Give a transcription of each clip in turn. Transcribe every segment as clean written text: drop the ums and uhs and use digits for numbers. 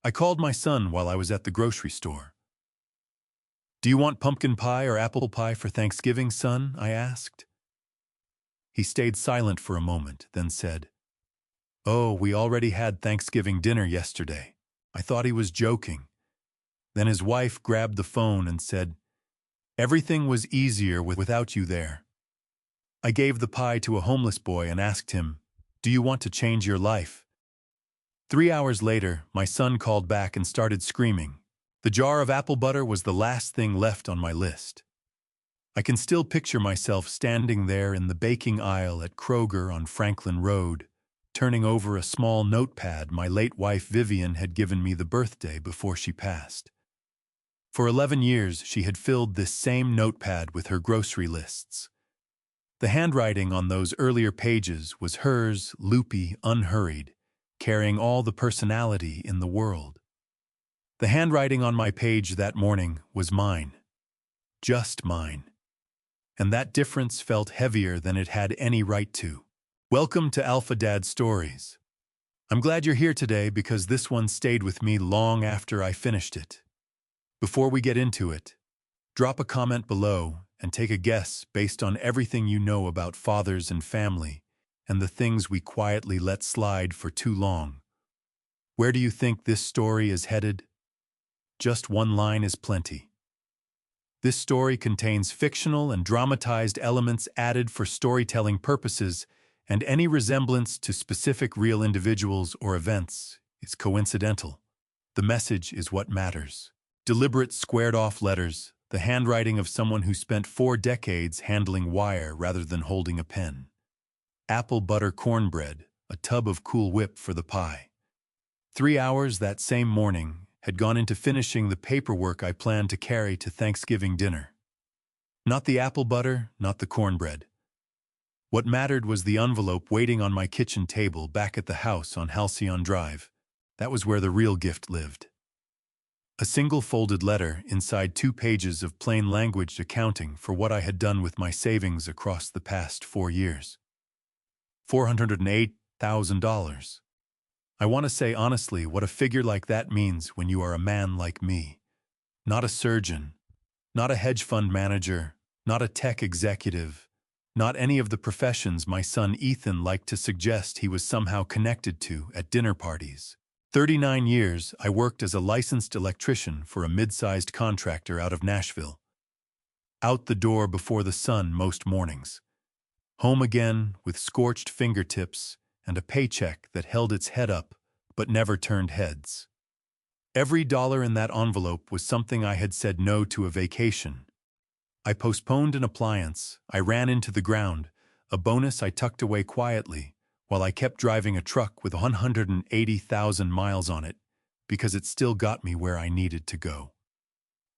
I called my son while I was at the grocery store. "Do you want pumpkin pie or apple pie for Thanksgiving, son?" I asked. He stayed silent for a moment, then said, "Oh, we already had Thanksgiving dinner yesterday." I thought he was joking. Then his wife grabbed the phone and said, "Everything was easier without you there." I gave the pie to a homeless boy and asked him, "Do you want to change your life?" 3 hours later, my son called back and started screaming. The jar of apple butter was the last thing left on my list. I can still picture myself standing there in the baking aisle at Kroger on Franklin Road, turning over a small notepad my late wife Vivian had given me the birthday before she passed. For 11 years, she had filled this same notepad with her grocery lists. The handwriting on those earlier pages was hers, loopy, unhurried, carrying all the personality in the world. The handwriting on my page that morning was mine. Just mine. And that difference felt heavier than it had any right to. Welcome to Alpha Dad Stories. I'm glad you're here today because this one stayed with me long after I finished it. Before we get into it, drop a comment below and take a guess based on everything you know about fathers and family and the things we quietly let slide for too long. Where do you think this story is headed? Just one line is plenty. This story contains fictional and dramatized elements added for storytelling purposes, and any resemblance to specific real individuals or events is coincidental. The message is what matters. Deliberate squared-off letters, the handwriting of someone who spent 4 decades handling wire rather than holding a pen. Apple butter cornbread, a tub of Cool Whip for the pie. 3 hours that same morning had gone into finishing the paperwork I planned to carry to Thanksgiving dinner. Not the apple butter, not the cornbread. What mattered was the envelope waiting on my kitchen table back at the house on Halcyon Drive. That was where the real gift lived. A single folded letter inside 2 pages of plain language accounting for what I had done with my savings across the past 4 years. $408,000. I want to say honestly what a figure like that means when you are a man like me. Not a surgeon, not a hedge fund manager, not a tech executive, not any of the professions my son Ethan liked to suggest he was somehow connected to at dinner parties. 39 years, I worked as a licensed electrician for a mid-sized contractor out of Nashville. Out the door before the sun most mornings. Home again with scorched fingertips and a paycheck that held its head up but never turned heads. Every dollar in that envelope was something I had said no to a vacation. I postponed an appliance, I ran into the ground, a bonus I tucked away quietly, while I kept driving a truck with 180,000 miles on it, because it still got me where I needed to go.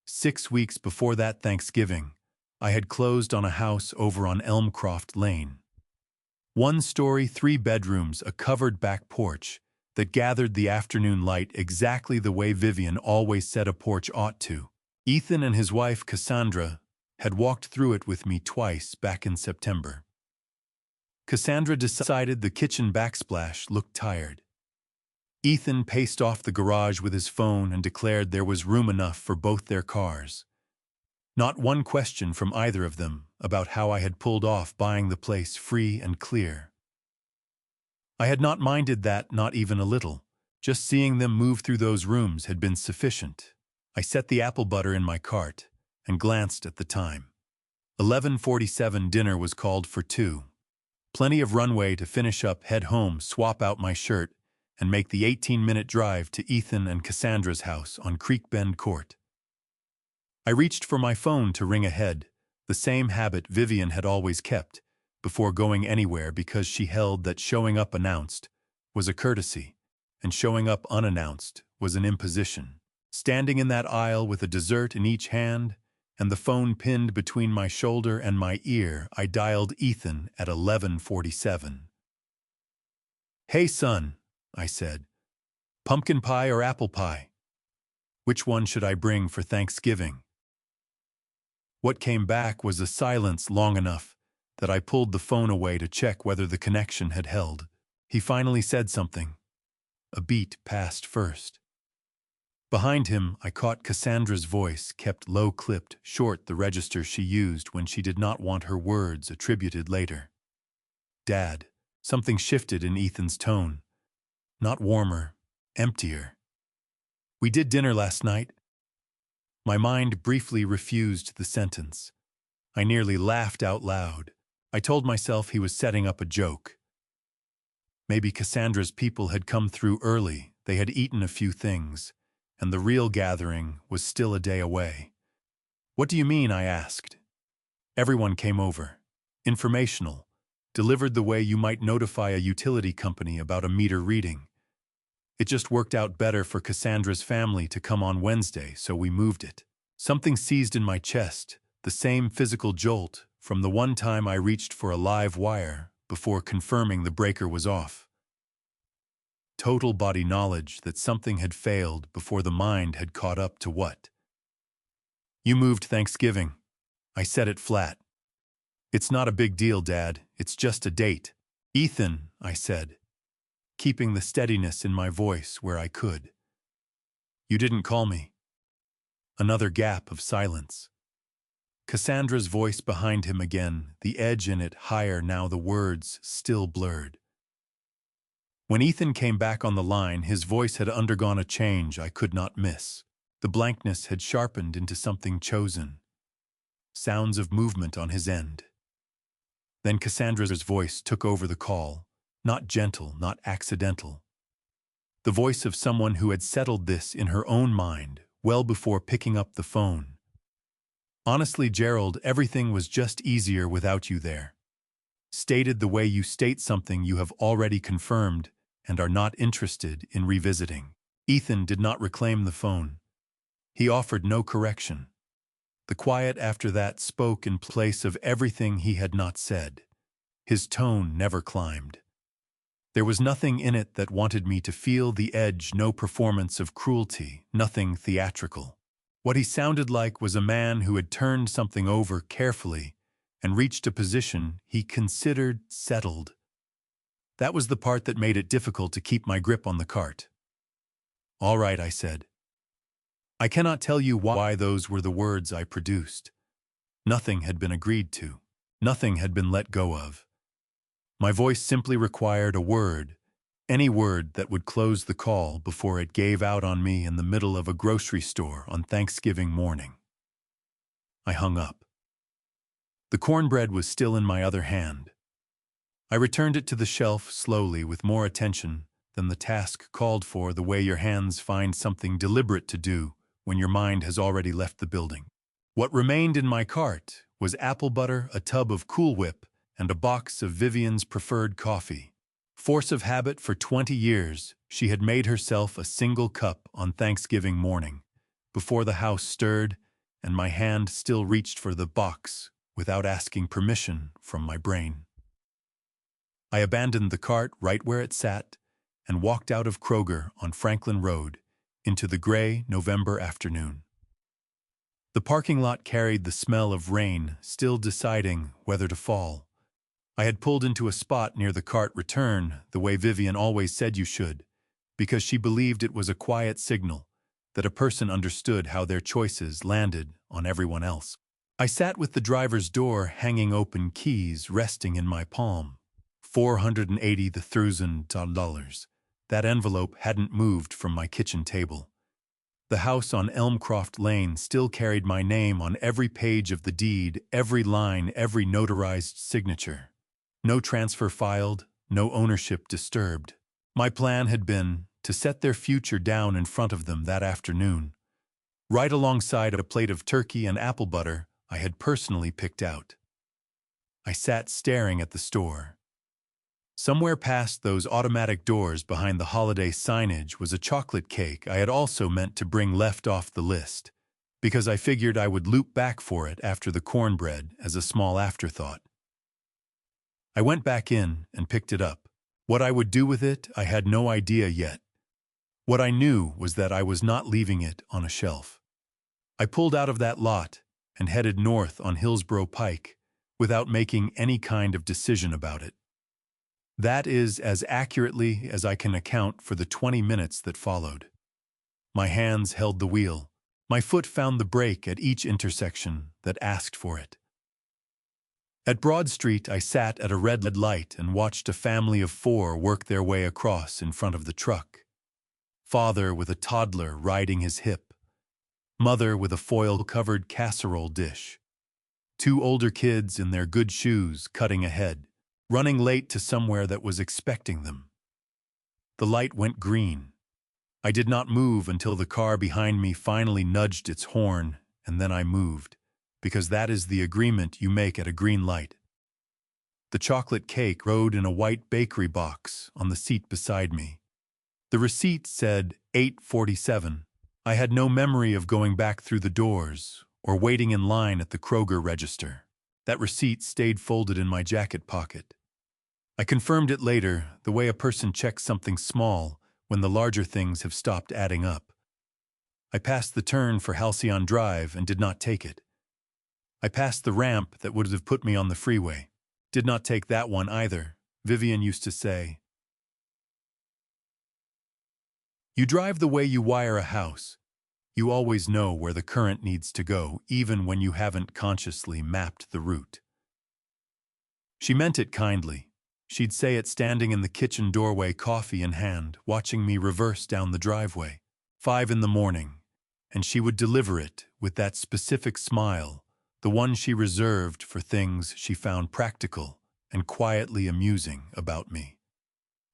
6 weeks before that Thanksgiving, I had closed on a house over on Elmcroft Lane. 1 story, 3 bedrooms, a covered back porch that gathered the afternoon light exactly the way Vivian always said a porch ought to. Ethan and his wife, Cassandra, had walked through it with me twice back in September. Cassandra decided the kitchen backsplash looked tired. Ethan paced off the garage with his phone and declared there was room enough for both their cars. Not one question from either of them about how I had pulled off buying the place free and clear. I had not minded that, not even a little. Just seeing them move through those rooms had been sufficient. I set the apple butter in my cart and glanced at the time. 11:47 dinner was called for 2. Plenty of runway to finish up, head home, swap out my shirt, and make the 18-minute drive to Ethan and Cassandra's house on Creek Bend Court. I reached for my phone to ring ahead, the same habit Vivian had always kept, before going anywhere because she held that showing up announced was a courtesy, and showing up unannounced was an imposition. Standing in that aisle with a dessert in each hand and the phone pinned between my shoulder and my ear, I dialed Ethan at 11:47. "Hey, son," I said. "Pumpkin pie or apple pie? Which one should I bring for Thanksgiving?" What came back was a silence long enough that I pulled the phone away to check whether the connection had held. He finally said something. A beat passed first. Behind him, I caught Cassandra's voice, kept low-clipped, short, the register she used when she did not want her words attributed later. "Dad." Something shifted in Ethan's tone. Not warmer, emptier. "We did dinner last night." My mind briefly refused the sentence. I nearly laughed out loud. I told myself he was setting up a joke. Maybe Cassandra's people had come through early, they had eaten a few things, and the real gathering was still a day away. "What do you mean?" I asked. "Everyone came over. Informational. Delivered the way you might notify a utility company about a meter reading. It just worked out better for Cassandra's family to come on Wednesday, so we moved it." Something seized in my chest, the same physical jolt from the one time I reached for a live wire before confirming the breaker was off. Total body knowledge that something had failed before the mind had caught up to what. "You moved Thanksgiving." I said it flat. "It's not a big deal, Dad. It's just a date." "Ethan," I said, keeping the steadiness in my voice where I could. "You didn't call me." Another gap of silence. Cassandra's voice behind him again, the edge in it higher now, the words still blurred. When Ethan came back on the line, his voice had undergone a change I could not miss. The blankness had sharpened into something chosen. Sounds of movement on his end. Then Cassandra's voice took over the call, not gentle, not accidental. The voice of someone who had settled this in her own mind well before picking up the phone. "Honestly, Gerald, everything was just easier without you there." Stated the way you state something you have already confirmed and are not interested in revisiting. Ethan did not reclaim the phone. He offered no correction. The quiet after that spoke in place of everything he had not said. His tone never climbed. There was nothing in it that wanted me to feel the edge, no performance of cruelty, nothing theatrical. What he sounded like was a man who had turned something over carefully and reached a position he considered settled. That was the part that made it difficult to keep my grip on the cart. "All right," I said. I cannot tell you why those were the words I produced. Nothing had been agreed to. Nothing had been let go of. My voice simply required a word, any word that would close the call before it gave out on me in the middle of a grocery store on Thanksgiving morning. I hung up. The cornbread was still in my other hand. I returned it to the shelf slowly with more attention than the task called for, the way your hands find something deliberate to do when your mind has already left the building. What remained in my cart was apple butter, a tub of Cool Whip, and a box of Vivian's preferred coffee. Force of habit, for 20 years, she had made herself a single cup on Thanksgiving morning, before the house stirred and my hand still reached for the box without asking permission from my brain. I abandoned the cart right where it sat and walked out of Kroger on Franklin Road into the gray November afternoon. The parking lot carried the smell of rain, still deciding whether to fall. I had pulled into a spot near the cart return, the way Vivian always said you should, because she believed it was a quiet signal that a person understood how their choices landed on everyone else. I sat with the driver's door hanging open, keys resting in my palm. $480,000. That envelope hadn't moved from my kitchen table. The house on Elmcroft Lane still carried my name on every page of the deed, every line, every notarized signature. No transfer filed, no ownership disturbed. My plan had been to set their future down in front of them that afternoon, right alongside a plate of turkey and apple butter I had personally picked out. I sat staring at the store. Somewhere past those automatic doors behind the holiday signage was a chocolate cake I had also meant to bring, left off the list, because I figured I would loop back for it after the cornbread as a small afterthought. I went back in and picked it up. What I would do with it, I had no idea yet. What I knew was that I was not leaving it on a shelf. I pulled out of that lot and headed north on Hillsborough Pike without making any kind of decision about it. That is as accurately as I can account for the 20 minutes that followed. My hands held the wheel. My foot found the brake at each intersection that asked for it. At Broad Street, I sat at a red light and watched a family of 4 work their way across in front of the truck. Father with a toddler riding his hip. Mother with a foil-covered casserole dish. 2 older kids in their good shoes cutting ahead, running late to somewhere that was expecting them. The light went green. I did not move until the car behind me finally nudged its horn, and then I moved, because that is the agreement you make at a green light. The chocolate cake rode in a white bakery box on the seat beside me. The receipt said 8:47. I had no memory of going back through the doors or waiting in line at the Kroger register. That receipt stayed folded in my jacket pocket. I confirmed it later, the way a person checks something small when the larger things have stopped adding up. I passed the turn for Halcyon Drive and did not take it. I passed the ramp that would have put me on the freeway. Did not take that one either. Vivian used to say, "You drive the way you wire a house. You always know where the current needs to go, even when you haven't consciously mapped the route." She meant it kindly. She'd say it standing in the kitchen doorway, coffee in hand, watching me reverse down the driveway. 5 in the morning, and she would deliver it with that specific smile, the one she reserved for things she found practical and quietly amusing about me.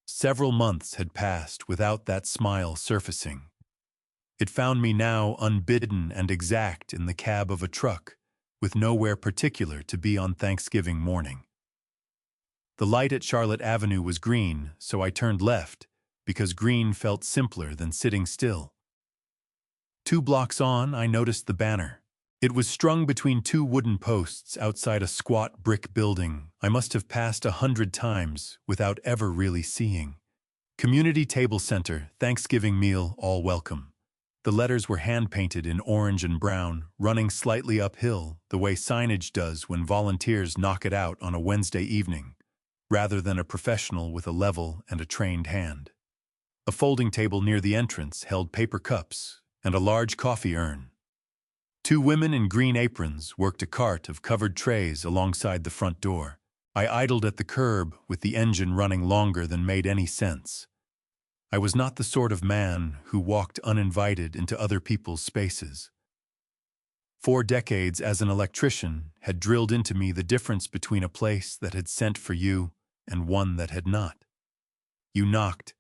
Several months had passed without that smile surfacing. It found me now unbidden and exact in the cab of a truck, with nowhere particular to be on Thanksgiving morning. The light at Charlotte Avenue was green, so I turned left, because green felt simpler than sitting still. 2 blocks on, I noticed the banner. It was strung between 2 wooden posts outside a squat brick building I must have passed 100 times without ever really seeing. Community Table Center, Thanksgiving meal, all welcome. The letters were hand-painted in orange and brown, running slightly uphill, the way signage does when volunteers knock it out on a Wednesday evening, rather than a professional with a level and a trained hand. A folding table near the entrance held paper cups and a large coffee urn. 2 women in green aprons worked a cart of covered trays alongside the front door. I idled at the curb with the engine running longer than made any sense. I was not the sort of man who walked uninvited into other people's spaces. 4 decades as an electrician had drilled into me the difference between a place that had sent for you and one that had not. You knocked.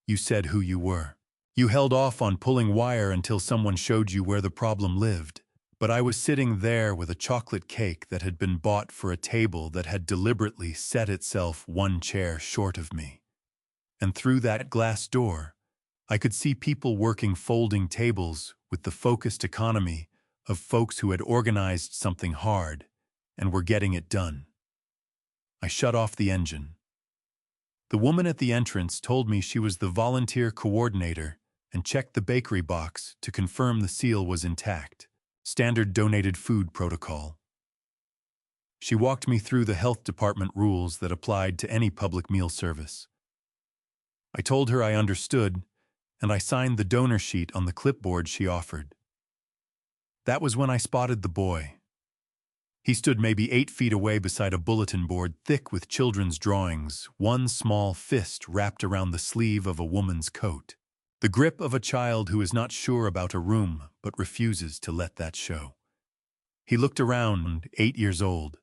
You said who you were. You held off on pulling wire until someone showed you where the problem lived. But I was sitting there with a chocolate cake that had been bought for a table that had deliberately set itself 1 chair short of me. And through that glass door, I could see people working folding tables with the focused economy of folks who had organized something hard and were getting it done. I shut off the engine. The woman at the entrance told me she was the volunteer coordinator and checked the bakery box to confirm the seal was intact. Standard donated food protocol. She walked me through the health department rules that applied to any public meal service. I told her I understood, and I signed the donor sheet on the clipboard she offered. That was when I spotted the boy. He stood maybe 8 feet away beside a bulletin board thick with children's drawings, one small fist wrapped around the sleeve of a woman's coat. The grip of a child who is not sure about a room but refuses to let that show. He looked around, 8 years old.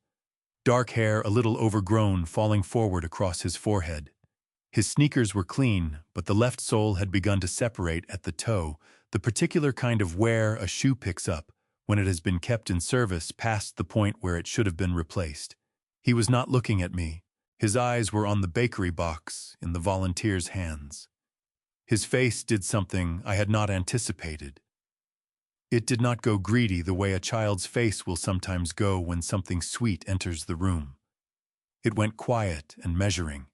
Dark hair, a little overgrown, falling forward across his forehead. His sneakers were clean, but the left sole had begun to separate at the toe, the particular kind of wear a shoe picks up when it has been kept in service past the point where it should have been replaced. He was not looking at me. His eyes were on the bakery box in the volunteer's hands. His face did something I had not anticipated. It did not go greedy the way a child's face will sometimes go when something sweet enters the room. It went quiet and measuring.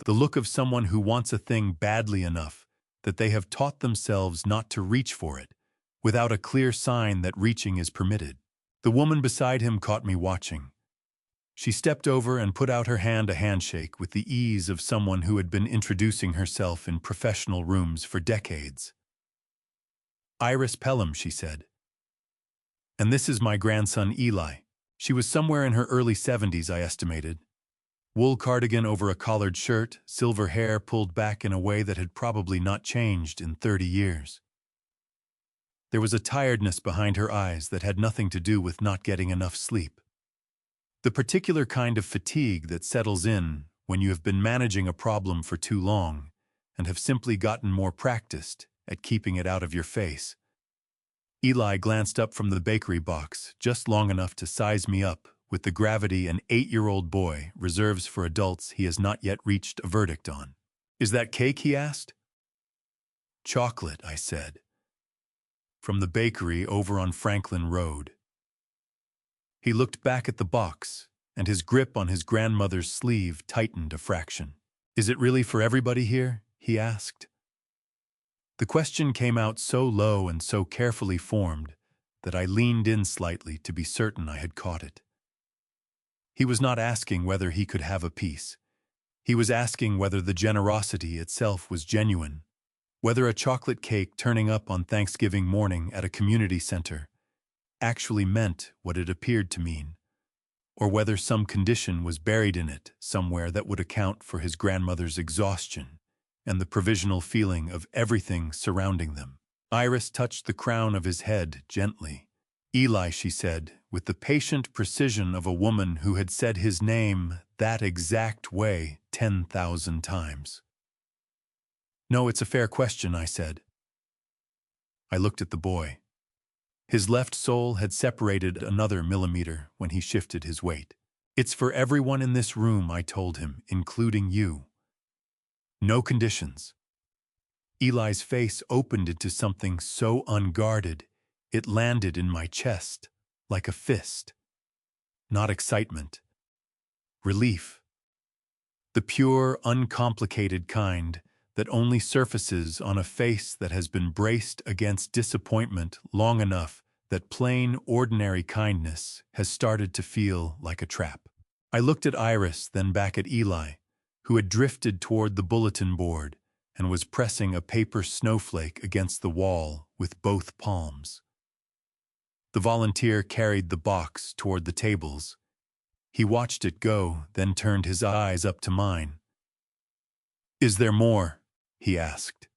The look of someone who wants a thing badly enough that they have taught themselves not to reach for it, without a clear sign that reaching is permitted. The woman beside him caught me watching. She stepped over and put out her hand, a handshake with the ease of someone who had been introducing herself in professional rooms for decades. Iris Pelham, she said. And this is my grandson Eli. She was somewhere in her early 70s, I estimated. Wool cardigan over a collared shirt, silver hair pulled back in a way that had probably not changed in 30 years. There was a tiredness behind her eyes that had nothing to do with not getting enough sleep. The particular kind of fatigue that settles in when you have been managing a problem for too long and have simply gotten more practiced at keeping it out of your face. Eli glanced up from the bakery box just long enough to size me up with the gravity an 8-year-old boy reserves for adults he has not yet reached a verdict on. Is that cake? He asked. Chocolate, I said. From the bakery over on Franklin Road. He looked back at the box, and his grip on his grandmother's sleeve tightened a fraction. Is it really for everybody here? He asked. The question came out so low and so carefully formed that I leaned in slightly to be certain I had caught it. He was not asking whether he could have a piece. He was asking whether the generosity itself was genuine, whether a chocolate cake turning up on Thanksgiving morning at a community center actually meant what it appeared to mean, or whether some condition was buried in it somewhere that would account for his grandmother's exhaustion and the provisional feeling of everything surrounding them. Iris touched the crown of his head gently. Eli, she said, with the patient precision of a woman who had said his name that exact way 10,000 times. No, it's a fair question, I said. I looked at the boy. His left sole had separated another millimeter when he shifted his weight. It's for everyone in this room, I told him, including you. No conditions. Eli's face opened into something so unguarded, it landed in my chest like a fist. Not excitement. Relief. The pure, uncomplicated kind that only surfaces on a face that has been braced against disappointment long enough that plain, ordinary kindness has started to feel like a trap. I looked at Iris, then back at Eli, who had drifted toward the bulletin board and was pressing a paper snowflake against the wall with both palms. The volunteer carried the box toward the tables. He watched it go, then turned his eyes up to mine. Is there more? He asked.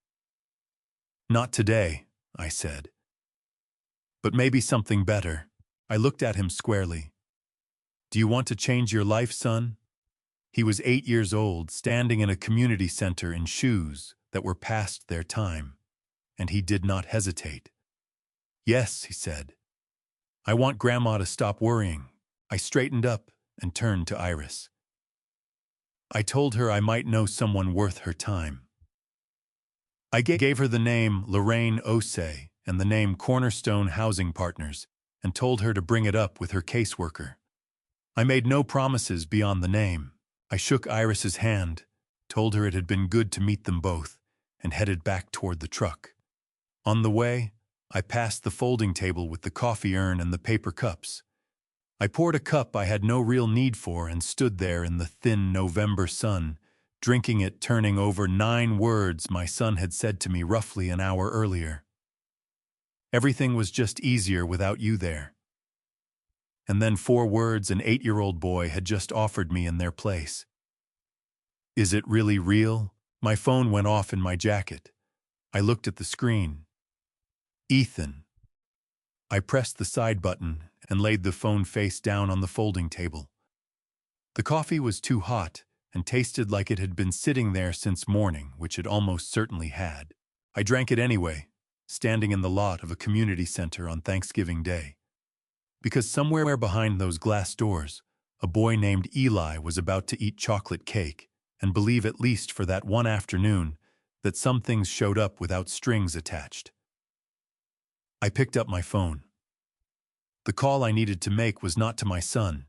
Not today, I said. But maybe something better. I looked at him squarely. Do you want to change your life, son? He was 8 years old, standing in a community center in shoes that were past their time, and he did not hesitate. Yes, he said. I want Grandma to stop worrying. I straightened up and turned to Iris. I told her I might know someone worth her time. I gave her the name Lorraine Osei and the name Cornerstone Housing Partners and told her to bring it up with her caseworker. I made no promises beyond the name. I shook Iris's hand, told her it had been good to meet them both, and headed back toward the truck. On the way, I passed the folding table with the coffee urn and the paper cups. I poured a cup I had no real need for and stood there in the thin November sun, drinking it, turning over 9 words my son had said to me roughly an hour earlier. Everything was just easier without you there. And then 4 words an 8-year-old boy had just offered me in their place. Is it really real? My phone went off in my jacket. I looked at the screen. Ethan. I pressed the side button and laid the phone face down on the folding table. The coffee was too hot and tasted like it had been sitting there since morning, which it almost certainly had. I drank it anyway, standing in the lot of a community center on Thanksgiving Day. Because somewhere behind those glass doors, a boy named Eli was about to eat chocolate cake and believe, at least for that one afternoon, that some things showed up without strings attached. I picked up my phone. The call I needed to make was not to my son.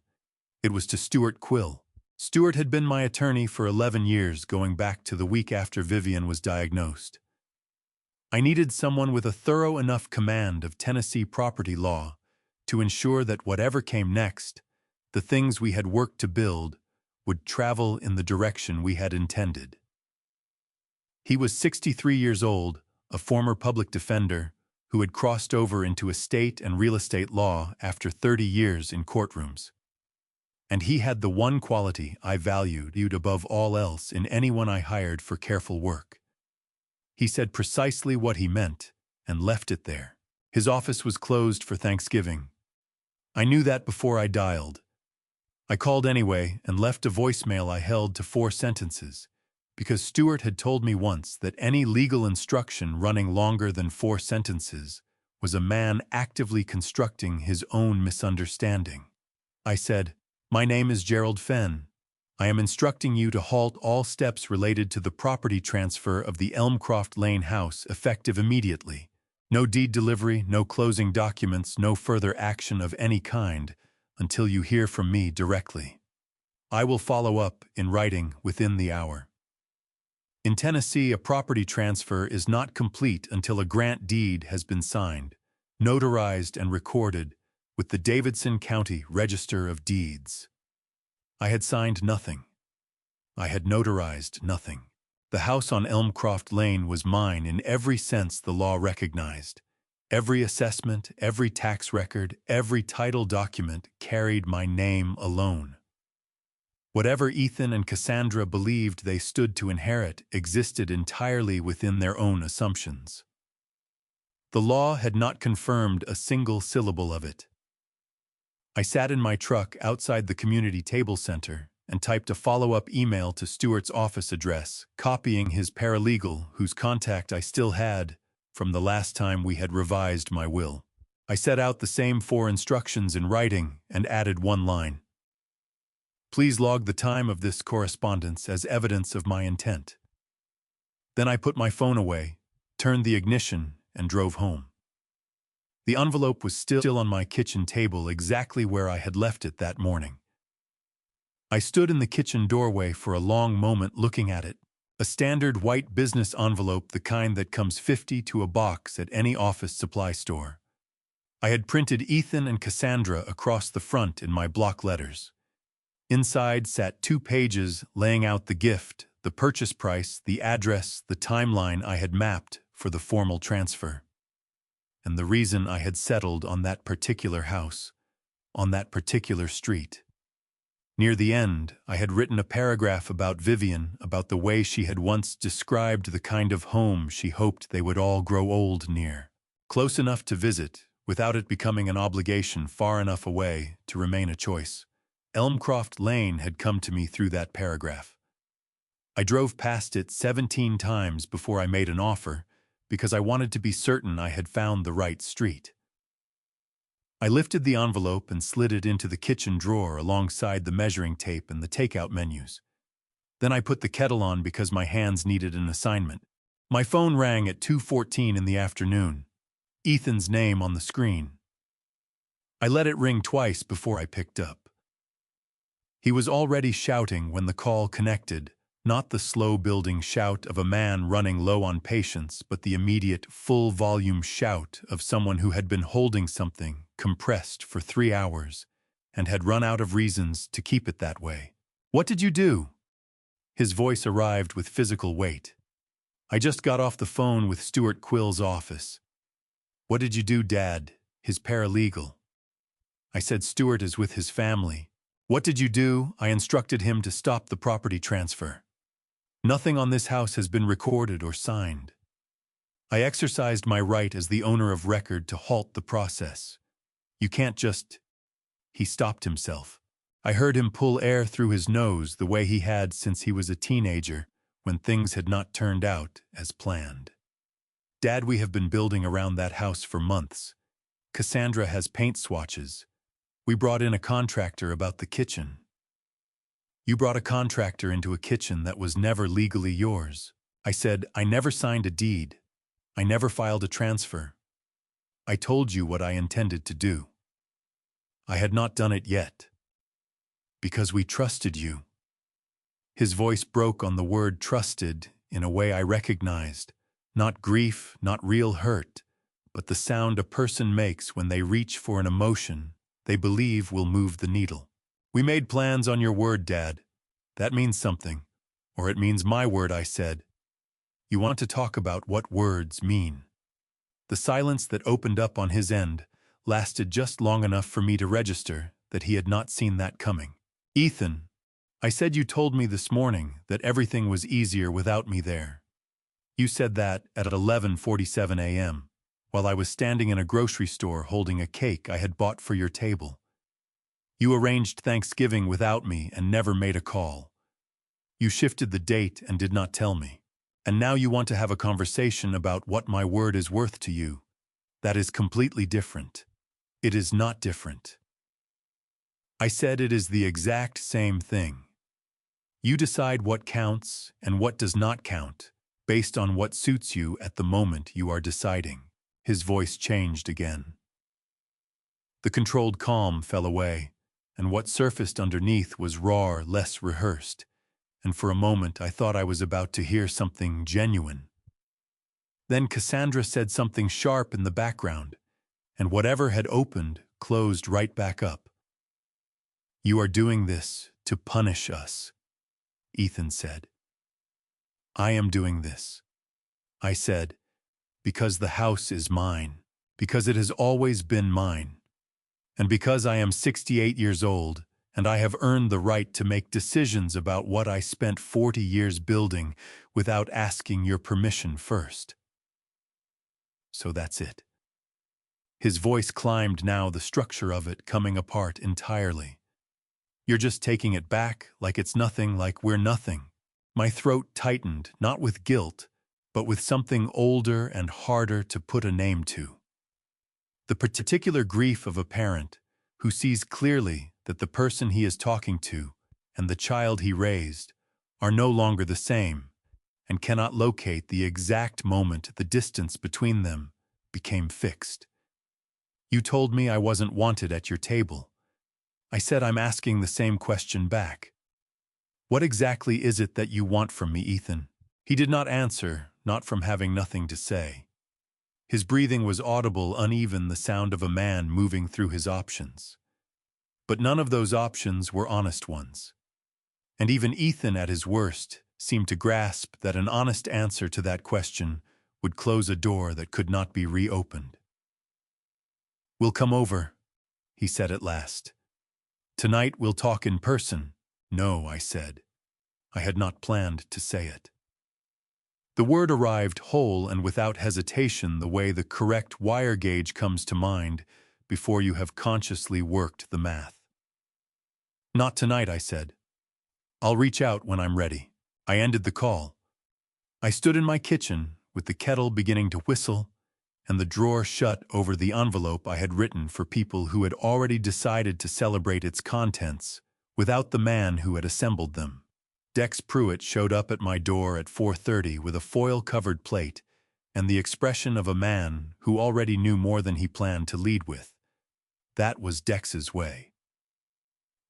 It was to Stuart Quill. Stuart had been my attorney for 11 years, going back to the week after Vivian was diagnosed. I needed someone with a thorough enough command of Tennessee property law to ensure that whatever came next, the things we had worked to build, would travel in the direction we had intended. He was 63 years old, a former public defender, who had crossed over into estate and real estate law after 30 years in courtrooms. And he had the one quality I valued above all else in anyone I hired for careful work. He said precisely what he meant and left it there. His office was closed for Thanksgiving. I knew that before I dialed. I called anyway and left a voicemail I held to 4 sentences, because Stuart had told me once that any legal instruction running longer than 4 sentences was a man actively constructing his own misunderstanding. I said, "My name is Gerald Fenn. I am instructing you to halt all steps related to the property transfer of the Elmcroft Lane house effective immediately. No deed delivery, no closing documents, no further action of any kind until you hear from me directly. I will follow up in writing within the hour." In Tennessee, a property transfer is not complete until a grant deed has been signed, notarized and recorded with the Davidson County Register of Deeds. I had signed nothing. I had notarized nothing. The house on Elmcroft Lane was mine in every sense the law recognized. Every assessment, every tax record, every title document carried my name alone. Whatever Ethan and Cassandra believed they stood to inherit existed entirely within their own assumptions. The law had not confirmed a single syllable of it. I sat in my truck outside the community table center and typed a follow-up email to Stuart's office address, copying his paralegal, whose contact I still had from the last time we had revised my will. I set out the same 4 instructions in writing and added one line. "Please log the time of this correspondence as evidence of my intent." Then I put my phone away, turned the ignition, and drove home. The envelope was still on my kitchen table exactly where I had left it that morning. I stood in the kitchen doorway for a long moment looking at it. A standard white business envelope, the kind that comes 50 to a box at any office supply store. I had printed Ethan and Cassandra across the front in my block letters. Inside sat 2 pages laying out the gift, the purchase price, the address, the timeline I had mapped for the formal transfer. And the reason I had settled on that particular house, on that particular street. Near the end, I had written a paragraph about Vivian, about the way she had once described the kind of home she hoped they would all grow old near. Close enough to visit, without it becoming an obligation, far enough away to remain a choice. Elmcroft Lane had come to me through that paragraph. I drove past it 17 times before I made an offer, because I wanted to be certain I had found the right street. I lifted the envelope and slid it into the kitchen drawer alongside the measuring tape and the takeout menus. Then I put the kettle on because my hands needed an assignment. My phone rang at 2:14 in the afternoon. Ethan's name on the screen. I let it ring twice before I picked up. He was already shouting when the call connected, not the slow-building shout of a man running low on patience, but the immediate, full-volume shout of someone who had been holding something compressed for 3 hours and had run out of reasons to keep it that way. "What did you do?" His voice arrived with physical weight. "I just got off the phone with Stuart Quill's office." "What did you do, Dad?" "His paralegal." I said, "Stuart is with his family." "What did you do?" "I instructed him to stop the property transfer. Nothing on this house has been recorded or signed. I exercised my right as the owner of record to halt the process. You can't just—" He stopped himself. I heard him pull air through his nose the way he had since he was a teenager, when things had not turned out as planned. "Dad, we have been building around that house for months. Cassandra has paint swatches. We brought in a contractor about the kitchen." "You brought a contractor into a kitchen that was never legally yours." I said, "I never signed a deed. I never filed a transfer. I told you what I intended to do. I had not done it yet. Because we trusted you." His voice broke on the word trusted in a way I recognized. Not grief, not real hurt, but the sound a person makes when they reach for an emotion they believe will move the needle. "We made plans on your word, Dad. That means something. Or it means my word," I said. "You want to talk about what words mean." The silence that opened up on his end lasted just long enough for me to register that he had not seen that coming. "Ethan, I said you told me this morning that everything was easier without me there. You said that at 11:47 a.m., while I was standing in a grocery store holding a cake I had bought for your table. You arranged Thanksgiving without me and never made a call. You shifted the date and did not tell me. And now you want to have a conversation about what my word is worth to you. That is completely different. It is not different." I said it is the exact same thing. You decide what counts and what does not count, based on what suits you at the moment you are deciding. His voice changed again. The controlled calm fell away, and what surfaced underneath was raw, less rehearsed, and for a moment I thought I was about to hear something genuine. Then Cassandra said something sharp in the background, and whatever had opened closed right back up. "You are doing this to punish us," Ethan said. "I am doing this," I said, "because the house is mine, because it has always been mine, and because I am 68 years old, and I have earned the right to make decisions about what I spent 40 years building without asking your permission first. So that's it." His voice climbed now, the structure of it coming apart entirely. "You're just taking it back like it's nothing, like we're nothing." My throat tightened, not with guilt, but with something older and harder to put a name to. The particular grief of a parent who sees clearly that the person he is talking to and the child he raised are no longer the same and cannot locate the exact moment the distance between them became fixed. "You told me I wasn't wanted at your table." I said, "I'm asking the same question back. What exactly is it that you want from me, Ethan?" He did not answer, not from having nothing to say. His breathing was audible, uneven, the sound of a man moving through his options. But none of those options were honest ones. And even Ethan, at his worst, seemed to grasp that an honest answer to that question would close a door that could not be reopened. "We'll come over," he said at last. "Tonight we'll talk in person." "No," I said. I had not planned to say it. The word arrived whole and without hesitation, the way the correct wire gauge comes to mind before you have consciously worked the math. "Not tonight," I said. "I'll reach out when I'm ready." I ended the call. I stood in my kitchen with the kettle beginning to whistle and the drawer shut over the envelope I had written for people who had already decided to celebrate its contents without the man who had assembled them. Dex Pruitt showed up at my door at 4:30 with a foil-covered plate and the expression of a man who already knew more than he planned to lead with. That was Dex's way.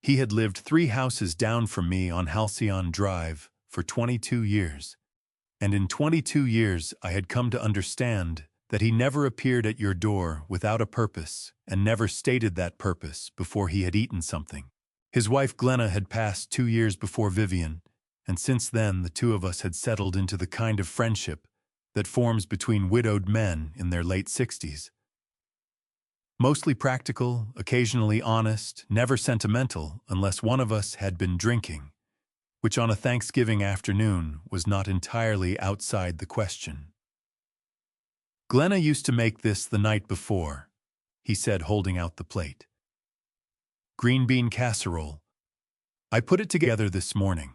He had lived 3 houses down from me on Halcyon Drive for 22 years, and in 22 years I had come to understand that he never appeared at your door without a purpose and never stated that purpose before he had eaten something. His wife Glenna had passed 2 years before Vivian, and since then the two of us had settled into the kind of friendship that forms between widowed men in their late 60s. Mostly practical, occasionally honest, never sentimental unless one of us had been drinking, which on a Thanksgiving afternoon was not entirely outside the question. "Glenna used to make this the night before," he said, holding out the plate. "Green bean casserole. I put it together this morning.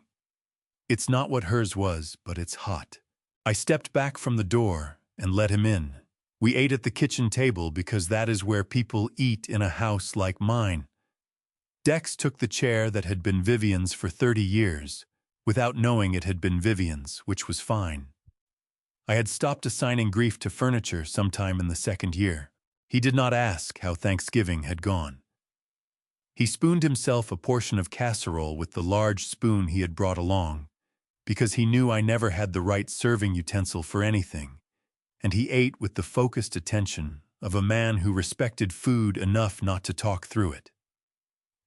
It's not what hers was, but it's hot." I stepped back from the door and let him in. We ate at the kitchen table because that is where people eat in a house like mine. Dex took the chair that had been Vivian's for 30 years, without knowing it had been Vivian's, which was fine. I had stopped assigning grief to furniture sometime in the 2nd year. He did not ask how Thanksgiving had gone. He spooned himself a portion of casserole with the large spoon he had brought along, because he knew I never had the right serving utensil for anything, and he ate with the focused attention of a man who respected food enough not to talk through it.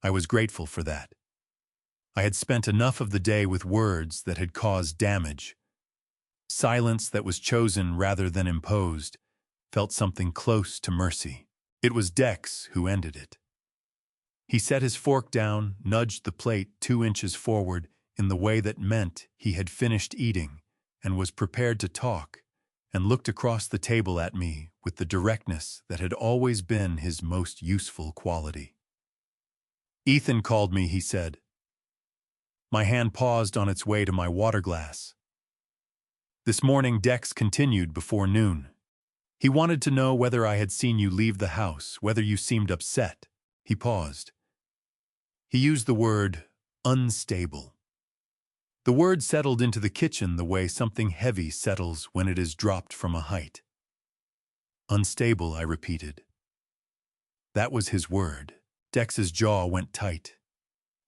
I was grateful for that. I had spent enough of the day with words that had caused damage, silence that was chosen rather than imposed, felt something close to mercy. It was Dex who ended it. He set his fork down, nudged the plate 2 inches forward in the way that meant he had finished eating and was prepared to talk, and looked across the table at me with the directness that had always been his most useful quality. "Ethan called me," he said. My hand paused on its way to my water glass. "This morning," Dex continued before noon. "He wanted to know whether I had seen you leave the house, whether you seemed upset." He paused. He used the word unstable. The word settled into the kitchen the way something heavy settles when it is dropped from a height. "Unstable," I repeated. That was his word. Dex's jaw went tight.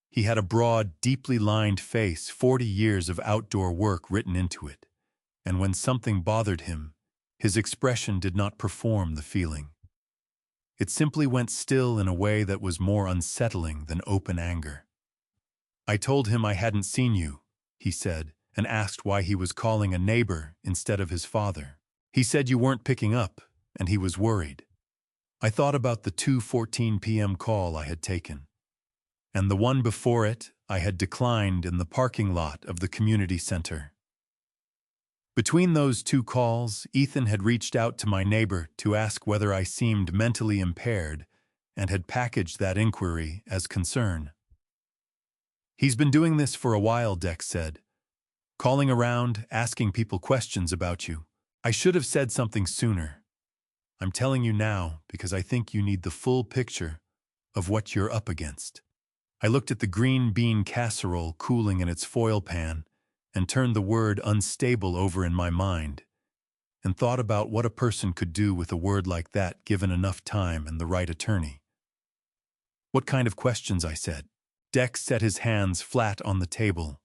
He had a broad, deeply lined face, 40 years of outdoor work written into it, and when something bothered him, his expression did not perform the feeling. It simply went still in a way that was more unsettling than open anger. "I told him I hadn't seen you," he said, and asked why he was calling a neighbor instead of his father. "He said you weren't picking up, and he was worried." I thought about the 2:14 p.m. call I had taken, and the one before it I had declined in the parking lot of the community center. Between those 2 calls, Ethan had reached out to my neighbor to ask whether I seemed mentally impaired and had packaged that inquiry as concern. "He's been doing this for a while," Dex said. "Calling around, asking people questions about you. I should have said something sooner. I'm telling you now because I think you need the full picture of what you're up against." I looked at the green bean casserole cooling in its foil pan and turned the word unstable over in my mind, and thought about what a person could do with a word like that given enough time and the right attorney. "What kind of questions?" I said. Dex set his hands flat on the table.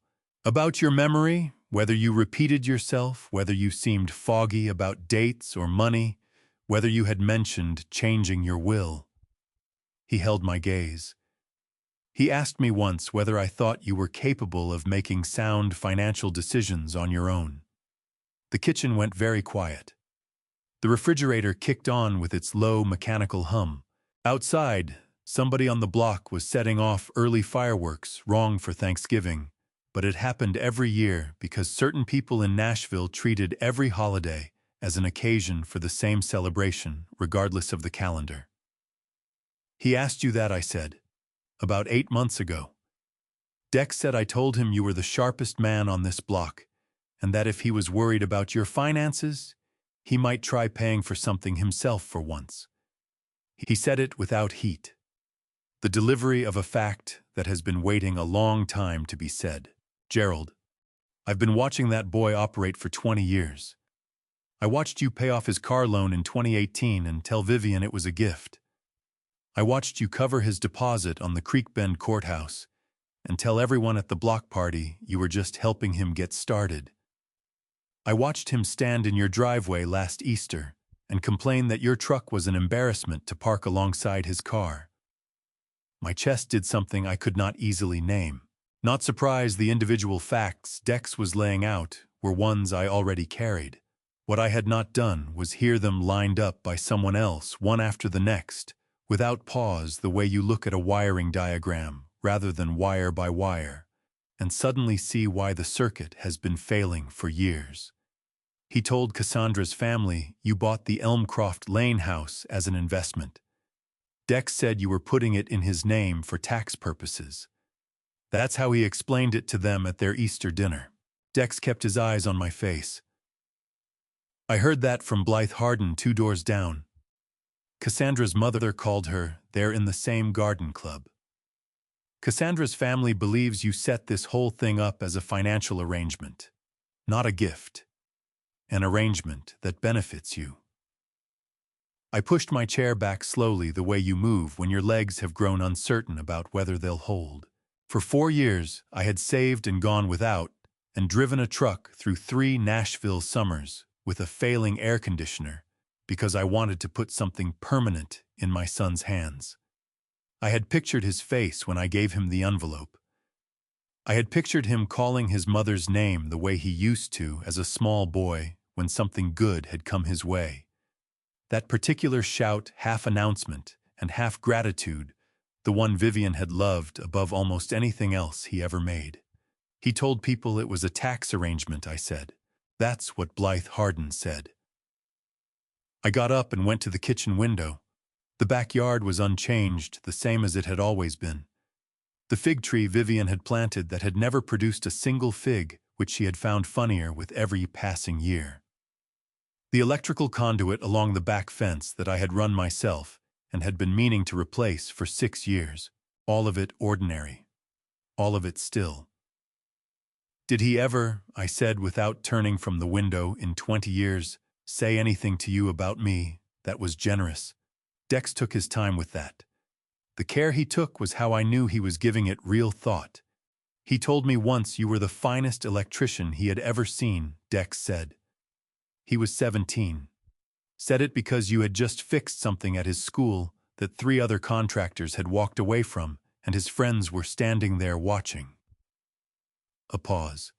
"About your memory, whether you repeated yourself, whether you seemed foggy about dates or money, whether you had mentioned changing your will." He held my gaze. "He asked me once whether I thought you were capable of making sound financial decisions on your own." The kitchen went very quiet. The refrigerator kicked on with its low mechanical hum. Outside, somebody on the block was setting off early fireworks, wrong for Thanksgiving, but it happened every year because certain people in Nashville treated every holiday as an occasion for the same celebration, regardless of the calendar. "He asked you that," I said. "About 8 months ago. Dex said I told him you were the sharpest man on this block, and that if he was worried about your finances, he might try paying for something himself for once." He said it without heat. The delivery of a fact that has been waiting a long time to be said. "Gerald, I've been watching that boy operate for 20 years. I watched you pay off his car loan in 2018 and tell Vivian it was a gift. I watched you cover his deposit on the Creek Bend courthouse and tell everyone at the block party you were just helping him get started. I watched him stand in your driveway last Easter and complain that your truck was an embarrassment to park alongside his car." My chest did something I could not easily name. Not surprised the individual facts Dex was laying out were ones I already carried. What I had not done was hear them lined up by someone else, one after the next, without pause, the way you look at a wiring diagram rather than wire by wire, and suddenly see why the circuit has been failing for years. He told Cassandra's family you bought the Elmcroft Lane house as an investment. Dex said you were putting it in his name for tax purposes. That's how he explained it to them at their Easter dinner. Dex kept his eyes on my face. "I heard that from Blythe Harden 2 doors down. Cassandra's mother called her. They're in the same garden club. Cassandra's family believes you set this whole thing up as a financial arrangement, not a gift. An arrangement that benefits you." I pushed my chair back slowly, the way you move when your legs have grown uncertain about whether they'll hold. For 4 years, I had saved and gone without, and driven a truck through 3 Nashville summers with a failing air conditioner because I wanted to put something permanent in my son's hands. I had pictured his face when I gave him the envelope. I had pictured him calling his mother's name the way he used to as a small boy when something good had come his way. That particular shout, half announcement and half gratitude, the one Vivian had loved above almost anything else he ever made. He told people it was a tax arrangement, I said. That's what Blythe Harden said. I got up and went to the kitchen window. The backyard was unchanged, the same as it had always been. The fig tree Vivian had planted that had never produced a single fig, which she had found funnier with every passing year. The electrical conduit along the back fence that I had run myself and had been meaning to replace for 6 years, all of it ordinary, all of it still. Did he ever, I said without turning from the window in 20 years, say anything to you about me that was generous? Dex took his time with that. The care he took was how I knew he was giving it real thought. He told me once you were the finest electrician he had ever seen, Dex said. He was 17. Said it because you had just fixed something at his school that 3 other contractors had walked away from, and his friends were standing there watching. A pause.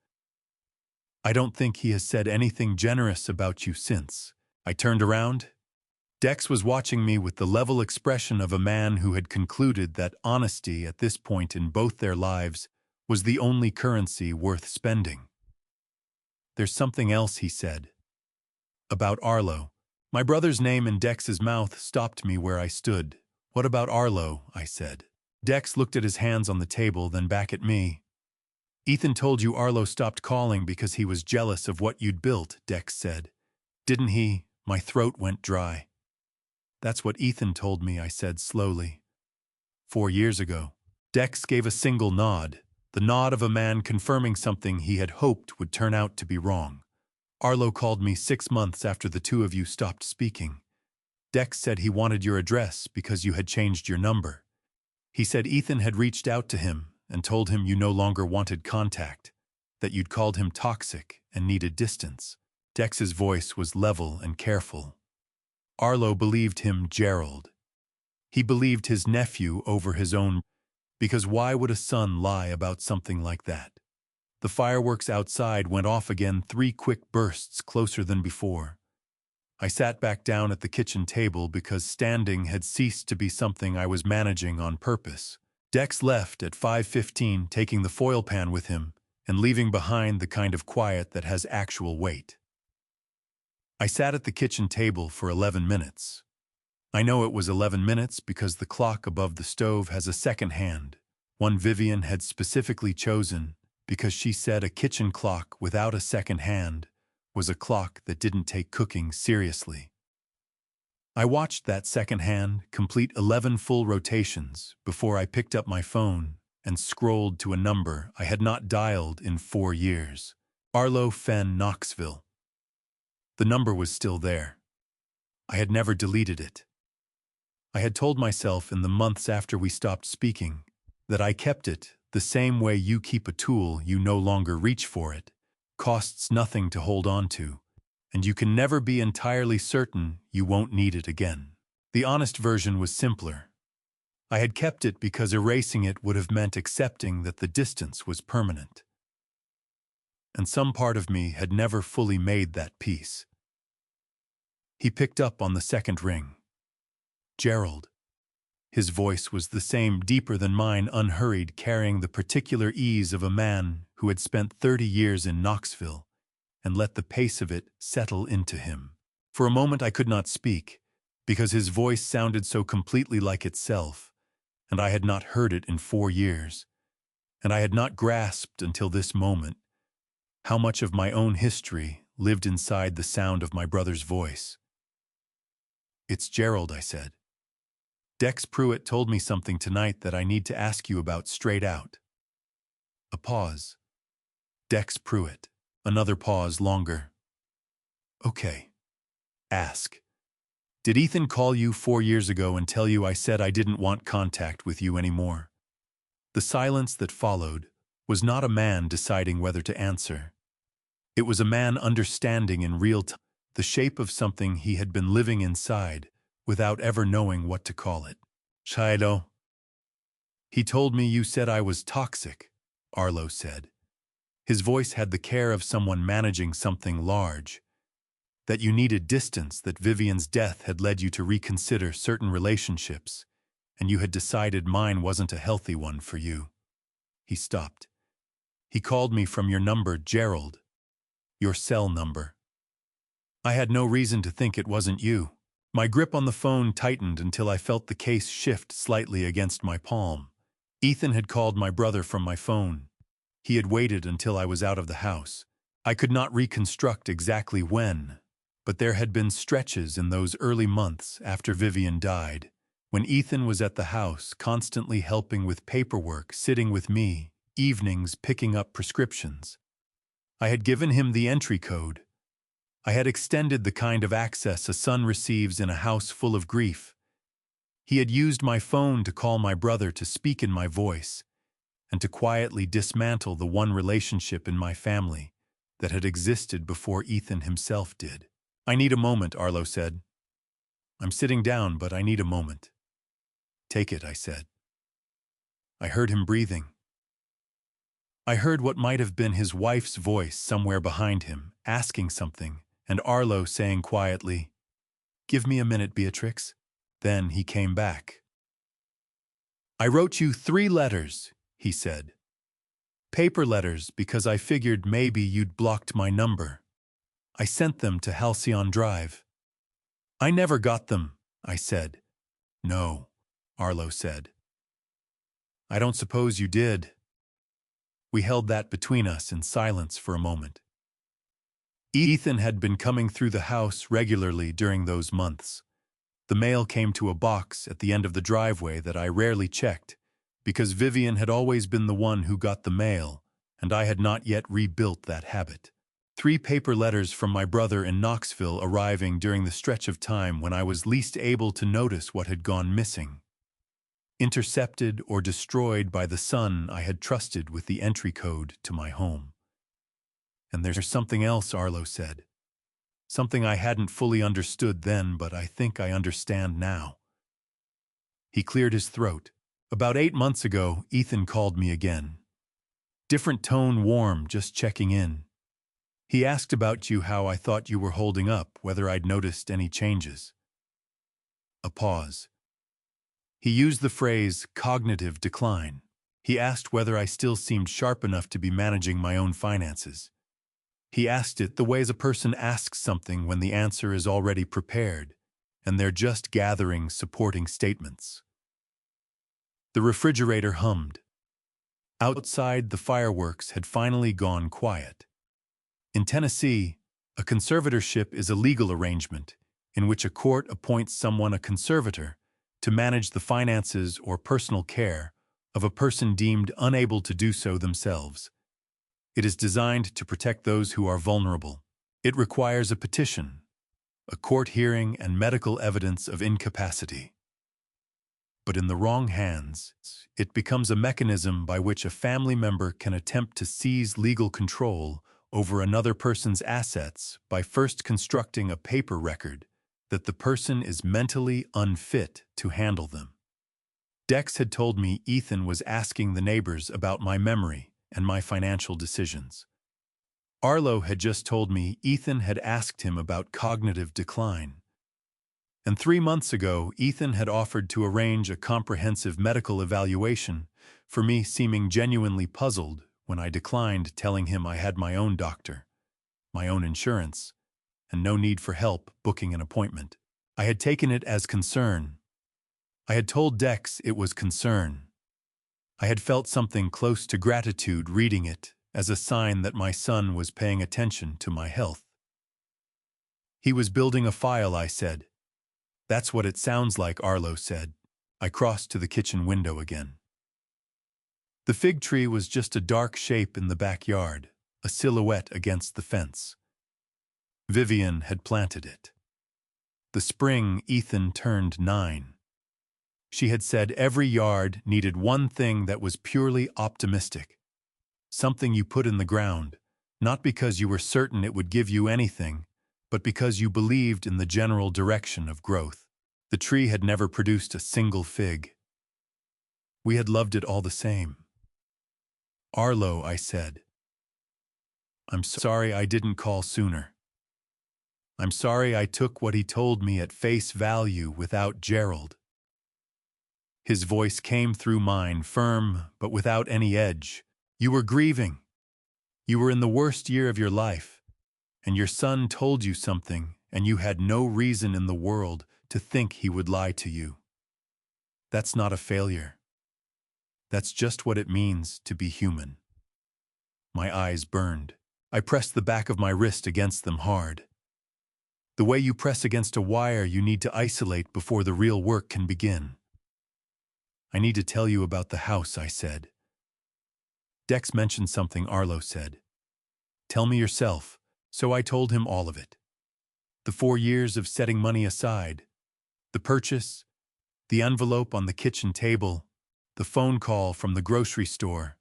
I don't think he has said anything generous about you since. I turned around. Dex was watching me with the level expression of a man who had concluded that honesty at this point in both their lives was the only currency worth spending. There's something else, he said. About Arlo. My brother's name in Dex's mouth stopped me where I stood. What about Arlo? I said. Dex looked at his hands on the table, then back at me. Ethan told you Arlo stopped calling because he was jealous of what you'd built, Dex said. Didn't he? My throat went dry. That's what Ethan told me, I said slowly. 4 years ago. Dex gave a single nod, the nod of a man confirming something he had hoped would turn out to be wrong. Arlo called me 6 months after the 2 of you stopped speaking. Dex said he wanted your address because you had changed your number. He said Ethan had reached out to him and told him you no longer wanted contact, that you'd called him toxic and needed distance. Dex's voice was level and careful. Arlo believed him Gerald. He believed his nephew over his own, because why would a son lie about something like that? The fireworks outside went off again, 3 quick bursts closer than before. I sat back down at the kitchen table because standing had ceased to be something I was managing on purpose. Dex left at 5:15, taking the foil pan with him and leaving behind the kind of quiet that has actual weight. I sat at the kitchen table for 11 minutes. I know it was 11 minutes because the clock above the stove has a second hand, one Vivian had specifically chosen because she said a kitchen clock without a second hand was a clock that didn't take cooking seriously. I watched that second hand complete 11 full rotations before I picked up my phone and scrolled to a number I had not dialed in 4 years. Arlo Fenn, Knoxville. The number was still there. I had never deleted it. I had told myself in the months after we stopped speaking that I kept it the same way you keep a tool you no longer reach for it. Costs nothing to hold on to, and you can never be entirely certain you won't need it again. The honest version was simpler. I had kept it because erasing it would have meant accepting that the distance was permanent. And some part of me had never fully made that peace. He picked up on the second ring. Gerald. His voice was the same, deeper than mine, unhurried, carrying the particular ease of a man who had spent 30 years in Knoxville and let the pace of it settle into him. For a moment I could not speak, because his voice sounded so completely like itself, and I had not heard it in 4 years, and I had not grasped until this moment how much of my own history lived inside the sound of my brother's voice. It's Gerald, I said. Dex Pruitt told me something tonight that I need to ask you about straight out. A pause. Dex Pruitt. Another pause, longer. Okay. Ask. Did Ethan call you 4 years ago and tell you I said I didn't want contact with you anymore? The silence that followed was not a man deciding whether to answer. It was a man understanding in real time the shape of something he had been living inside without ever knowing what to call it. Shiloh. He told me you said I was toxic, Arlo said. His voice had the care of someone managing something large. that you needed distance, that Vivian's death had led you to reconsider certain relationships, and you had decided mine wasn't a healthy one for you. He stopped. He called me from your number, Gerald. Your cell number. I had no reason to think it wasn't you. My grip on the phone tightened until I felt the case shift slightly against my palm. Ethan had called my brother from my phone. He had waited until I was out of the house. I could not reconstruct exactly when, but there had been stretches in those early months after Vivian died, when Ethan was at the house, constantly helping with paperwork, sitting with me, evenings picking up prescriptions. I had given him the entry code. I had extended the kind of access a son receives in a house full of grief. He had used my phone to call my brother, to speak in my voice, and to quietly dismantle the one relationship in my family that had existed before Ethan himself did. I need a moment, Arlo said. I'm sitting down, but I need a moment. Take it, I said. I heard him breathing. I heard what might have been his wife's voice somewhere behind him, asking something, and Arlo saying quietly, "Give me a minute, Beatrix." Then he came back. "I wrote you 3 letters, he said. "Paper letters, because I figured maybe you'd blocked my number. I sent them to Halcyon Drive." "I never got them," I said. "No," Arlo said. "I don't suppose you did." We held that between us in silence for a moment. Ethan had been coming through the house regularly during those months. The mail came to a box at the end of the driveway that I rarely checked, because Vivian had always been the one who got the mail, and I had not yet rebuilt that habit. 3 paper letters from my brother in Knoxville arriving during the stretch of time when I was least able to notice what had gone missing. Intercepted or destroyed by the son I had trusted with the entry code to my home. "And there's something else," Arlo said. "Something I hadn't fully understood then, but I think I understand now." He cleared his throat. "About 8 months ago, Ethan called me again. Different tone, warm, just checking in. He asked about you, how I thought you were holding up, whether I'd noticed any changes." A pause. He used the phrase cognitive decline. He asked whether I still seemed sharp enough to be managing my own finances. He asked it the way a person asks something when the answer is already prepared, and they're just gathering supporting statements. The refrigerator hummed. Outside, the fireworks had finally gone quiet. In Tennessee, a conservatorship is a legal arrangement in which a court appoints someone a conservator to manage the finances or personal care of a person deemed unable to do so themselves. It is designed to protect those who are vulnerable. It requires a petition, a court hearing, and medical evidence of incapacity. But in the wrong hands, it becomes a mechanism by which a family member can attempt to seize legal control over another person's assets by first constructing a paper record that the person is mentally unfit to handle them. Dex had told me Ethan was asking the neighbors about my memory and my financial decisions. Arlo had just told me Ethan had asked him about cognitive decline. And 3 months ago, Ethan had offered to arrange a comprehensive medical evaluation for me, seeming genuinely puzzled when I declined, telling him I had my own doctor, my own insurance, and no need for help booking an appointment. I had taken it as concern. I had told Dex it was concern. I had felt something close to gratitude reading it as a sign that my son was paying attention to my health. "He was building a file," I said. "That's what it sounds like," Arlo said. I crossed to the kitchen window again. The fig tree was just a dark shape in the backyard, a silhouette against the fence. Vivian had planted it. The spring Ethan turned 9. She had said every yard needed one thing that was purely optimistic. Something you put in the ground, not because you were certain it would give you anything, but because you believed in the general direction of growth. The tree had never produced a single fig. We had loved it all the same. "Arlo," I said, "I'm sorry I didn't call sooner." I'm sorry I took what he told me at face value without Gerald. His voice came through mine, firm but without any edge. You were grieving. You were in the worst year of your life, and your son told you something, and you had no reason in the world to think he would lie to you. That's not a failure. That's just what it means to be human. My eyes burned. I pressed the back of my wrist against them hard. The way you press against a wire you need to isolate before the real work can begin. I need to tell you about the house, I said. Dex mentioned something, Arlo said. Tell me yourself. So I told him all of it. The 4 years of setting money aside, the purchase, the envelope on the kitchen table, the phone call from the grocery store,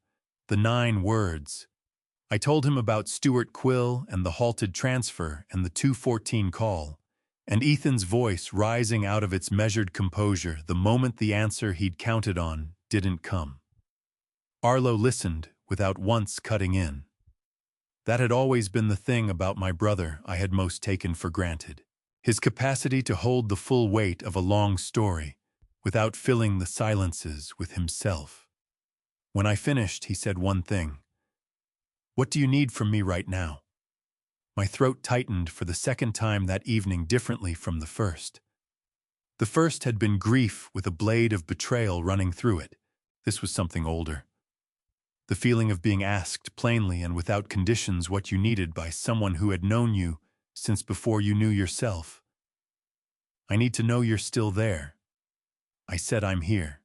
the 9 words. I told him about Stuart Quill and the halted transfer and the 214 call, and Ethan's voice rising out of its measured composure the moment the answer he'd counted on didn't come. Arlo listened without once cutting in. That had always been the thing about my brother I had most taken for granted. His capacity to hold the full weight of a long story without filling the silences with himself. When I finished, he said one thing. What do you need from me right now? My throat tightened for the second time that evening, differently from the first. The first had been grief with a blade of betrayal running through it. This was something older. The feeling of being asked plainly and without conditions what you needed by someone who had known you since before you knew yourself. I need to know you're still there. I said I'm here.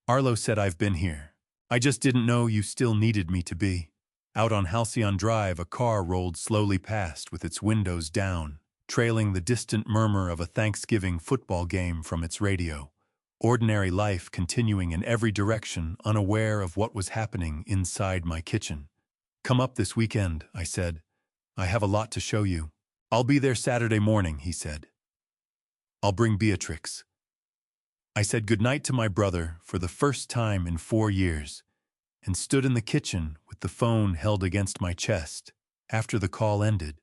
Arlo said I've been here. I just didn't know you still needed me to be. Out on Halcyon Drive, a car rolled slowly past with its windows down, trailing the distant murmur of a Thanksgiving football game from its radio. Ordinary life continuing in every direction, unaware of what was happening inside my kitchen. Come up this weekend, I said. I have a lot to show you. I'll be there Saturday morning, he said. I'll bring Beatrix. I said goodnight to my brother for the first time in 4 years and stood in the kitchen with the phone held against my chest after the call ended.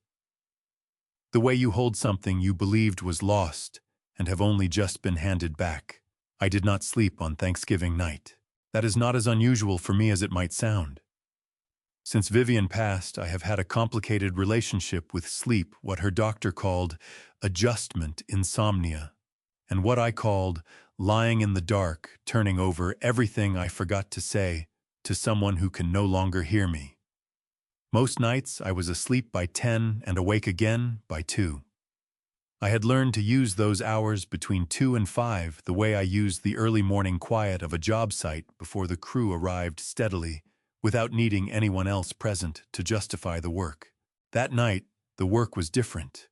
The way you hold something you believed was lost and have only just been handed back. I did not sleep on Thanksgiving night. That is not as unusual for me as it might sound. Since Vivian passed, I have had a complicated relationship with sleep, what her doctor called adjustment insomnia, and what I called lying in the dark, turning over everything I forgot to say to someone who can no longer hear me. Most nights I was asleep by 10 and awake again by 2. I had learned to use those hours between 2 and 5 the way I used the early morning quiet of a job site before the crew arrived steadily, without needing anyone else present to justify the work. That night, the work was different.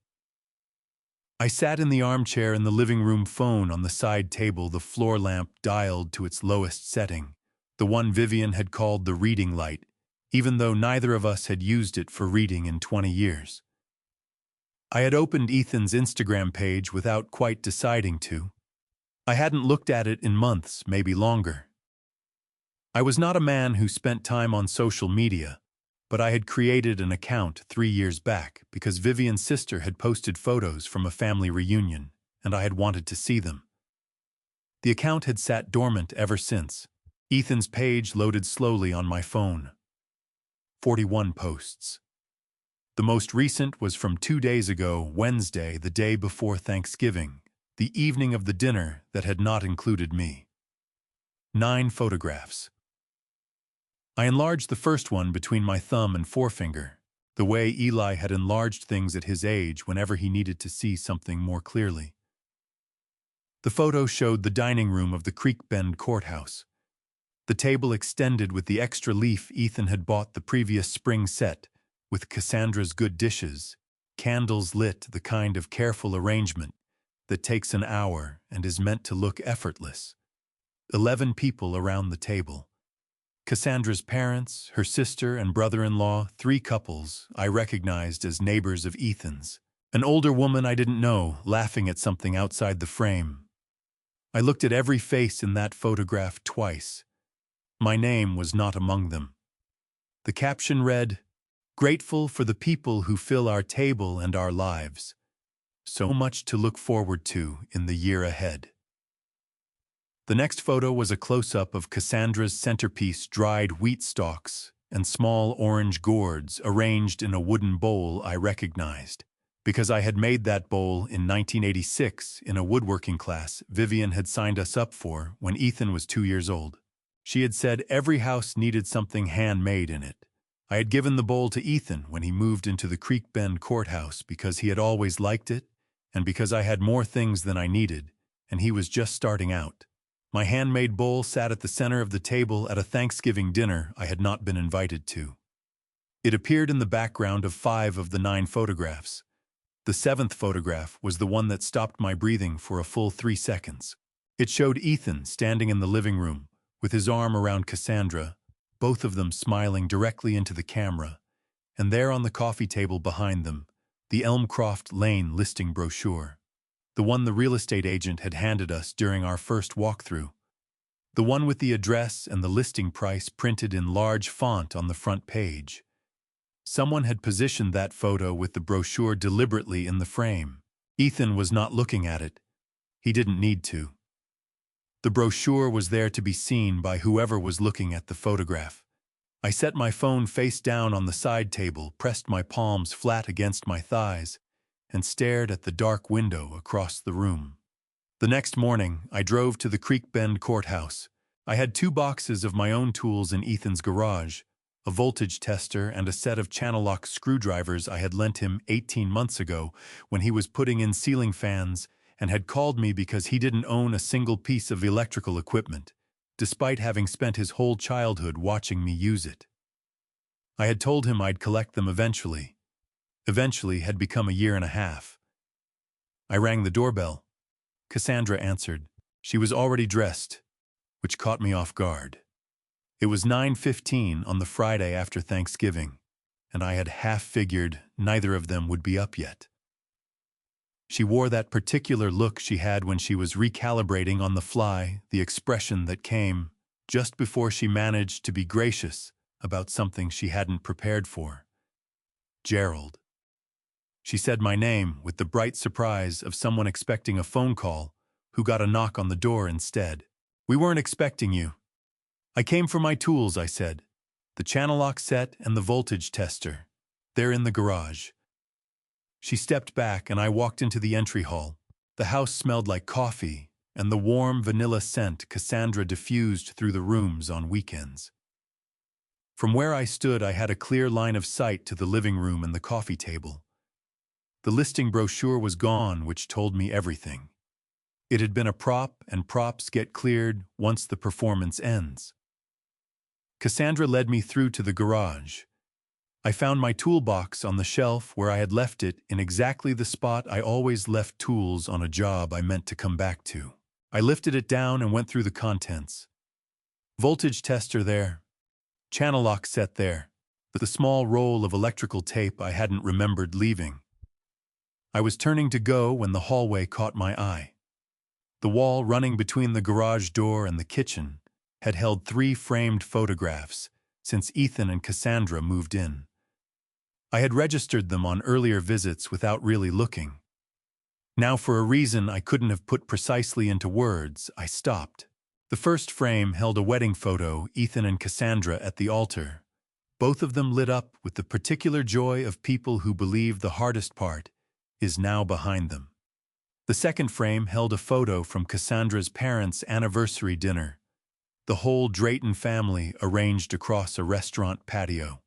I sat in the armchair in the living room, phone on the side table, the floor lamp dialed to its lowest setting, the one Vivian had called the reading light, even though neither of us had used it for reading in 20 years. I had opened Ethan's Instagram page without quite deciding to. I hadn't looked at it in months, maybe longer. I was not a man who spent time on social media, but I had created an account 3 years back because Vivian's sister had posted photos from a family reunion, and I had wanted to see them. The account had sat dormant ever since. Ethan's page loaded slowly on my phone. 41 posts. The most recent was from 2 days ago, Wednesday, the day before Thanksgiving, the evening of the dinner that had not included me. 9 photographs. I enlarged the first one between my thumb and forefinger, the way Eli had enlarged things at his age whenever he needed to see something more clearly. The photo showed the dining room of the Creek Bend courthouse. The table extended with the extra leaf Ethan had bought the previous spring set, with Cassandra's good dishes, candles lit, the kind of careful arrangement that takes an hour and is meant to look effortless. 11 people around the table. Cassandra's parents, her sister and brother-in-law, 3 couples I recognized as neighbors of Ethan's. An older woman I didn't know, laughing at something outside the frame. I looked at every face in that photograph twice. My name was not among them. The caption read, Grateful for the people who fill our table and our lives. So much to look forward to in the year ahead. The next photo was a close-up of Cassandra's centerpiece dried wheat stalks and small orange gourds arranged in a wooden bowl I recognized. Because I had made that bowl in 1986 in a woodworking class Vivian had signed us up for when Ethan was 2 years old. She had said every house needed something handmade in it. I had given the bowl to Ethan when he moved into the Creek Bend courthouse because he had always liked it and because I had more things than I needed, and he was just starting out. My handmade bowl sat at the center of the table at a Thanksgiving dinner I had not been invited to. It appeared in the background of 5 of the 9 photographs. The 7th photograph was the one that stopped my breathing for a full 3 seconds. It showed Ethan standing in the living room, with his arm around Cassandra, both of them smiling directly into the camera, and there on the coffee table behind them, the Elmcroft Lane listing brochure. The one the real estate agent had handed us during our first walkthrough. The one with the address and the listing price printed in large font on the front page. Someone had positioned that photo with the brochure deliberately in the frame. Ethan was not looking at it. He didn't need to. The brochure was there to be seen by whoever was looking at the photograph. I set my phone face down on the side table, pressed my palms flat against my thighs, and stared at the dark window across the room. The next morning, I drove to the Creek Bend courthouse. I had 2 boxes of my own tools in Ethan's garage, a voltage tester and a set of channel lock screwdrivers I had lent him 18 months ago when he was putting in ceiling fans and had called me because he didn't own a single piece of electrical equipment, despite having spent his whole childhood watching me use it. I had told him I'd collect them eventually. Eventually had become a year and a half. I rang the doorbell. Cassandra answered. She was already dressed, which caught me off guard. It was 9:15 on the Friday after Thanksgiving, and I had half figured neither of them would be up yet. She wore that particular look she had when she was recalibrating on the fly, the expression that came just before she managed to be gracious about something she hadn't prepared for. Gerald. She said my name with the bright surprise of someone expecting a phone call who got a knock on the door instead. We weren't expecting you. I came for my tools, I said. The channel lock set and the voltage tester. They're in the garage. She stepped back and I walked into the entry hall. The house smelled like coffee and the warm vanilla scent Cassandra diffused through the rooms on weekends. From where I stood, I had a clear line of sight to the living room and the coffee table. The listing brochure was gone, which told me everything. It had been a prop, and props get cleared once the performance ends. Cassandra led me through to the garage. I found my toolbox on the shelf where I had left it in exactly the spot I always left tools on a job I meant to come back to. I lifted it down and went through the contents. Voltage tester there. Channel lock set there. The small roll of electrical tape I hadn't remembered leaving. I was turning to go when the hallway caught my eye. The wall running between the garage door and the kitchen had held 3 framed photographs since Ethan and Cassandra moved in. I had registered them on earlier visits without really looking. Now, for a reason I couldn't have put precisely into words, I stopped. The first frame held a wedding photo, Ethan and Cassandra at the altar, both of them lit up with the particular joy of people who believe the hardest part is now behind them. The second frame held a photo from Cassandra's parents' anniversary dinner, the whole Drayton family arranged across a restaurant patio.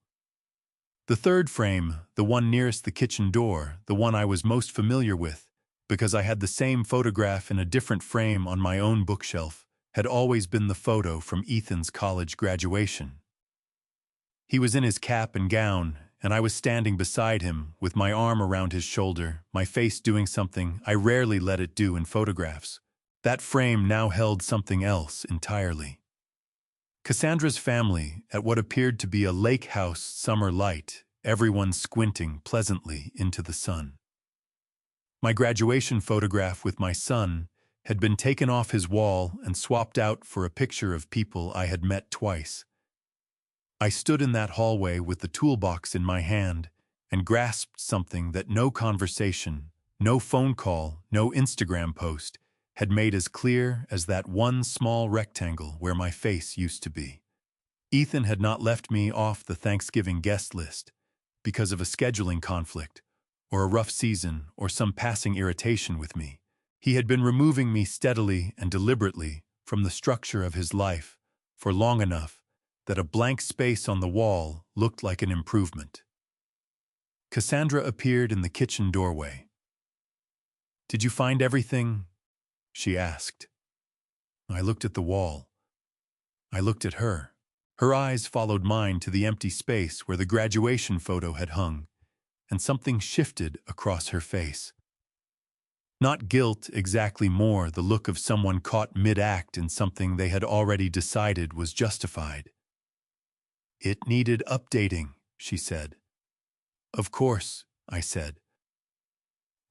The third frame, the one nearest the kitchen door, the one I was most familiar with, because I had the same photograph in a different frame on my own bookshelf, had always been the photo from Ethan's college graduation. He was in his cap and gown, and I was standing beside him with my arm around his shoulder, my face doing something I rarely let it do in photographs. That frame now held something else entirely. Cassandra's family at what appeared to be a lake house summer light, everyone squinting pleasantly into the sun. My graduation photograph with my son had been taken off his wall and swapped out for a picture of people I had met twice. I stood in that hallway with the toolbox in my hand and grasped something that no conversation, no phone call, no Instagram post had made as clear as that one small rectangle where my face used to be. Ethan had not left me off the Thanksgiving guest list because of a scheduling conflict or a rough season or some passing irritation with me. He had been removing me steadily and deliberately from the structure of his life for long enough that a blank space on the wall looked like an improvement. Cassandra appeared in the kitchen doorway. "Did you find everything?" she asked. I looked at the wall. I looked at her. Her eyes followed mine to the empty space where the graduation photo had hung, and something shifted across her face. Not guilt exactly, more the look of someone caught mid-act in something they had already decided was justified. "It needed updating," she said. "Of course," I said.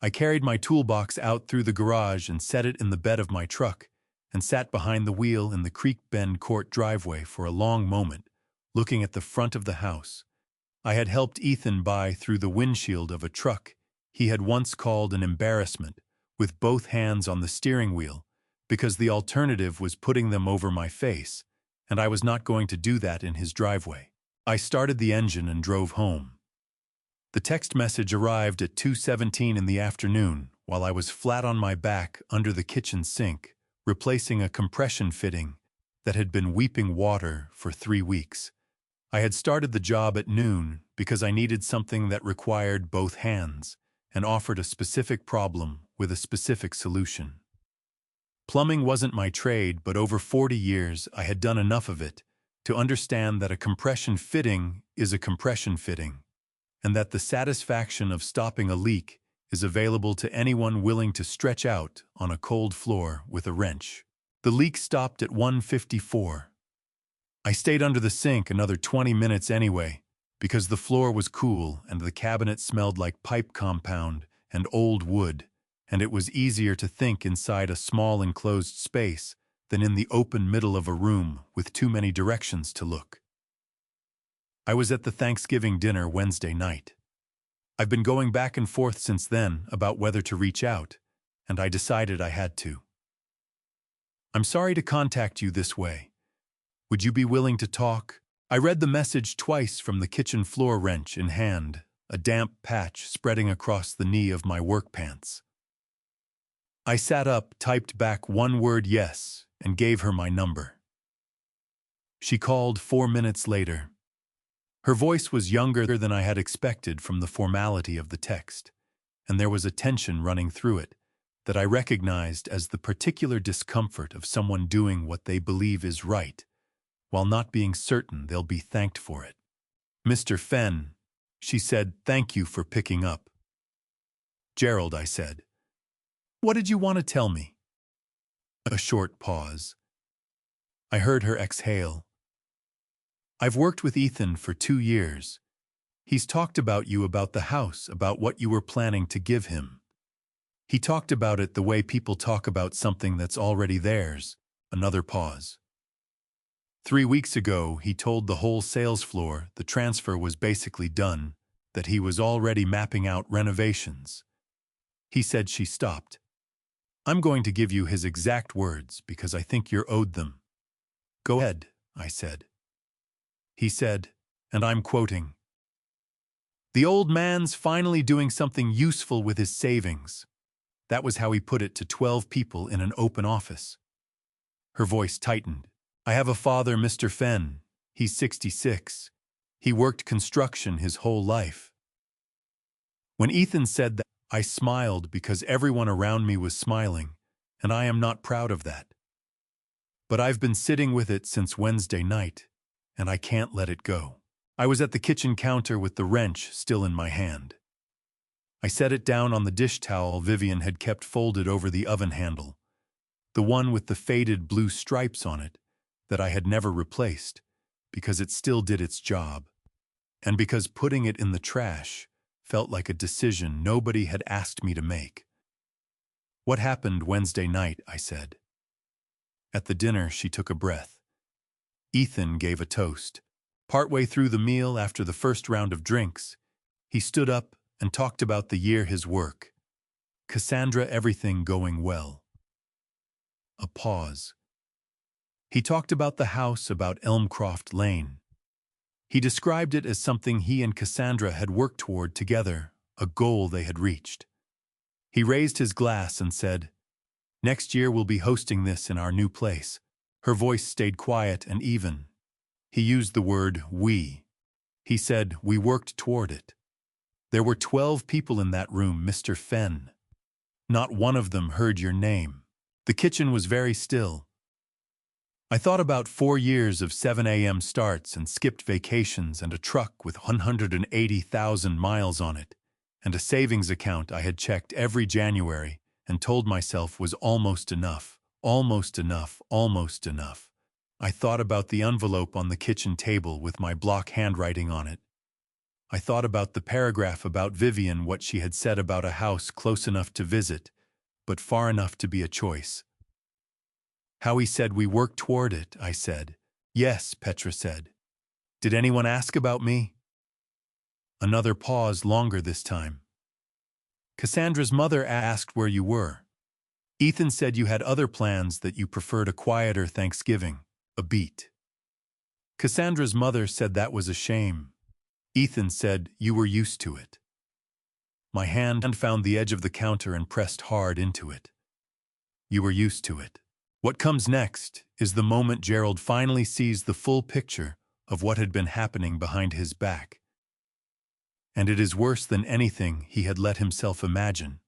I carried my toolbox out through the garage and set it in the bed of my truck and sat behind the wheel in the Creek Bend Court driveway for a long moment, looking at the front of the house. I had helped Ethan buy through the windshield of a truck he had once called an embarrassment, with both hands on the steering wheel, because the alternative was putting them over my face, and I was not going to do that in his driveway. I started the engine and drove home. The text message arrived at 2:17 in the afternoon while I was flat on my back under the kitchen sink, replacing a compression fitting that had been weeping water for 3 weeks. I had started the job at noon because I needed something that required both hands and offered a specific problem with a specific solution. Plumbing wasn't my trade, but over 40 years I had done enough of it to understand that a compression fitting is a compression fitting, and that the satisfaction of stopping a leak is available to anyone willing to stretch out on a cold floor with a wrench. The leak stopped at 1:54. I stayed under the sink another 20 minutes anyway, because the floor was cool and the cabinet smelled like pipe compound and old wood, and it was easier to think inside a small enclosed space than in the open middle of a room with too many directions to look. I was at the Thanksgiving dinner Wednesday night. I've been going back and forth since then about whether to reach out, and I decided I had to. "I'm sorry to contact you this way. Would you be willing to talk?" I read the message twice from the kitchen floor, wrench in hand, a damp patch spreading across the knee of my work pants. I sat up, typed back one word yes, and gave her my number. She called 4 minutes later. Her voice was younger than I had expected from the formality of the text, and there was a tension running through it that I recognized as the particular discomfort of someone doing what they believe is right, while not being certain they'll be thanked for it. "Mr. Fenn," she said, "thank you for picking up." "Gerald," I said. "What did you want to tell me?" A short pause. I heard her exhale. "I've worked with Ethan for 2 years. He's talked about you, about the house, about what you were planning to give him. He talked about it the way people talk about something that's already theirs." Another pause. "3 weeks ago, he told the whole sales floor the transfer was basically done, that he was already mapping out renovations." He said. She stopped. "I'm going to give you his exact words because I think you're owed them." "Go ahead," I said. He said, and I'm quoting, "The old man's finally doing something useful with his savings." That was how he put it to 12 people in an open office. Her voice tightened. "I have a father, Mr. Fenn. He's 66. He worked construction his whole life." When Ethan said that, I smiled because everyone around me was smiling, and I am not proud of that. But I've been sitting with it since Wednesday night, and I can't let it go. I was at the kitchen counter with the wrench still in my hand. I set it down on the dish towel Vivian had kept folded over the oven handle, the one with the faded blue stripes on it that I had never replaced because it still did its job, and because putting it in the trash felt like a decision nobody had asked me to make. "What happened Wednesday night?" I said. At the dinner, she took a breath. "Ethan gave a toast. Partway through the meal, after the first round of drinks, he stood up and talked about the year, his work. Cassandra, everything going well. A pause. He talked about the house, about Elmcroft Lane. He described it as something he and Cassandra had worked toward together, a goal they had reached. He raised his glass and said, "Next year we'll be hosting this in our new place." Her voice stayed quiet and even. He used the word we. He said, "We worked toward it." There were 12 people in that room, Mr. Fenn. Not one of them heard your name. The kitchen was very still. I thought about 4 years of 7 a.m. starts and skipped vacations and a truck with 180,000 miles on it, and a savings account I had checked every January and told myself was almost enough, almost enough, almost enough. I thought about the envelope on the kitchen table with my block handwriting on it. I thought about the paragraph about Vivian, what she had said about a house close enough to visit, but far enough to be a choice. How he said we worked toward it, I said. Yes, Petra said. Did anyone ask about me? Another pause, longer this time. Cassandra's mother asked where you were. Ethan said you had other plans, that you preferred a quieter Thanksgiving, a beat. Cassandra's mother said that was a shame. Ethan said you were used to it. My hand found the edge of the counter and pressed hard into it. You were used to it. What comes next is the moment Gerald finally sees the full picture of what had been happening behind his back. And it is worse than anything he had let himself imagine.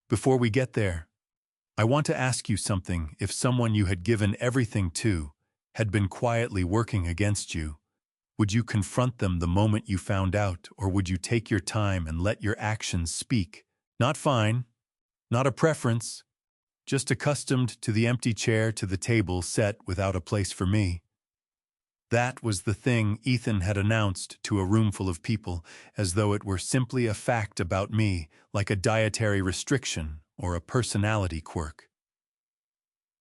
Before we get there, I want to ask you something. If someone you had given everything to had been quietly working against you, would you confront them the moment you found out, or would you take your time and let your actions speak? Not fine, not a preference, just accustomed to the empty chair, to the table set without a place for me. That was the thing Ethan had announced to a roomful of people, as though it were simply a fact about me, like a dietary restriction or a personality quirk.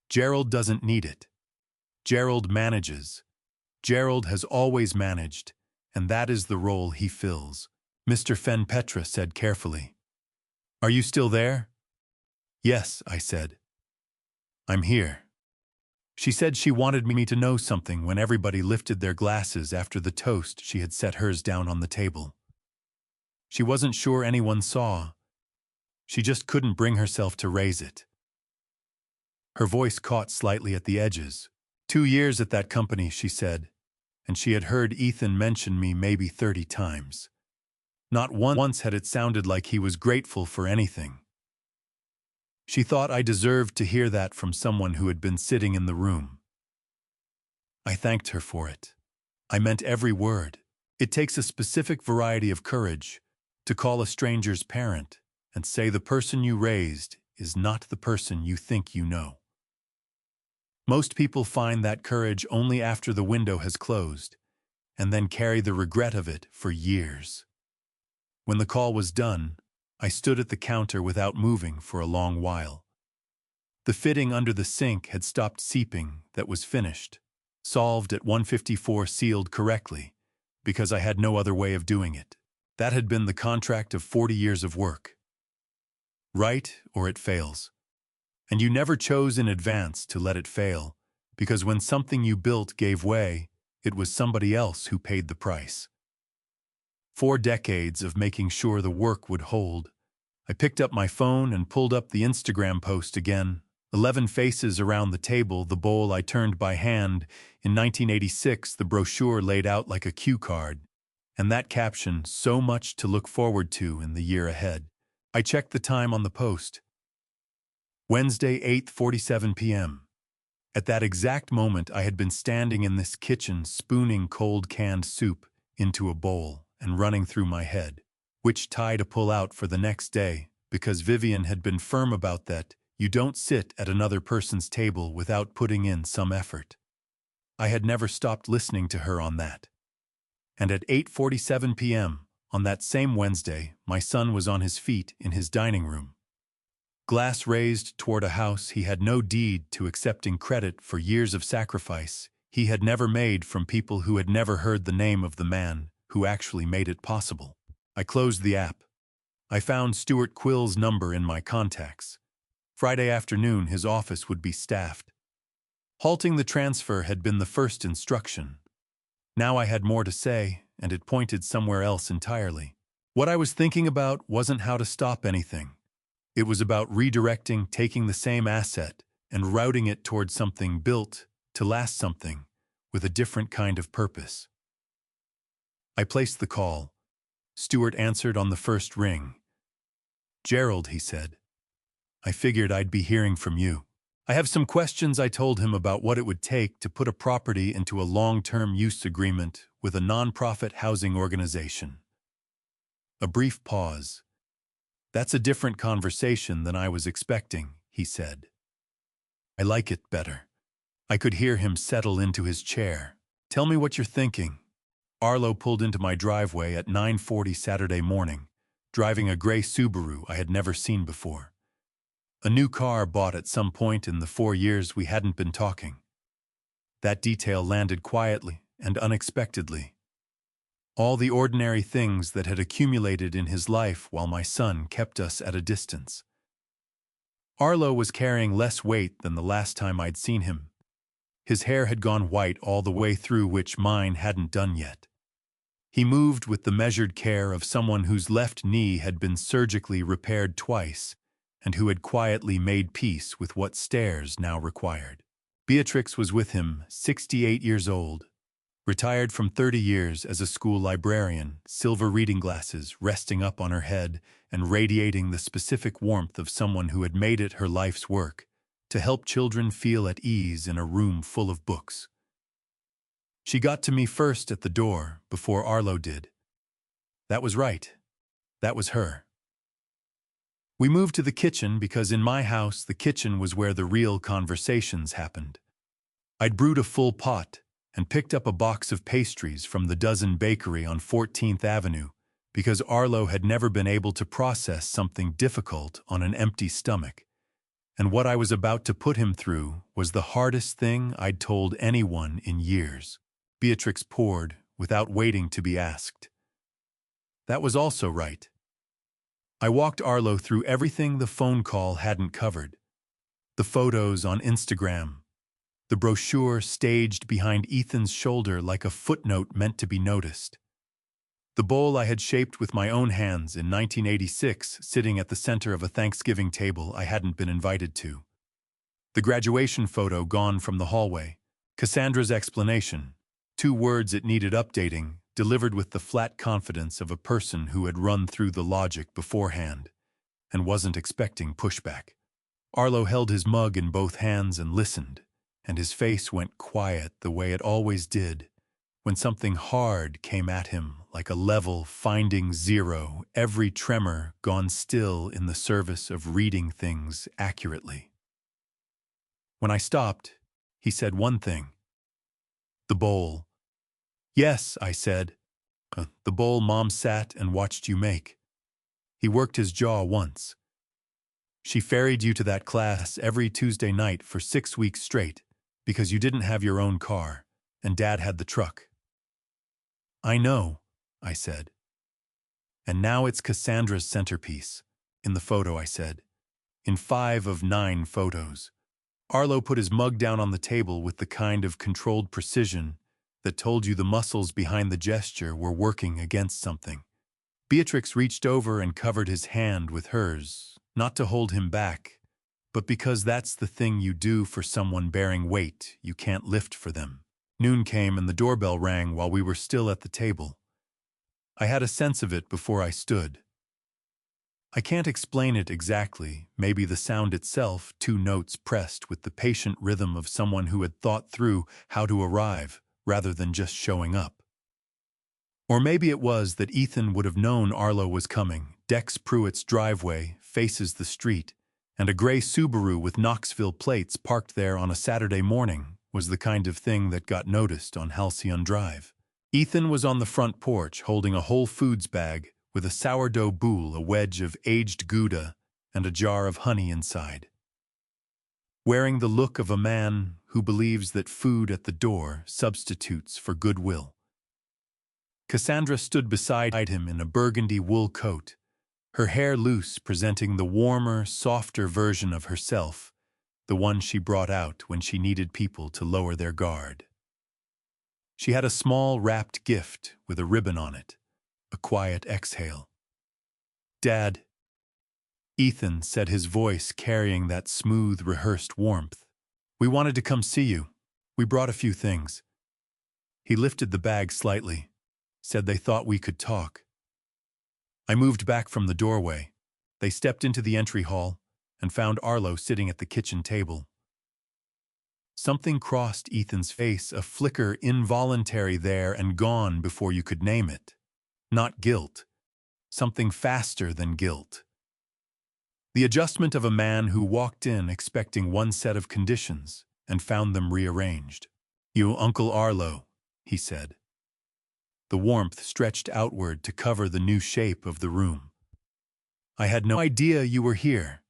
Gerald doesn't need it. Gerald manages. Gerald has always managed, and that is the role he fills. Mr. Fenn, Petra said carefully. Are you still there? Yes, I said. I'm here. She said she wanted me to know something when everybody lifted their glasses after the toast. She had set hers down on the table. She wasn't sure anyone saw. She just couldn't bring herself to raise it. Her voice caught slightly at the edges. 2 years at that company, she said, and she had heard Ethan mention me maybe 30 times. Not once had it sounded like he was grateful for anything. She thought I deserved to hear that from someone who had been sitting in the room. I thanked her for it. I meant every word. It takes a specific variety of courage to call a stranger's parent and say the person you raised is not the person you think you know. Most people find that courage only after the window has closed, and then carry the regret of it for years. When the call was done, I stood at the counter without moving for a long while. The fitting under the sink had stopped seeping. That was finished, solved at 154, sealed correctly, because I had no other way of doing it. That had been the contract of 40 years of work. Right, or it fails. And you never chose in advance to let it fail, because when something you built gave way, it was somebody else who paid the price. 4 decades of making sure the work would hold. I picked up my phone and pulled up the Instagram post again. 11 faces around the table, the bowl I turned by hand. In 1986, the brochure laid out like a cue card. And that caption, so much to look forward to in the year ahead. I checked the time on the post. Wednesday, 8:47 p.m. At that exact moment, I had been standing in this kitchen spooning cold canned soup into a bowl and running through my head which tie to pull out for the next day, because Vivian had been firm about that. You don't sit at another person's table without putting in some effort. I had never stopped listening to her on that. And at 8:47 p.m., on that same Wednesday, my son was on his feet in his dining room. Glass raised toward a house he had no deed to, accepting credit for years of sacrifice he had never made from people who had never heard the name of the man who actually made it possible. I closed the app. I found Stuart Quill's number in my contacts. Friday afternoon, his office would be staffed. Halting the transfer had been the first instruction. Now I had more to say, and it pointed somewhere else entirely. What I was thinking about wasn't how to stop anything. It was about redirecting, taking the same asset, and routing it towards something built to last, something with a different kind of purpose. I placed the call. Stuart answered on the first ring. "Gerald," he said, "I figured I'd be hearing from you. I have some questions," I told him, about what it would take to put a property into a long-term use agreement with a nonprofit housing organization. A brief pause. "That's a different conversation than I was expecting," he said. "I like it better." I could hear him settle into his chair. "Tell me what you're thinking." Arlo pulled into my driveway at 9:40 Saturday morning, driving a gray Subaru I had never seen before. A new car bought at some point in the 4 years we hadn't been talking. That detail landed quietly and unexpectedly. All the ordinary things that had accumulated in his life while my son kept us at a distance. Arlo was carrying less weight than the last time I'd seen him. His hair had gone white all the way through, which mine hadn't done yet. He moved with the measured care of someone whose left knee had been surgically repaired twice and who had quietly made peace with what stairs now required. Beatrix was with him, 68 years old, retired from 30 years as a school librarian, silver reading glasses resting up on her head and radiating the specific warmth of someone who had made it her life's work to help children feel at ease in a room full of books. She got to me first at the door, before Arlo did. That was right. That was her. We moved to the kitchen because in my house the kitchen was where the real conversations happened. I'd brewed a full pot and picked up a box of pastries from the Dozen Bakery on 14th Avenue because Arlo had never been able to process something difficult on an empty stomach. And what I was about to put him through was the hardest thing I'd told anyone in years. Beatrix poured, without waiting to be asked. That was also right. I walked Arlo through everything the phone call hadn't covered. The photos on Instagram. The brochure staged behind Ethan's shoulder like a footnote meant to be noticed. The bowl I had shaped with my own hands in 1986 sitting at the center of a Thanksgiving table I hadn't been invited to. The graduation photo gone from the hallway. Cassandra's explanation. 2 words it needed updating, delivered with the flat confidence of a person who had run through the logic beforehand and wasn't expecting pushback. Arlo held his mug in both hands and listened, and his face went quiet the way it always did when something hard came at him, like a level finding zero, every tremor gone still in the service of reading things accurately. When I stopped, he said one thing. "The bowl." "Yes," I said. "The bowl Mom sat and watched you make." He worked his jaw once. "She ferried you to that class every Tuesday night for 6 weeks straight because you didn't have your own car, and Dad had the truck." "I know," I said. "And now it's Cassandra's centerpiece. In the photo," I said. "In 5 of 9 photos." Arlo put his mug down on the table with the kind of controlled precision that told you the muscles behind the gesture were working against something. Beatrix reached over and covered his hand with hers, not to hold him back, but because that's the thing you do for someone bearing weight you can't lift for them. Noon came and the doorbell rang while we were still at the table. I had a sense of it before I stood. I can't explain it exactly, maybe the sound itself, 2 notes pressed with the patient rhythm of someone who had thought through how to arrive rather than just showing up. Or maybe it was that Ethan would have known Arlo was coming. Dex Pruitt's driveway faces the street, and a gray Subaru with Knoxville plates parked there on a Saturday morning was the kind of thing that got noticed on Halcyon Drive. Ethan was on the front porch holding a Whole Foods bag with a sourdough boule, a wedge of aged Gouda, and a jar of honey inside. Wearing the look of a man who believes that food at the door substitutes for goodwill. Cassandra stood beside him in a burgundy wool coat, her hair loose, presenting the warmer, softer version of herself, the one she brought out when she needed people to lower their guard. She had a small wrapped gift with a ribbon on it, a quiet exhale. "Dad," Ethan said, his voice carrying that smooth, rehearsed warmth. "We wanted to come see you. We brought a few things." He lifted the bag slightly, said they thought we could talk. I moved back from the doorway. They stepped into the entry hall and found Arlo sitting at the kitchen table. Something crossed Ethan's face, a flicker involuntary there and gone before you could name it. Not guilt. Something faster than guilt. The adjustment of a man who walked in expecting one set of conditions and found them rearranged. "You, Uncle Arlo," he said. The warmth stretched outward to cover the new shape of the room. "I had no idea you were here."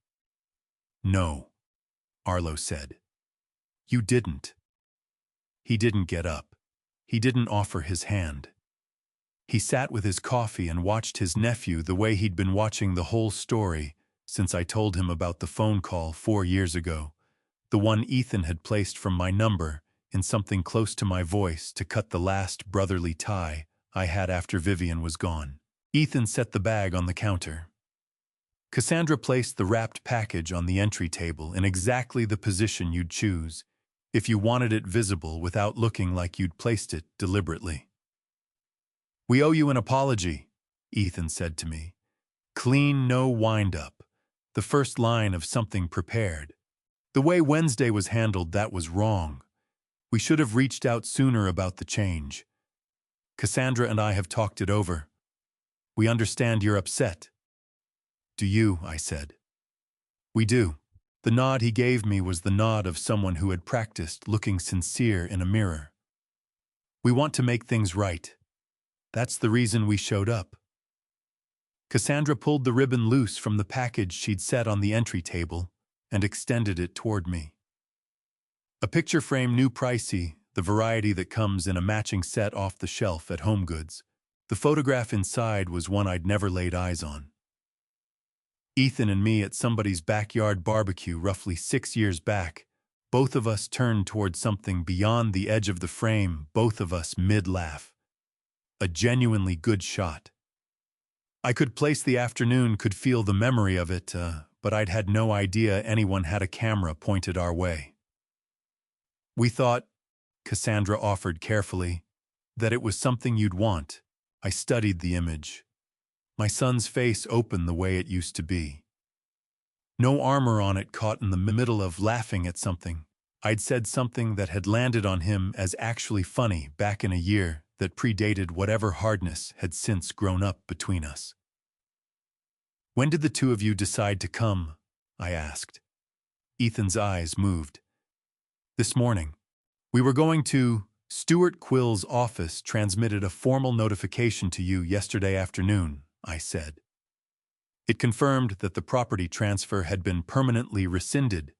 "No," Arlo said. "You didn't." He didn't get up. He didn't offer his hand. He sat with his coffee and watched his nephew the way he'd been watching the whole story since I told him about the phone call 4 years ago, the one Ethan had placed from my number in something close to my voice to cut the last brotherly tie I had after Vivian was gone. Ethan set the bag on the counter. Cassandra placed the wrapped package on the entry table in exactly the position you'd choose if you wanted it visible without looking like you'd placed it deliberately. "We owe you an apology," Ethan said to me. "Clean, no wind-up. The first line of something prepared. The way Wednesday was handled, that was wrong. We should have reached out sooner about the change. Cassandra and I have talked it over. We understand you're upset." "Do you?" I said. "We do." The nod he gave me was the nod of someone who had practiced looking sincere in a mirror. "We want to make things right. That's the reason we showed up." Cassandra pulled the ribbon loose from the package she'd set on the entry table and extended it toward me. A picture frame, new, pricey, the variety that comes in a matching set off the shelf at HomeGoods. The photograph inside was one I'd never laid eyes on. Ethan and me at somebody's backyard barbecue roughly 6 years back, both of us turned toward something beyond the edge of the frame, both of us mid-laugh. A genuinely good shot. I could place the afternoon, could feel the memory of it, but I'd had no idea anyone had a camera pointed our way. "We thought," Cassandra offered carefully, "that it was something you'd want." I studied the image. My son's face open the way it used to be. No armor on it, caught in the middle of laughing at something. I'd said something that had landed on him as actually funny back in a year that predated whatever hardness had since grown up between us. "When did the two of you decide to come?" I asked. Ethan's eyes moved. "This morning. We were going to. Stuart Quill's office transmitted a formal notification to you yesterday afternoon," I said. It confirmed that the property transfer had been permanently rescinded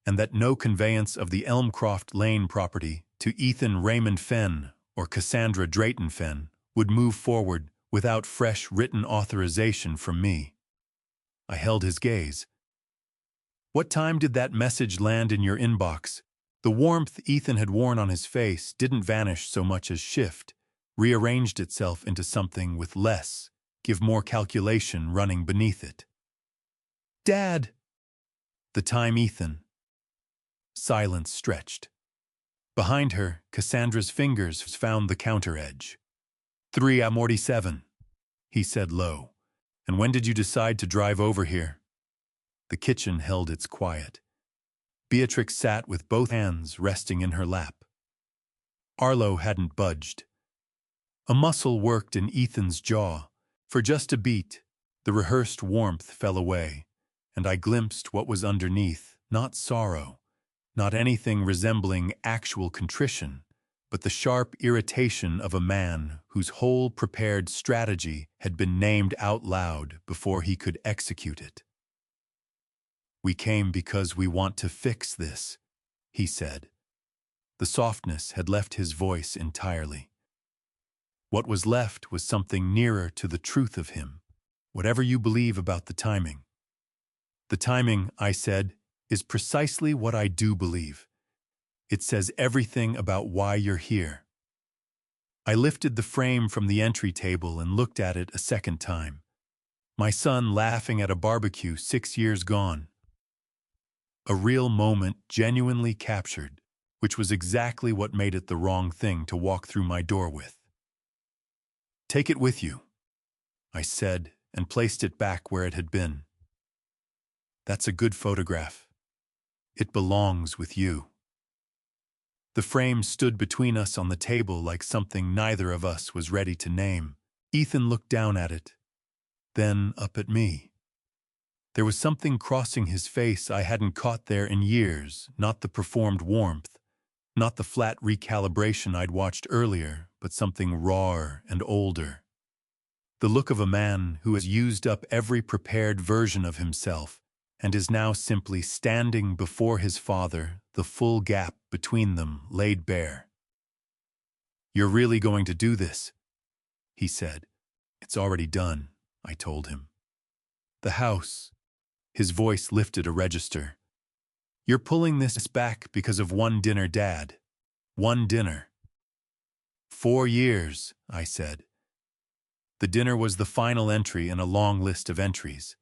and that no conveyance of the Elmcroft Lane property to Ethan Raymond Fenn or Cassandra Drayton Fenn would move forward without fresh written authorization from me. I held his gaze. "What time did that message land in your inbox?" The warmth Ethan had worn on his face didn't vanish so much as shift, rearranged itself into something with less, give more calculation running beneath it. "Dad!" "The time, Ethan." Silence stretched. Behind her, Cassandra's fingers found the counter edge. 3:47, he said low. "And when did you decide to drive over here?" The kitchen held its quiet. Beatrix sat with both hands resting in her lap. Arlo hadn't budged. A muscle worked in Ethan's jaw. For just a beat, the rehearsed warmth fell away, and I glimpsed what was underneath, not sorrow, not anything resembling actual contrition, but the sharp irritation of a man whose whole prepared strategy had been named out loud before he could execute it. "We came because we want to fix this," he said. The softness had left his voice entirely. What was left was something nearer to the truth of him. Whatever you believe about the timing. The timing, I said, is precisely what I do believe. It says everything about why you're here. I lifted the frame from the entry table and looked at it a second time. My son laughing at a barbecue 6 years gone. A real moment genuinely captured, which was exactly what made it the wrong thing to walk through my door with. Take it with you, I said, and placed it back where it had been. That's a good photograph. It belongs with you. The frame stood between us on the table like something neither of us was ready to name. Ethan looked down at it, then up at me. There was something crossing his face I hadn't caught there in years, not the performed warmth, not the flat recalibration I'd watched earlier, but something rawer and older. The look of a man who has used up every prepared version of himself and is now simply standing before his father, the full gap between them laid bare. "You're really going to do this?" he said. "It's already done," I told him. "The house." His voice lifted a register. "You're pulling this back because of one dinner, Dad. One dinner." 4 years, I said. The dinner was the final entry in a long list of entries.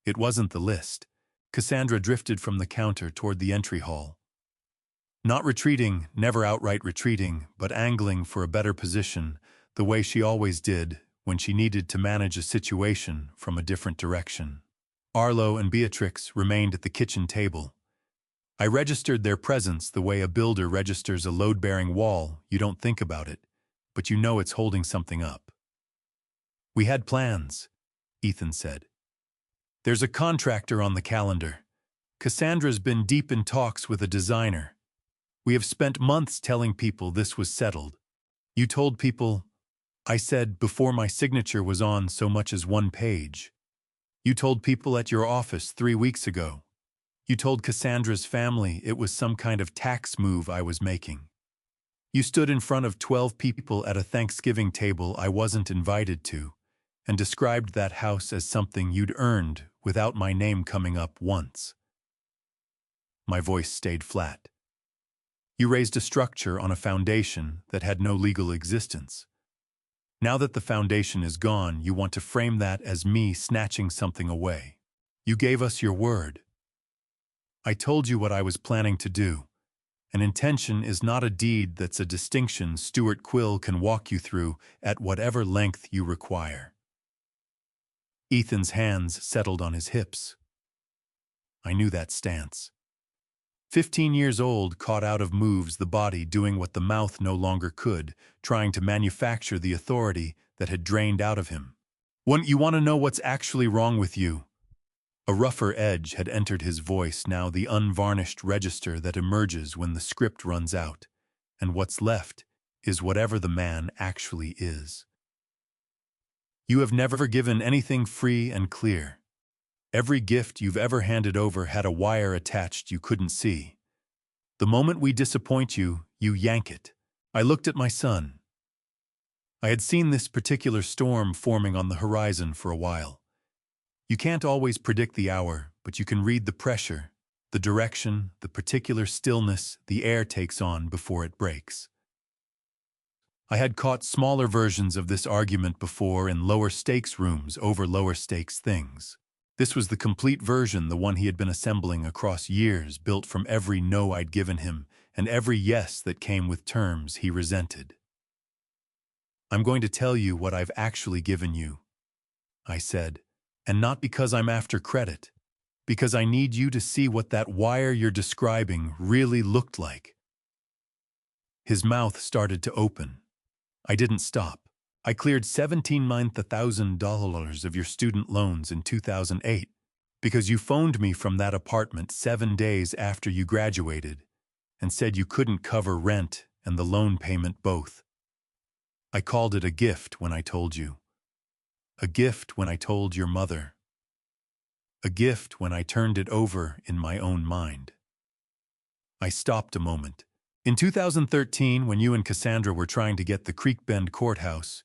It wasn't the list. Cassandra drifted from the counter toward the entry hall. Not retreating, never outright retreating, but angling for a better position, the way she always did when she needed to manage a situation from a different direction. Arlo and Beatrix remained at the kitchen table. I registered their presence the way a builder registers a load-bearing wall. You don't think about it, but you know it's holding something up. "We had plans," Ethan said. "There's a contractor on the calendar. Cassandra's been deep in talks with a designer. We have spent months telling people this was settled. You told people," I said, "before my signature was on so much as one page. You told people at your office 3 weeks ago. You told Cassandra's family it was some kind of tax move I was making. You stood in front of 12 people at a Thanksgiving table I wasn't invited to, and described that house as something you'd earned without my name coming up once." My voice stayed flat. "You raised a structure on a foundation that had no legal existence. Now that the foundation is gone, you want to frame that as me snatching something away. You gave us your word. I told you what I was planning to do. An intention is not a deed that's a distinction Stuart Quill can walk you through at whatever length you require." Ethan's hands settled on his hips. I knew that stance. 15 years old, caught out of moves, the body doing what the mouth no longer could, trying to manufacture the authority that had drained out of him. You want to know what's actually wrong with you?" A rougher edge had entered his voice, now the unvarnished register that emerges when the script runs out, and what's left is whatever the man actually is. "You have never given anything free and clear. Every gift you've ever handed over had a wire attached you couldn't see. The moment we disappoint you, you yank it." I looked at my son. I had seen this particular storm forming on the horizon for a while. You can't always predict the hour, but you can read the pressure, the direction, the particular stillness the air takes on before it breaks. I had caught smaller versions of this argument before in lower-stakes rooms over lower-stakes things. This was the complete version, the one he had been assembling across years, built from every no I'd given him and every yes that came with terms he resented. "I'm going to tell you what I've actually given you," I said, "and not because I'm after credit, because I need you to see what that wire you're describing really looked like." His mouth started to open. I didn't stop. "I cleared $17,000 of your student loans in 2008 because you phoned me from that apartment 7 days after you graduated and said you couldn't cover rent and the loan payment both. I called it a gift when I told you. A gift when I told your mother. A gift when I turned it over in my own mind." I stopped a moment, In 2013, when you and Cassandra were trying to get the Creek Bend courthouse,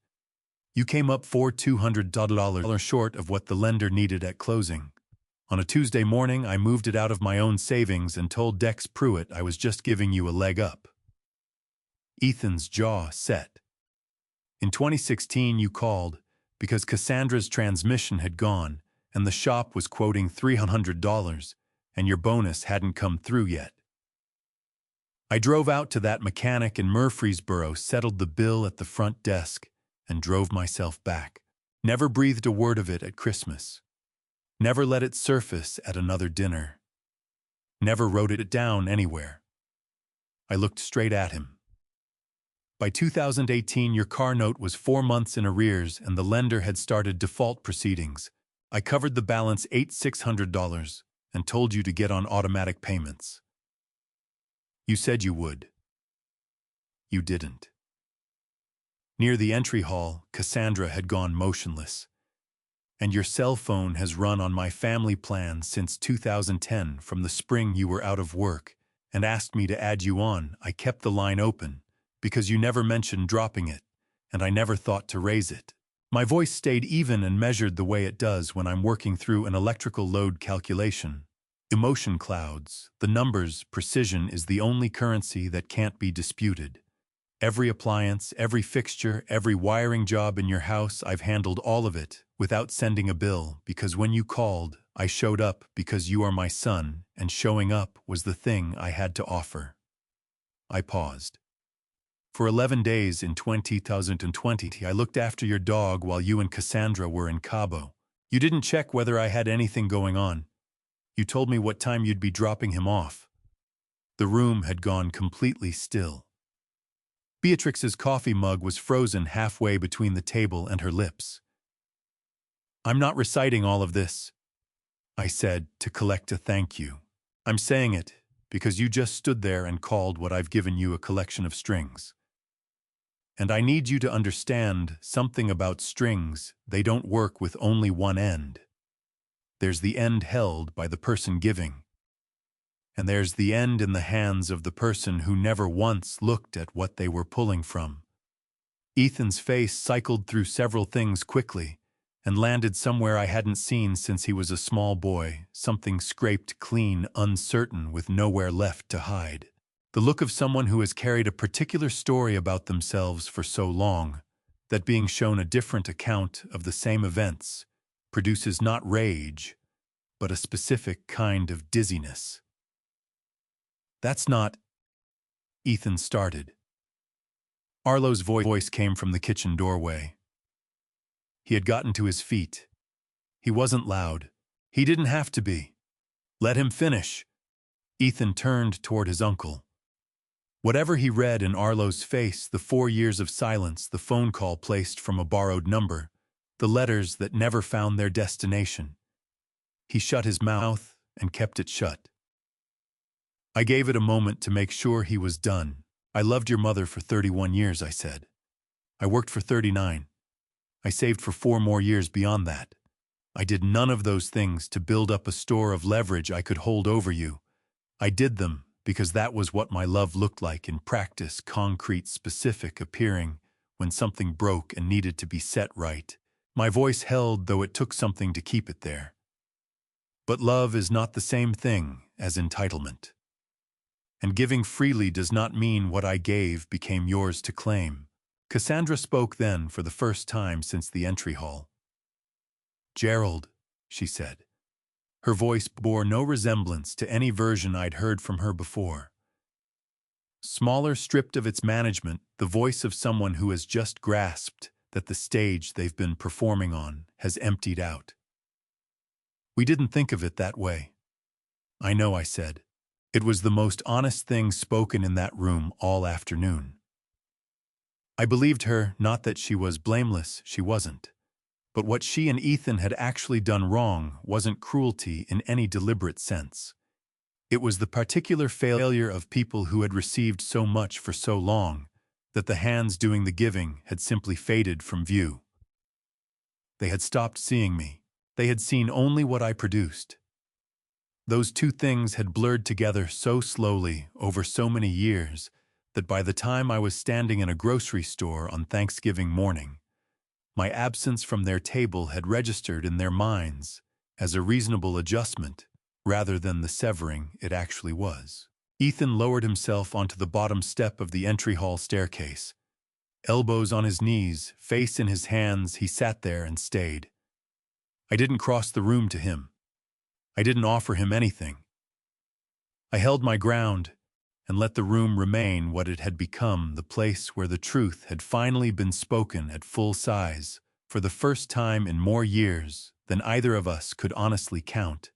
you came up $200 short of what the lender needed at closing. On a Tuesday morning, I moved it out of my own savings and told Dex Pruitt I was just giving you a leg up. Ethan's jaw set. In 2016, you called because Cassandra's transmission had gone and the shop was quoting $300 and your bonus hadn't come through yet. I drove out to that mechanic in Murfreesboro, settled the bill at the front desk, and drove myself back. Never breathed a word of it at Christmas. Never let it surface at another dinner. Never wrote it down anywhere. I looked straight at him. By 2018, your car note was 4 months in arrears and the lender had started default proceedings. I covered the balance $600 and told you to get on automatic payments. You said you would. You didn't. Near the entry hall, Cassandra had gone motionless. And your cell phone has run on my family plan since 2010 from the spring you were out of work and asked me to add you on. I kept the line open because you never mentioned dropping it, and I never thought to raise it. My voice stayed even and measured the way it does when I'm working through an electrical load calculation. Emotion clouds, the numbers, precision is the only currency that can't be disputed. Every appliance, every fixture, every wiring job in your house, I've handled all of it without sending a bill because when you called, I showed up because you are my son, and showing up was the thing I had to offer. I paused. For 11 days in 2020, I looked after your dog while you and Cassandra were in Cabo. You didn't check whether I had anything going on. You told me what time you'd be dropping him off. The room had gone completely still. Beatrix's coffee mug was frozen halfway between the table and her lips. I'm not reciting all of this, I said, to collect a thank you. I'm saying it because you just stood there and called what I've given you a collection of strings. And I need you to understand something about strings. They don't work with only one end. There's the end held by the person giving. And there's the end in the hands of the person who never once looked at what they were pulling from. Ethan's face cycled through several things quickly and landed somewhere I hadn't seen since he was a small boy, something scraped clean, uncertain, with nowhere left to hide. The look of someone who has carried a particular story about themselves for so long that being shown a different account of the same events produces not rage, but a specific kind of dizziness. That's not... Ethan started. Arlo's voice came from the kitchen doorway. He had gotten to his feet. He wasn't loud. He didn't have to be. Let him finish. Ethan turned toward his uncle. Whatever he read in Arlo's face, the 4 years of silence, the phone call placed from a borrowed number, the letters that never found their destination. He shut his mouth and kept it shut. I gave it a moment to make sure he was done. I loved your mother for 31 years, I said. I worked for 39. I saved for 4 more years beyond that. I did none of those things to build up a store of leverage I could hold over you. I did them because that was what my love looked like in practice, concrete, specific, appearing when something broke and needed to be set right. My voice held, though it took something to keep it there. But love is not the same thing as entitlement. And giving freely does not mean what I gave became yours to claim. Cassandra spoke then for the first time since the entry hall. Gerald, she said. Her voice bore no resemblance to any version I'd heard from her before. Smaller, stripped of its management, the voice of someone who has just grasped that the stage they've been performing on has emptied out. We didn't think of it that way. I know, I said. It was the most honest thing spoken in that room all afternoon. I believed her, not that she was blameless, she wasn't. But what she and Ethan had actually done wrong wasn't cruelty in any deliberate sense. It was the particular failure of people who had received so much for so long that the hands doing the giving had simply faded from view. They had stopped seeing me. They had seen only what I produced. Those two things had blurred together so slowly over so many years that by the time I was standing in a grocery store on Thanksgiving morning, my absence from their table had registered in their minds as a reasonable adjustment rather than the severing it actually was. Ethan lowered himself onto the bottom step of the entry hall staircase. Elbows on his knees, face in his hands, he sat there and stayed. I didn't cross the room to him. I didn't offer him anything. I held my ground and let the room remain what it had become, the place where the truth had finally been spoken at full size, for the first time in more years than either of us could honestly count,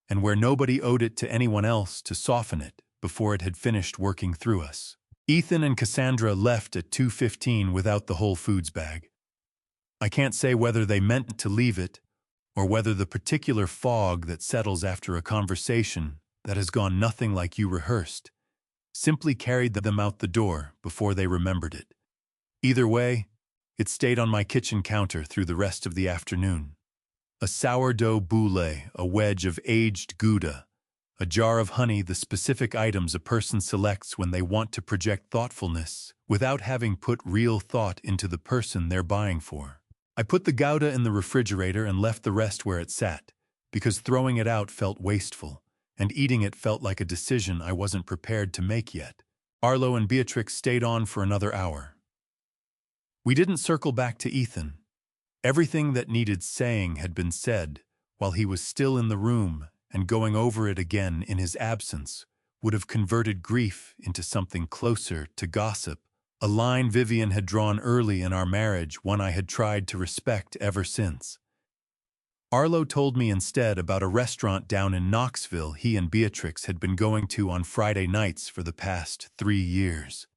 and where nobody owed it to anyone else to soften it before it had finished working through us. Ethan and Cassandra left at 2:15 without the Whole Foods bag. I can't say whether they meant to leave it or whether the particular fog that settles after a conversation that has gone nothing like you rehearsed simply carried them out the door before they remembered it. Either way, it stayed on my kitchen counter through the rest of the afternoon. A sourdough boule, a wedge of aged Gouda, a jar of honey, the specific items a person selects when they want to project thoughtfulness without having put real thought into the person they're buying for. I put the Gouda in the refrigerator and left the rest where it sat, because throwing it out felt wasteful, and eating it felt like a decision I wasn't prepared to make yet. Arlo and Beatrix stayed on for another hour. We didn't circle back to Ethan. Everything that needed saying had been said while he was still in the room, and going over it again in his absence would have converted grief into something closer to gossip, a line Vivian had drawn early in our marriage, one I had tried to respect ever since. Arlo told me instead about a restaurant down in Knoxville he and Beatrix had been going to on Friday nights for the past 3 years.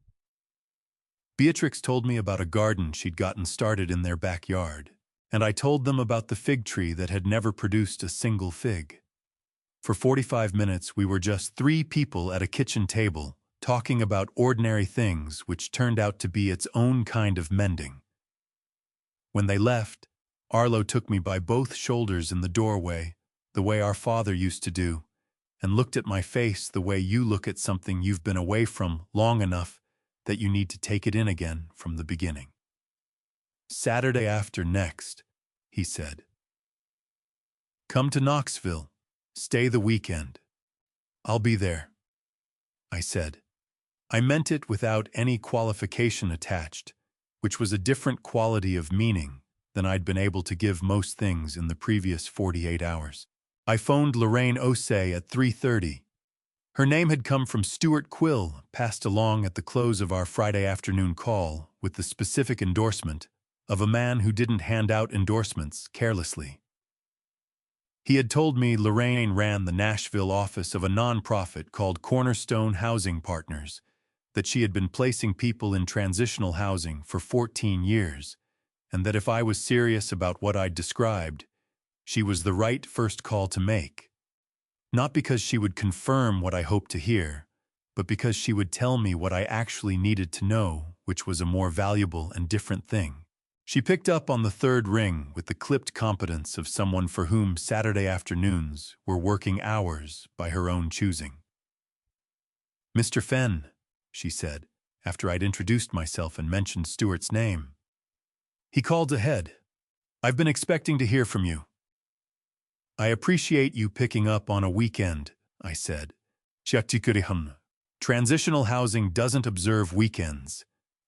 Beatrix told me about a garden she'd gotten started in their backyard, and I told them about the fig tree that had never produced a single fig. For 45 minutes we were just 3 people at a kitchen table, talking about ordinary things which turned out to be its own kind of mending. When they left, Arlo took me by both shoulders in the doorway, the way our father used to do, and looked at my face the way you look at something you've been away from long enough that you need to take it in again from the beginning. "Saturday after next," he said. "Come to Knoxville. Stay the weekend. I'll be there," I said. I meant it without any qualification attached, which was a different quality of meaning than I'd been able to give most things in the previous 48 hours. I phoned Lorraine Osei at 3:30. Her name had come from Stuart Quill, passed along at the close of our Friday afternoon call with the specific endorsement of a man who didn't hand out endorsements carelessly. He had told me Lorraine ran the Nashville office of a nonprofit called Cornerstone Housing Partners, that she had been placing people in transitional housing for 14 years, and that if I was serious about what I'd described, she was the right first call to make. Not because she would confirm what I hoped to hear, but because she would tell me what I actually needed to know, which was a more valuable and different thing. She picked up on the third ring with the clipped competence of someone for whom Saturday afternoons were working hours by her own choosing. "Mr. Fenn," she said, after I'd introduced myself and mentioned Stuart's name. He called ahead. "I've been expecting to hear from you." "I appreciate you picking up on a weekend," I said. "Transitional housing doesn't observe weekends,"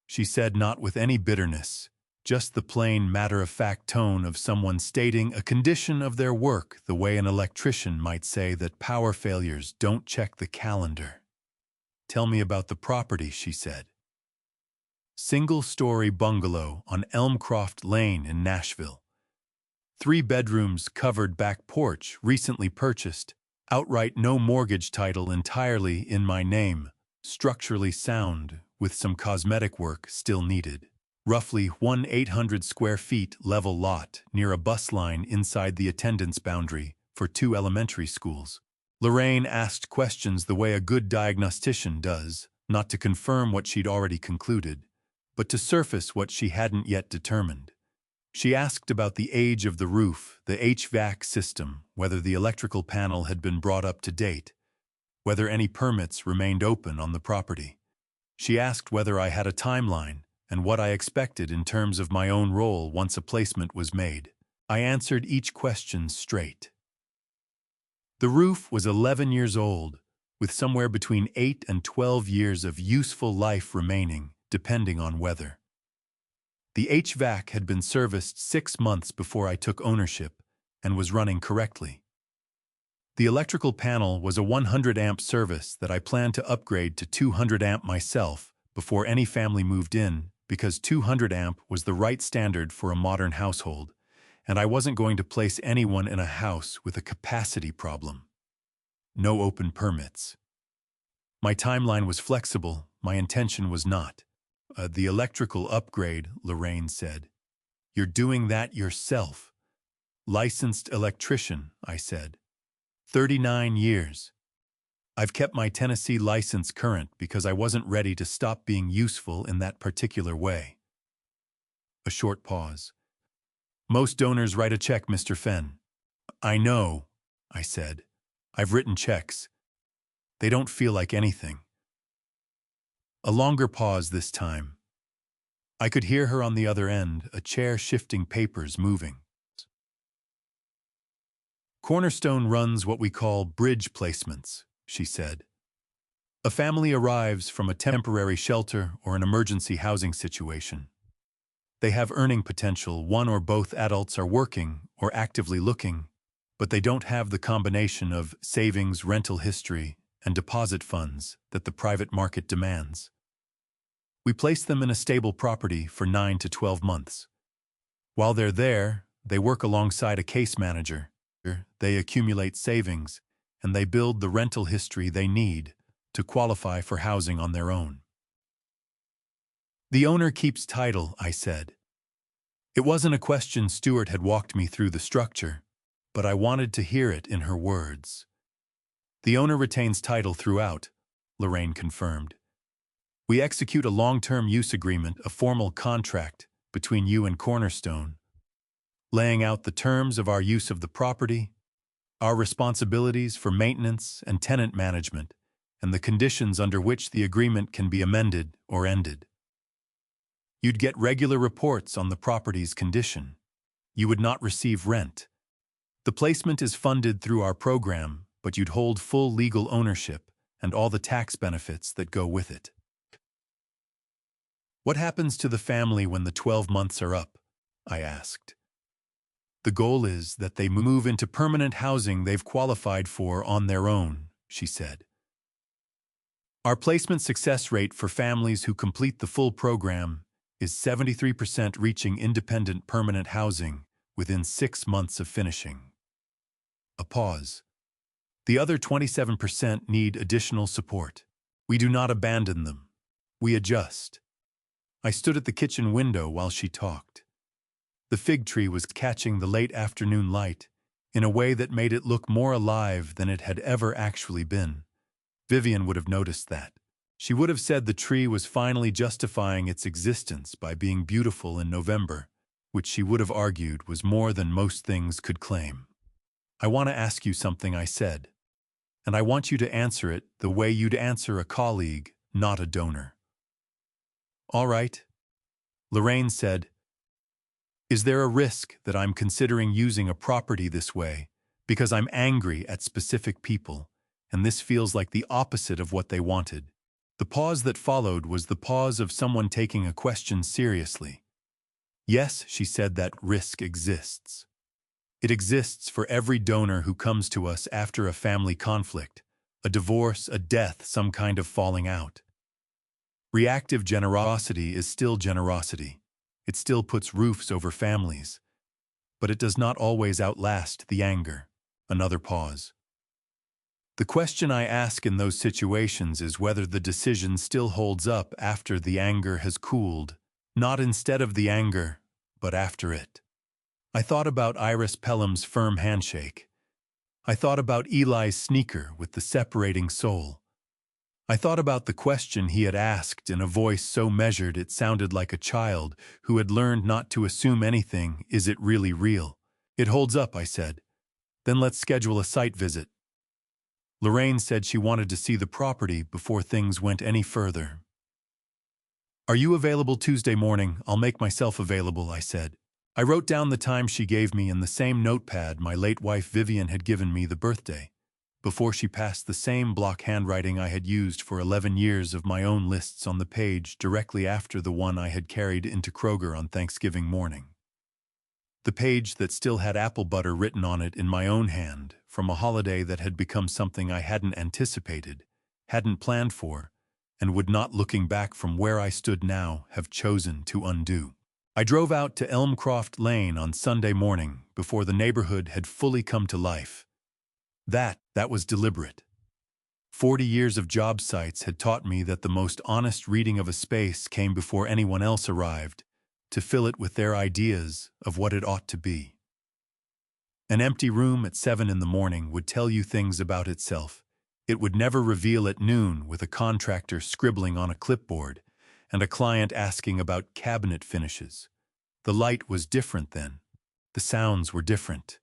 she said, not with any bitterness, just the plain matter-of-fact tone of someone stating a condition of their work the way an electrician might say that power failures don't check the calendar. "Tell me about the property," she said. Single-story bungalow on Elmcroft Lane in Nashville. 3 bedrooms, covered back porch, recently purchased, outright no mortgage title, entirely in my name, structurally sound, with some cosmetic work still needed. Roughly 1,800 square feet level lot near a bus line inside the attendance boundary for 2 elementary schools. Lorraine asked questions the way a good diagnostician does, not to confirm what she'd already concluded, but to surface what she hadn't yet determined. She asked about the age of the roof, the HVAC system, whether the electrical panel had been brought up to date, whether any permits remained open on the property. She asked whether I had a timeline and what I expected in terms of my own role once a placement was made. I answered each question straight. The roof was 11 years old, with somewhere between 8 and 12 years of useful life remaining, depending on weather. The HVAC had been serviced 6 months before I took ownership and was running correctly. The electrical panel was a 100-amp service that I planned to upgrade to 200-amp myself before any family moved in, because 200-amp was the right standard for a modern household, and I wasn't going to place anyone in a house with a capacity problem. No open permits. My timeline was flexible, my intention was not. The electrical upgrade, Lorraine said. You're doing that yourself. Licensed electrician, I said. 39 years. I've kept my Tennessee license current because I wasn't ready to stop being useful in that particular way. A short pause. Most donors write a check, Mr. Fenn. I know, I said. I've written checks. They don't feel like anything. A longer pause this time. I could hear her on the other end, a chair shifting, papers moving. Cornerstone runs what we call bridge placements, she said. A family arrives from a temporary shelter or an emergency housing situation. They have earning potential, one or both adults are working or actively looking, but they don't have the combination of savings, rental history, and deposit funds that the private market demands. We place them in a stable property for 9 to 12 months. While they're there, they work alongside a case manager. They accumulate savings, and they build the rental history they need to qualify for housing on their own. The owner keeps title, I said. It wasn't a question. Stuart had walked me through the structure, but I wanted to hear it in her words. The owner retains title throughout, Lorraine confirmed. We execute a long-term use agreement, a formal contract between you and Cornerstone, laying out the terms of our use of the property, our responsibilities for maintenance and tenant management, and the conditions under which the agreement can be amended or ended. You'd get regular reports on the property's condition. You would not receive rent. The placement is funded through our program, but you'd hold full legal ownership and all the tax benefits that go with it. What happens to the family when the 12 months are up? I asked. The goal is that they move into permanent housing they've qualified for on their own, she said. Our placement success rate for families who complete the full program is 73%, reaching independent permanent housing within 6 months of finishing. A pause. The other 27% need additional support. We do not abandon them. We adjust. I stood at the kitchen window while she talked. The fig tree was catching the late afternoon light in a way that made it look more alive than it had ever actually been. Vivian would have noticed that. She would have said the tree was finally justifying its existence by being beautiful in November, which she would have argued was more than most things could claim. I want to ask you something, I said, and I want you to answer it the way you'd answer a colleague, not a donor. All right, Lorraine said. Is there a risk that I'm considering using a property this way because I'm angry at specific people, and this feels like the opposite of what they wanted? The pause that followed was the pause of someone taking a question seriously. Yes, she said, that risk exists. It exists for every donor who comes to us after a family conflict, a divorce, a death, some kind of falling out. Reactive generosity is still generosity. It still puts roofs over families. But it does not always outlast the anger. Another pause. The question I ask in those situations is whether the decision still holds up after the anger has cooled, not instead of the anger, but after it. I thought about Iris Pelham's firm handshake. I thought about Eli's sneaker with the separating sole. I thought about the question he had asked in a voice so measured it sounded like a child who had learned not to assume anything. Is it really real? It holds up, I said. Then let's schedule a site visit. Lorraine said she wanted to see the property before things went any further. "Are you available Tuesday morning? I'll make myself available," I said. I wrote down the time she gave me in the same notepad my late wife Vivian had given me the birthday, before she passed the same block handwriting I had used for 11 years of my own lists on the page directly after the one I had carried into Kroger on Thanksgiving morning. The page that still had apple butter written on it in my own hand, from a holiday that had become something I hadn't anticipated, hadn't planned for, and would not, looking back from where I stood now, have chosen to undo. I drove out to Elmcroft Lane on Sunday morning before the neighborhood had fully come to life. That was deliberate. 40 years of job sites had taught me that the most honest reading of a space came before anyone else arrived, to fill it with their ideas of what it ought to be. An empty room at 7 in the morning would tell you things about itself. It would never reveal at noon with a contractor scribbling on a clipboard and a client asking about cabinet finishes. The light was different then. The sounds were different.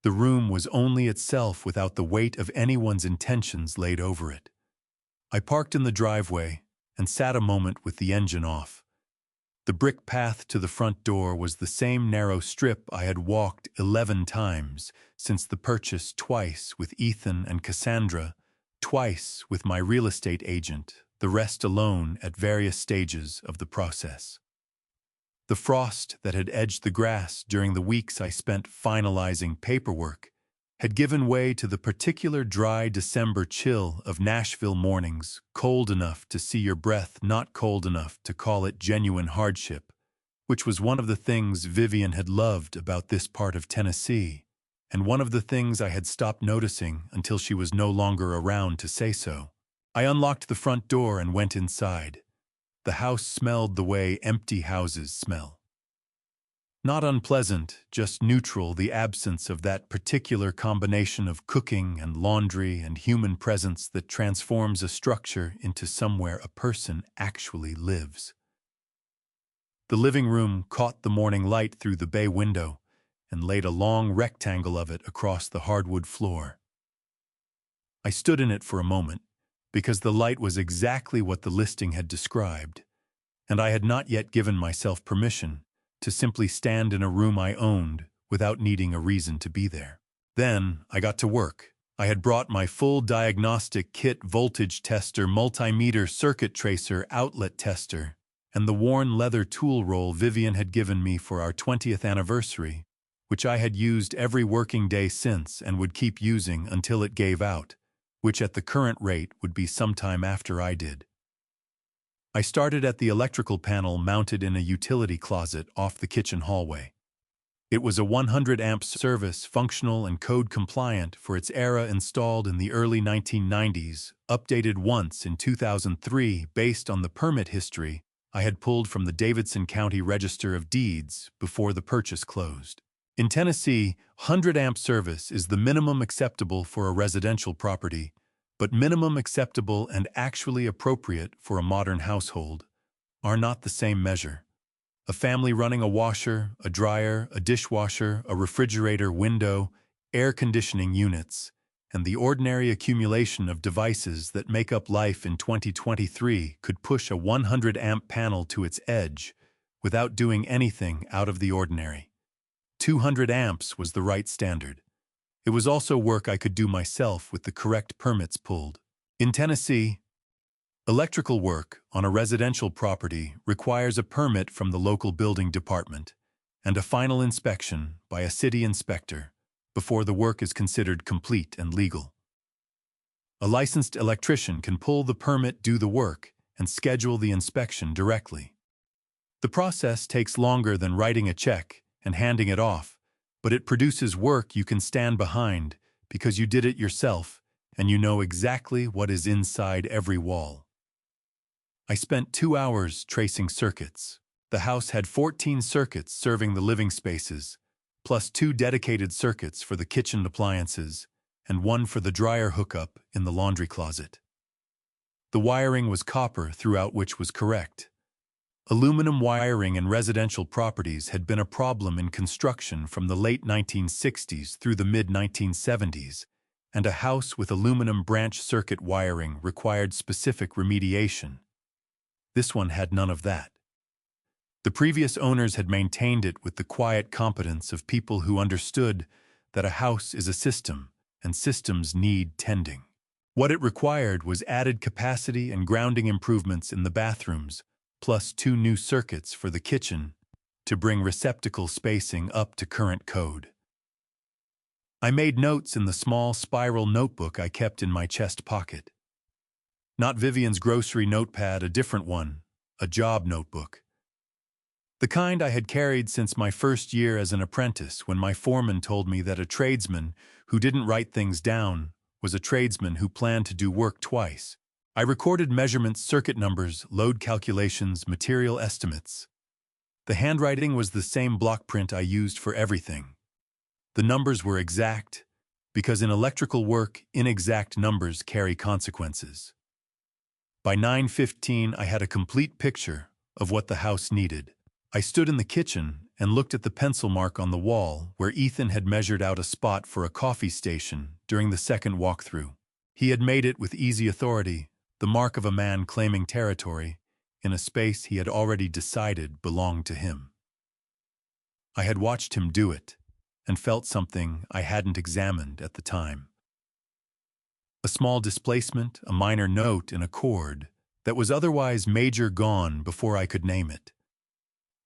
The room was only itself without the weight of anyone's intentions laid over it. I parked in the driveway and sat a moment with the engine off. The brick path to the front door was the same narrow strip I had walked 11 times since the purchase, twice with Ethan and Cassandra, twice with my real estate agent, the rest alone at various stages of the process. The frost that had edged the grass during the weeks I spent finalizing paperwork had given way to the particular dry December chill of Nashville mornings, cold enough to see your breath, not cold enough to call it genuine hardship, which was one of the things Vivian had loved about this part of Tennessee, and one of the things I had stopped noticing until she was no longer around to say so. I unlocked the front door and went inside. The house smelled the way empty houses smell. Not unpleasant, just neutral, the absence of that particular combination of cooking and laundry and human presence that transforms a structure into somewhere a person actually lives. The living room caught the morning light through the bay window and laid a long rectangle of it across the hardwood floor. I stood in it for a moment, because the light was exactly what the listing had described, and I had not yet given myself permission to simply stand in a room I owned without needing a reason to be there. Then I got to work. I had brought my full diagnostic kit, voltage tester, multimeter, circuit tracer, outlet tester, and the worn leather tool roll Vivian had given me for our 20th anniversary, which I had used every working day since and would keep using until it gave out, which at the current rate would be sometime after I did. I started at the electrical panel mounted in a utility closet off the kitchen hallway. It was a 100-amp service, functional and code compliant for its era, installed in the early 1990s, updated once in 2003 based on the permit history I had pulled from the Davidson County Register of Deeds before the purchase closed. In Tennessee, 100-amp service is the minimum acceptable for a residential property, but minimum acceptable and actually appropriate for a modern household are not the same measure. A family running a washer, a dryer, a dishwasher, a refrigerator, window, air conditioning units, and the ordinary accumulation of devices that make up life in 2023 could push a 100-amp panel to its edge without doing anything out of the ordinary. 200 amps was the right standard. It was also work I could do myself with the correct permits pulled. In Tennessee, electrical work on a residential property requires a permit from the local building department and a final inspection by a city inspector before the work is considered complete and legal. A licensed electrician can pull the permit, do the work, and schedule the inspection directly. The process takes longer than writing a check and handing it off, but it produces work you can stand behind because you did it yourself and you know exactly what is inside every wall. I spent 2 hours tracing circuits. The house had 14 circuits serving the living spaces, plus 2 dedicated circuits for the kitchen appliances and 1 for the dryer hookup in the laundry closet. The wiring was copper throughout, which was correct. Aluminum wiring in residential properties had been a problem in construction from the late 1960s through the mid-1970s, and a house with aluminum branch circuit wiring required specific remediation. This one had none of that. The previous owners had maintained it with the quiet competence of people who understood that a house is a system, and systems need tending. What it required was added capacity and grounding improvements in the bathrooms, plus 2 new circuits for the kitchen to bring receptacle spacing up to current code. I made notes in the small spiral notebook I kept in my chest pocket. Not Vivian's grocery notepad, a different one, a job notebook. The kind I had carried since my first year as an apprentice when my foreman told me that a tradesman who didn't write things down was a tradesman who planned to do work twice. I recorded measurements, circuit numbers, load calculations, material estimates. The handwriting was the same block print I used for everything. The numbers were exact, because in electrical work, inexact numbers carry consequences. By 9:15, I had a complete picture of what the house needed. I stood in the kitchen and looked at the pencil mark on the wall where Ethan had measured out a spot for a coffee station during the second walkthrough. He had made it with easy authority, the mark of a man claiming territory, in a space he had already decided belonged to him. I had watched him do it, and felt something I hadn't examined at the time. A small displacement, a minor note in a chord that was otherwise major gone before I could name it.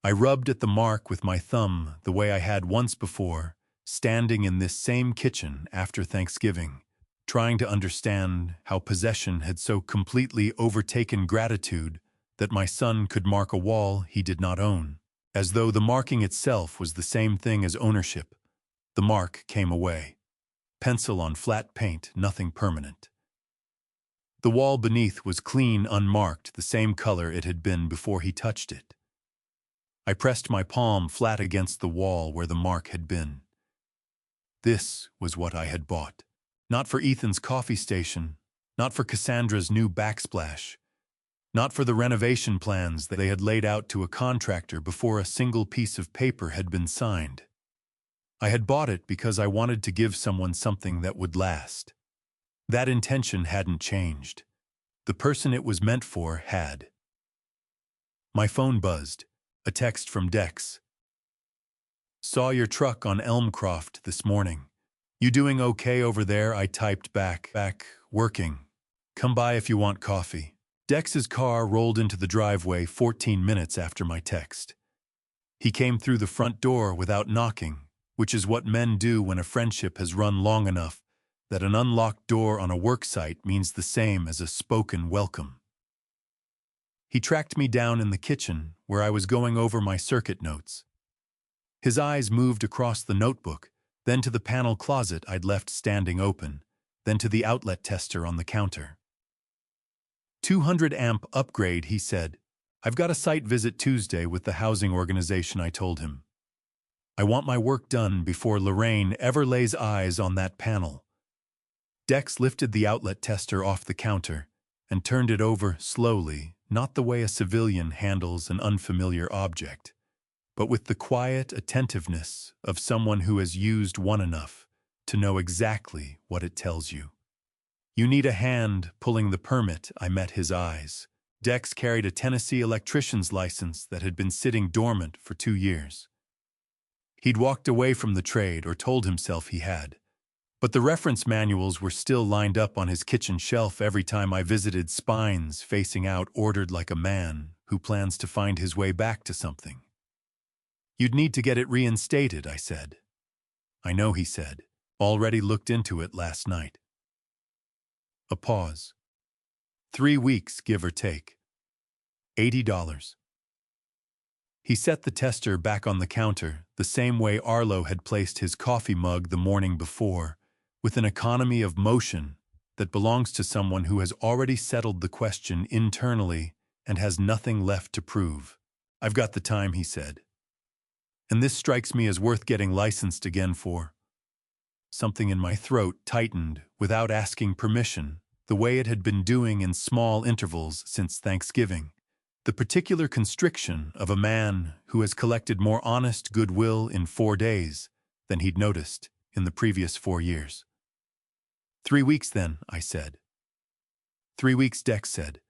I rubbed at the mark with my thumb the way I had once before, standing in this same kitchen after Thanksgiving, trying to understand how possession had so completely overtaken gratitude that my son could mark a wall he did not own, as though the marking itself was the same thing as ownership. The mark came away. Pencil on flat paint, nothing permanent. The wall beneath was clean, unmarked, the same color it had been before he touched it. I pressed my palm flat against the wall where the mark had been. This was what I had bought. Not for Ethan's coffee station, not for Cassandra's new backsplash, not for the renovation plans that they had laid out to a contractor before a single piece of paper had been signed. I had bought it because I wanted to give someone something that would last. That intention hadn't changed. The person it was meant for had. My phone buzzed. A text from Dex. Saw your truck on Elmcroft this morning. You doing okay over there? I typed back, working. Come by if you want coffee. Dex's car rolled into the driveway 14 minutes after my text. He came through the front door without knocking, which is what men do when a friendship has run long enough that an unlocked door on a work site means the same as a spoken welcome. He tracked me down in the kitchen where I was going over my circuit notes. His eyes moved across the notebook, then to the panel closet I'd left standing open, then to the outlet tester on the counter. 200 amp upgrade, he said. I've got a site visit Tuesday with the housing organization, I told him. I want my work done before Lorraine ever lays eyes on that panel. Dex lifted the outlet tester off the counter and turned it over slowly, not the way a civilian handles an unfamiliar object, but with the quiet attentiveness of someone who has used one enough to know exactly what it tells you. You need a hand pulling the permit, I met his eyes. Dex carried a Tennessee electrician's license that had been sitting dormant for 2 years. He'd walked away from the trade, or told himself he had. But the reference manuals were still lined up on his kitchen shelf every time I visited, spines facing out, ordered like a man who plans to find his way back to something. You'd need to get it reinstated, I said. I know, he said. Already looked into it last night. A pause. 3 weeks, give or take. $80. He set the tester back on the counter, the same way Arlo had placed his coffee mug the morning before, with an economy of motion that belongs to someone who has already settled the question internally and has nothing left to prove. I've got the time, he said. And this strikes me as worth getting licensed again for. Something in my throat tightened without asking permission, the way it had been doing in small intervals since Thanksgiving. The particular constriction of a man who has collected more honest goodwill in 4 days than he'd noticed in the previous 4 years. 3 weeks then, I said. 3 weeks, Dex said.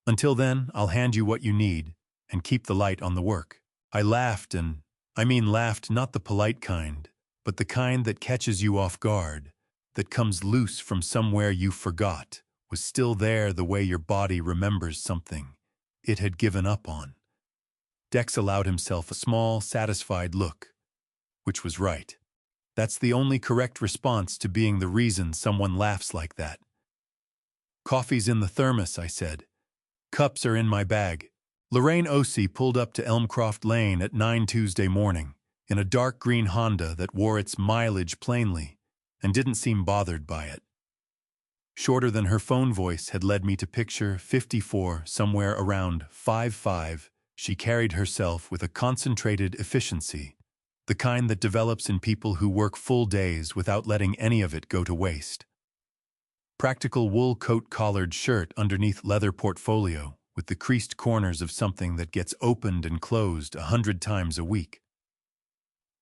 Until then, I'll hand you what you need and keep the light on the work. I laughed laughed, not the polite kind, but the kind that catches you off guard, that comes loose from somewhere you forgot, was still there the way your body remembers something it had given up on. Dex allowed himself a small, satisfied look, which was right. That's the only correct response to being the reason someone laughs like that. Coffee's in the thermos, I said. Cups are in my bag. Lorraine Osei pulled up to Elmcroft Lane at 9 Tuesday morning, in a dark green Honda that wore its mileage plainly, and didn't seem bothered by it. Shorter than her phone voice had led me to picture 54 somewhere around 5'5". She carried herself with a concentrated efficiency, the kind that develops in people who work full days without letting any of it go to waste. Practical wool coat-collared shirt underneath leather portfolio, with the creased corners of something that gets opened and closed 100 times a week.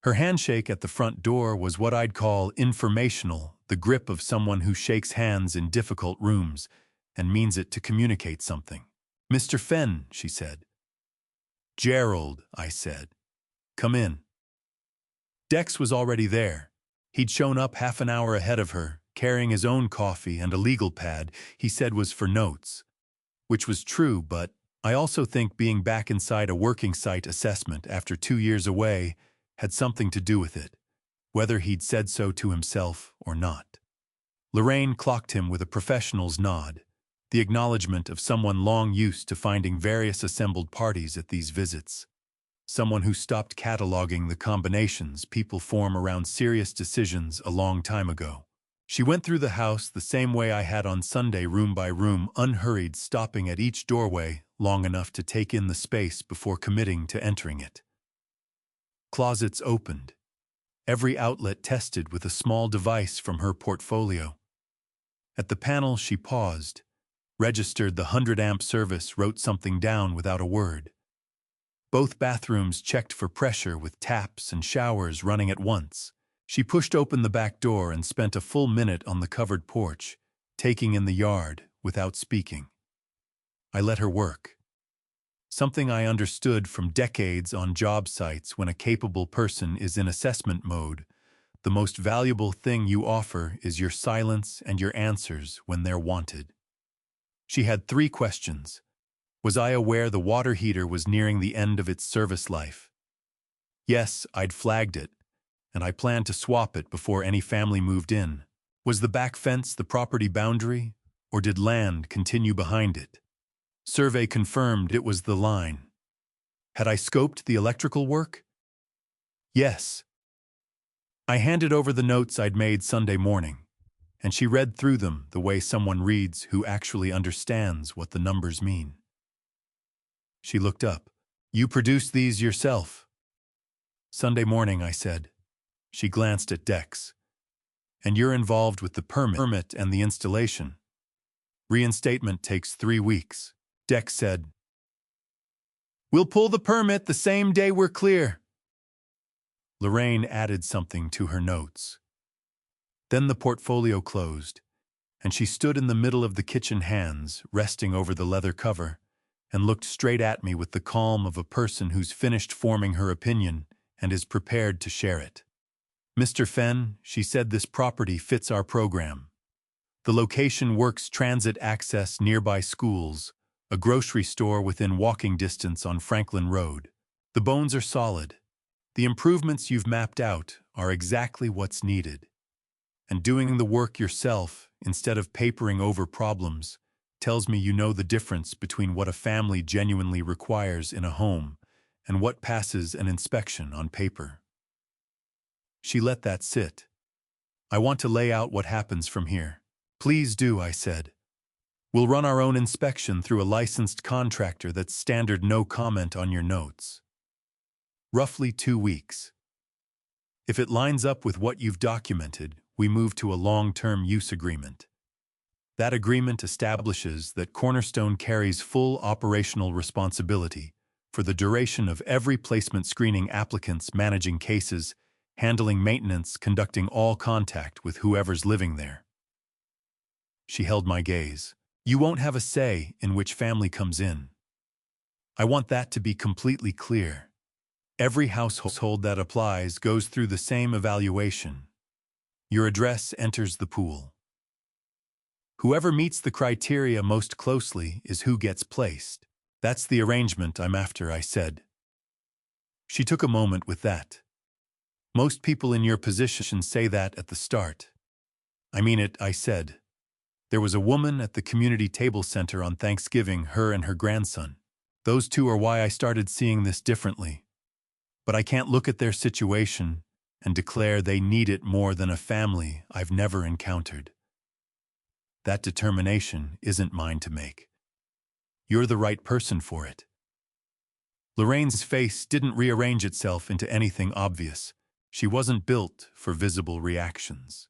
Her handshake at the front door was what I'd call informational, the grip of someone who shakes hands in difficult rooms and means it to communicate something. "Mr. Fenn," she said. "Gerald," I said. "Come in." Dex was already there. He'd shown up half an hour ahead of her, carrying his own coffee and a legal pad he said was for notes. Which was true, but I also think being back inside a working site assessment after 2 years away had something to do with it, whether he'd said so to himself or not. Lorraine clocked him with a professional's nod, the acknowledgement of someone long used to finding various assembled parties at these visits. Someone who stopped cataloging the combinations people form around serious decisions a long time ago. She went through the house the same way I had on Sunday, room by room, unhurried, stopping at each doorway long enough to take in the space before committing to entering it. Closets opened, every outlet tested with a small device from her portfolio. At the panel she paused, registered the 100-amp service, wrote something down without a word. Both bathrooms checked for pressure with taps and showers running at once. She pushed open the back door and spent a full minute on the covered porch, taking in the yard without speaking. I let her work. Something I understood from decades on job sites: when a capable person is in assessment mode, the most valuable thing you offer is your silence and your answers when they're wanted. She had 3 questions. Was I aware the water heater was nearing the end of its service life? Yes, I'd flagged it, and I planned to swap it before any family moved in. Was the back fence the property boundary, or did land continue behind it? Survey confirmed it was the line. Had I scoped the electrical work? Yes. I handed over the notes I'd made Sunday morning, and she read through them the way someone reads who actually understands what the numbers mean. She looked up. "You produced these yourself?" "Sunday morning," I said. She glanced at Dex. "And you're involved with the permit and the installation. Reinstatement takes 3 weeks. Dex said, "We'll pull the permit the same day we're clear." Lorraine added something to her notes. Then the portfolio closed, and she stood in the middle of the kitchen, hands resting over the leather cover, and looked straight at me with the calm of a person who's finished forming her opinion and is prepared to share it. "Mr. Fenn," she said, "this property fits our program. The location works: transit access, nearby schools, a grocery store within walking distance on Franklin Road. The bones are solid. The improvements you've mapped out are exactly what's needed. And doing the work yourself, instead of papering over problems, tells me you know the difference between what a family genuinely requires in a home and what passes an inspection on paper." She let that sit. "I want to lay out what happens from here." "Please do," I said. "We'll run our own inspection through a licensed contractor that's standard, no comment on your notes. Roughly 2 weeks. If it lines up with what you've documented, we move to a long-term use agreement. That agreement establishes that Cornerstone carries full operational responsibility for the duration of every placement, screening applicants, managing cases, handling maintenance, conducting all contact with whoever's living there." She held my gaze. You won't have a say in which family comes in. I want that to be completely clear. Every household that applies goes through the same evaluation. Your address enters the pool. Whoever meets the criteria most closely is who gets placed. That's the arrangement I'm after, I said. She took a moment with that. Most people in your position say that at the start. I mean it, I said. There was a woman at the community table center on Thanksgiving, her and her grandson. Those two are why I started seeing this differently. But I can't look at their situation and declare they need it more than a family I've never encountered. That determination isn't mine to make. You're the right person for it. Lorraine's face didn't rearrange itself into anything obvious. She wasn't built for visible reactions.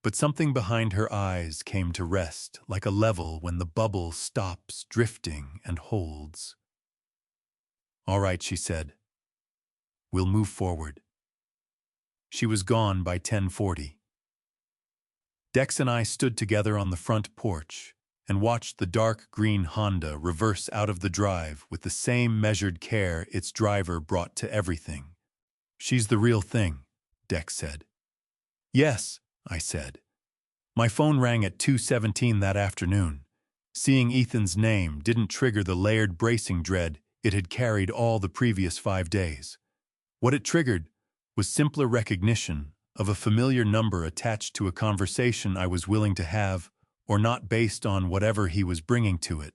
But something behind her eyes came to rest, like a level when the bubble stops drifting and holds. All right, she said. We'll move forward. She was gone by 10:40. Dex and I stood together on the front porch and watched the dark green Honda reverse out of the drive with the same measured care its driver brought to everything. She's the real thing, Dex said. Yes, I said. My phone rang at 2:17 that afternoon. Seeing Ethan's name didn't trigger the layered bracing dread it had carried all the previous 5 days. What it triggered was simpler recognition of a familiar number attached to a conversation I was willing to have, or not, based on whatever he was bringing to it.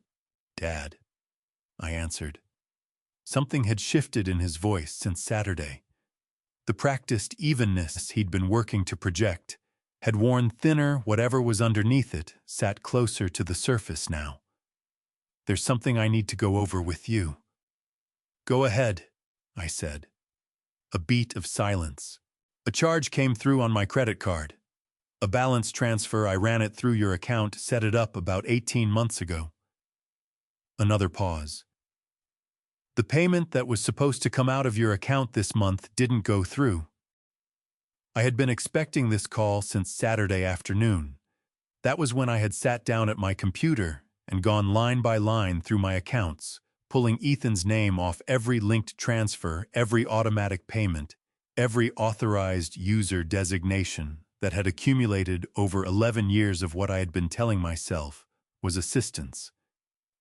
Dad, I answered. Something had shifted in his voice since Saturday. The practiced evenness he'd been working to project had worn thinner. Whatever was underneath it sat closer to the surface now. There's something I need to go over with you. Go ahead, I said. A beat of silence. A charge came through on my credit card. A balance transfer. I ran it through your account, set it up about 18 months ago. Another pause. The payment that was supposed to come out of your account this month didn't go through. I had been expecting this call since Saturday afternoon. That was when I had sat down at my computer and gone line by line through my accounts, pulling Ethan's name off every linked transfer, every automatic payment, every authorized user designation that had accumulated over 11 years of what I had been telling myself was assistance.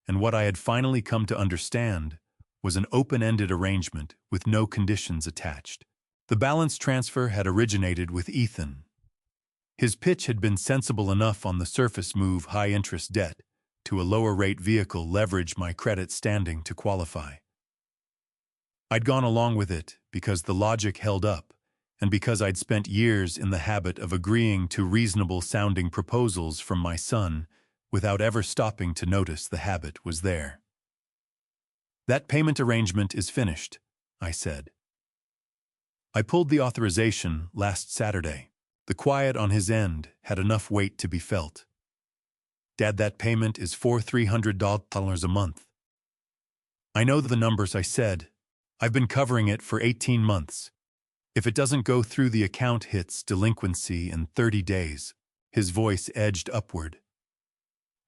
And what I had finally come to understand was an open-ended arrangement with no conditions attached. The balance transfer had originated with Ethan. His pitch had been sensible enough on the surface: move high-interest debt to a lower-rate vehicle, leverage my credit standing to qualify. I'd gone along with it because the logic held up, and because I'd spent years in the habit of agreeing to reasonable-sounding proposals from my son without ever stopping to notice the habit was there. That payment arrangement is finished, I said. I pulled the authorization last Saturday. The quiet on his end had enough weight to be felt. Dad, that payment is for $300 a month. I know the numbers, I said. I've been covering it for 18 months. If it doesn't go through, the account hits delinquency in 30 days. His voice edged upward.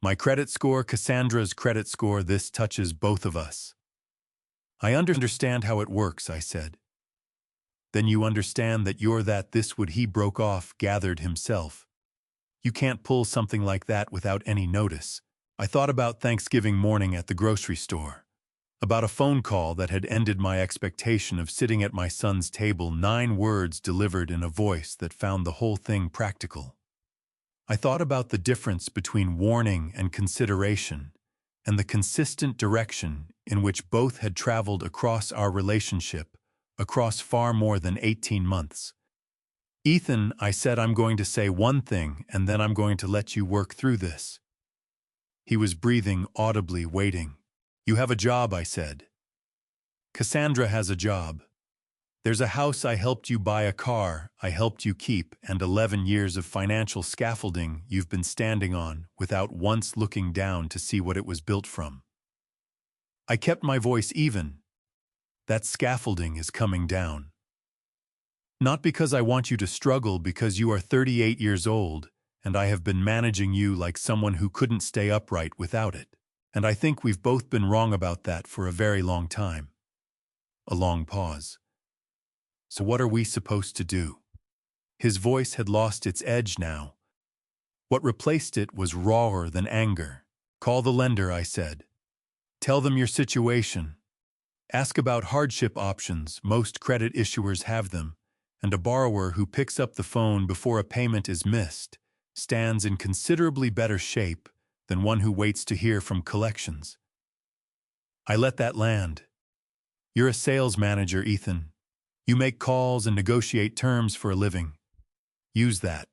My credit score, Cassandra's credit score, this touches both of us. I understand how it works, I said. Then you understand that you're that this would. He broke off, gathered himself. You can't pull something like that without any notice. I thought about Thanksgiving morning at the grocery store. About a phone call that had ended my expectation of sitting at my son's table, 9 words delivered in a voice that found the whole thing practical. I thought about the difference between warning and consideration, and the consistent direction in which both had traveled across our relationship, across far more than 18 months. Ethan, I said, I'm going to say one thing, and then I'm going to let you work through this. He was breathing audibly, waiting. You have a job, I said. Cassandra has a job. There's a house I helped you buy, a car I helped you keep, and 11 years of financial scaffolding you've been standing on without once looking down to see what it was built from. I kept my voice even. That scaffolding is coming down. Not because I want you to struggle, because you are 38 years old and I have been managing you like someone who couldn't stay upright without it. And I think we've both been wrong about that for a very long time." A long pause. "So what are we supposed to do?" His voice had lost its edge now. What replaced it was rawer than anger. "Call the lender," I said. "Tell them your situation. Ask about hardship options, most credit issuers have them, and a borrower who picks up the phone before a payment is missed stands in considerably better shape than one who waits to hear from collections." I let that land. "You're a sales manager, Ethan. You make calls and negotiate terms for a living. Use that."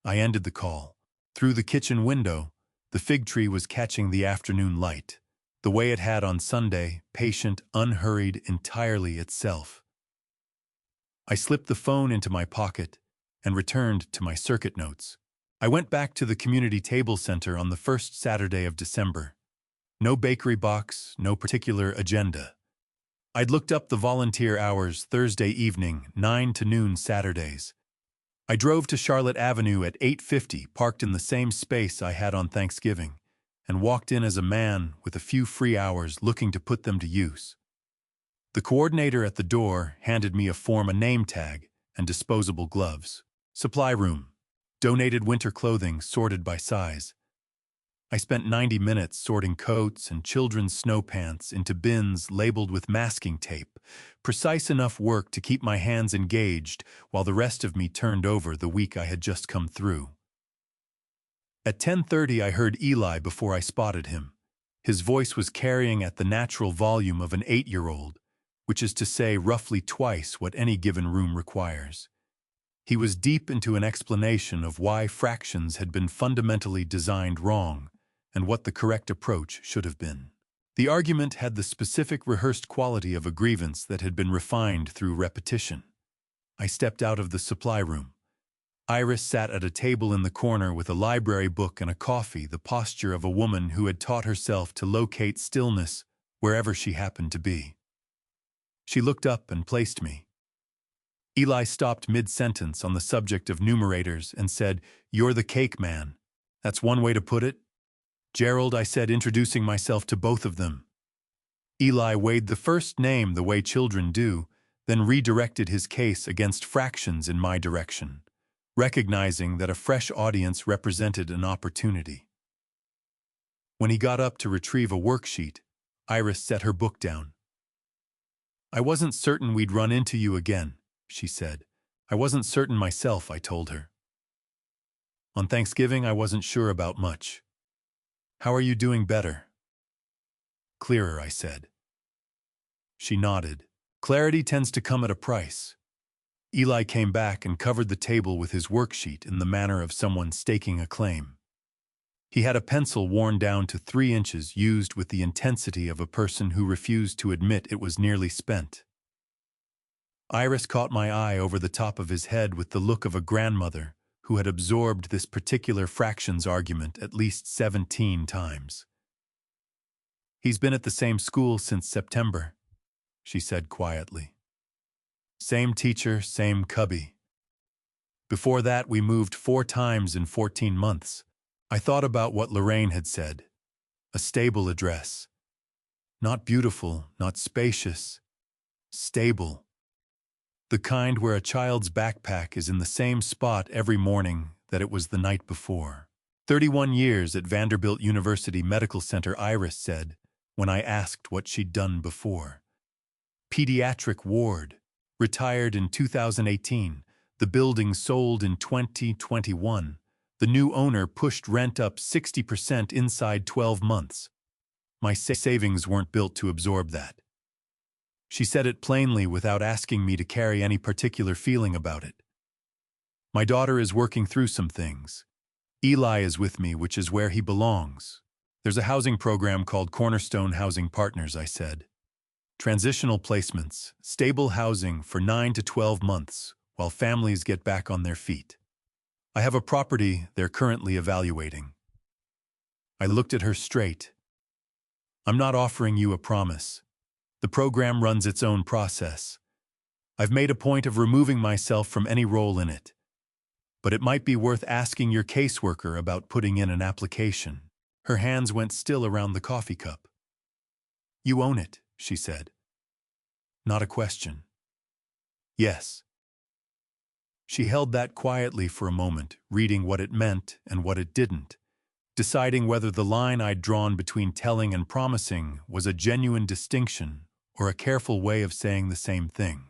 I ended the call. Through the kitchen window, the fig tree was catching the afternoon light, the way it had on Sunday, patient, unhurried, entirely itself. I slipped the phone into my pocket and returned to my circuit notes. I went back to the community table center on the first Saturday of December. No bakery box, no particular agenda. I'd looked up the volunteer hours Thursday evening, 9 to noon Saturdays. I drove to Charlotte Avenue at 8:50, parked in the same space I had on Thanksgiving, and walked in as a man with a few free hours looking to put them to use. The coordinator at the door handed me a form, a name tag, and disposable gloves. Supply room. Donated winter clothing sorted by size. I spent 90 minutes sorting coats and children's snow pants into bins labeled with masking tape, precise enough work to keep my hands engaged while the rest of me turned over the week I had just come through. At 10:30 I heard Eli before I spotted him. His voice was carrying at the natural volume of an 8-year-old, which is to say roughly twice what any given room requires. He was deep into an explanation of why fractions had been fundamentally designed wrong and what the correct approach should have been. The argument had the specific rehearsed quality of a grievance that had been refined through repetition. I stepped out of the supply room. Iris sat at a table in the corner with a library book and a coffee, the posture of a woman who had taught herself to locate stillness wherever she happened to be. She looked up and placed me. Eli stopped mid-sentence on the subject of numerators and said, "You're the cake man. That's one way to put it." "Gerald," I said, introducing myself to both of them. Eli weighed the first name the way children do, then redirected his case against fractions in my direction, recognizing that a fresh audience represented an opportunity. When he got up to retrieve a worksheet, Iris set her book down. "I wasn't certain we'd run into you again," she said. "I wasn't certain myself," I told her. "On Thanksgiving, I wasn't sure about much. How are you doing better?" "Clearer," I said. She nodded. "Clarity tends to come at a price." Eli came back and covered the table with his worksheet in the manner of someone staking a claim. He had a pencil worn down to 3 inches, used with the intensity of a person who refused to admit it was nearly spent. Iris caught my eye over the top of his head with the look of a grandmother who had absorbed this particular fractions argument at least 17 times. "He's been at the same school since September," she said quietly. "Same teacher, same cubby. Before that, we moved 4 times in 14 months. I thought about what Lorraine had said. A stable address. Not beautiful, not spacious. Stable. The kind where a child's backpack is in the same spot every morning that it was the night before. 31 years at Vanderbilt University Medical Center, Iris said, when I asked what she'd done before. Pediatric ward. Retired in 2018. The building sold in 2021. The new owner pushed rent up 60% inside 12 months. My savings weren't built to absorb that. She said it plainly without asking me to carry any particular feeling about it. My daughter is working through some things. Eli is with me, which is where he belongs. There's a housing program called Cornerstone Housing Partners, I said. Transitional placements, stable housing for 9 to 12 months while families get back on their feet. I have a property they're currently evaluating. I looked at her straight. I'm not offering you a promise. The program runs its own process. I've made a point of removing myself from any role in it. but it might be worth asking your caseworker about putting in an application. Her hands went still around the coffee cup. You own it, she said. Not a question. Yes. She held that quietly for a moment, reading what it meant and what it didn't, deciding whether the line I'd drawn between telling and promising was a genuine distinction or a careful way of saying the same thing.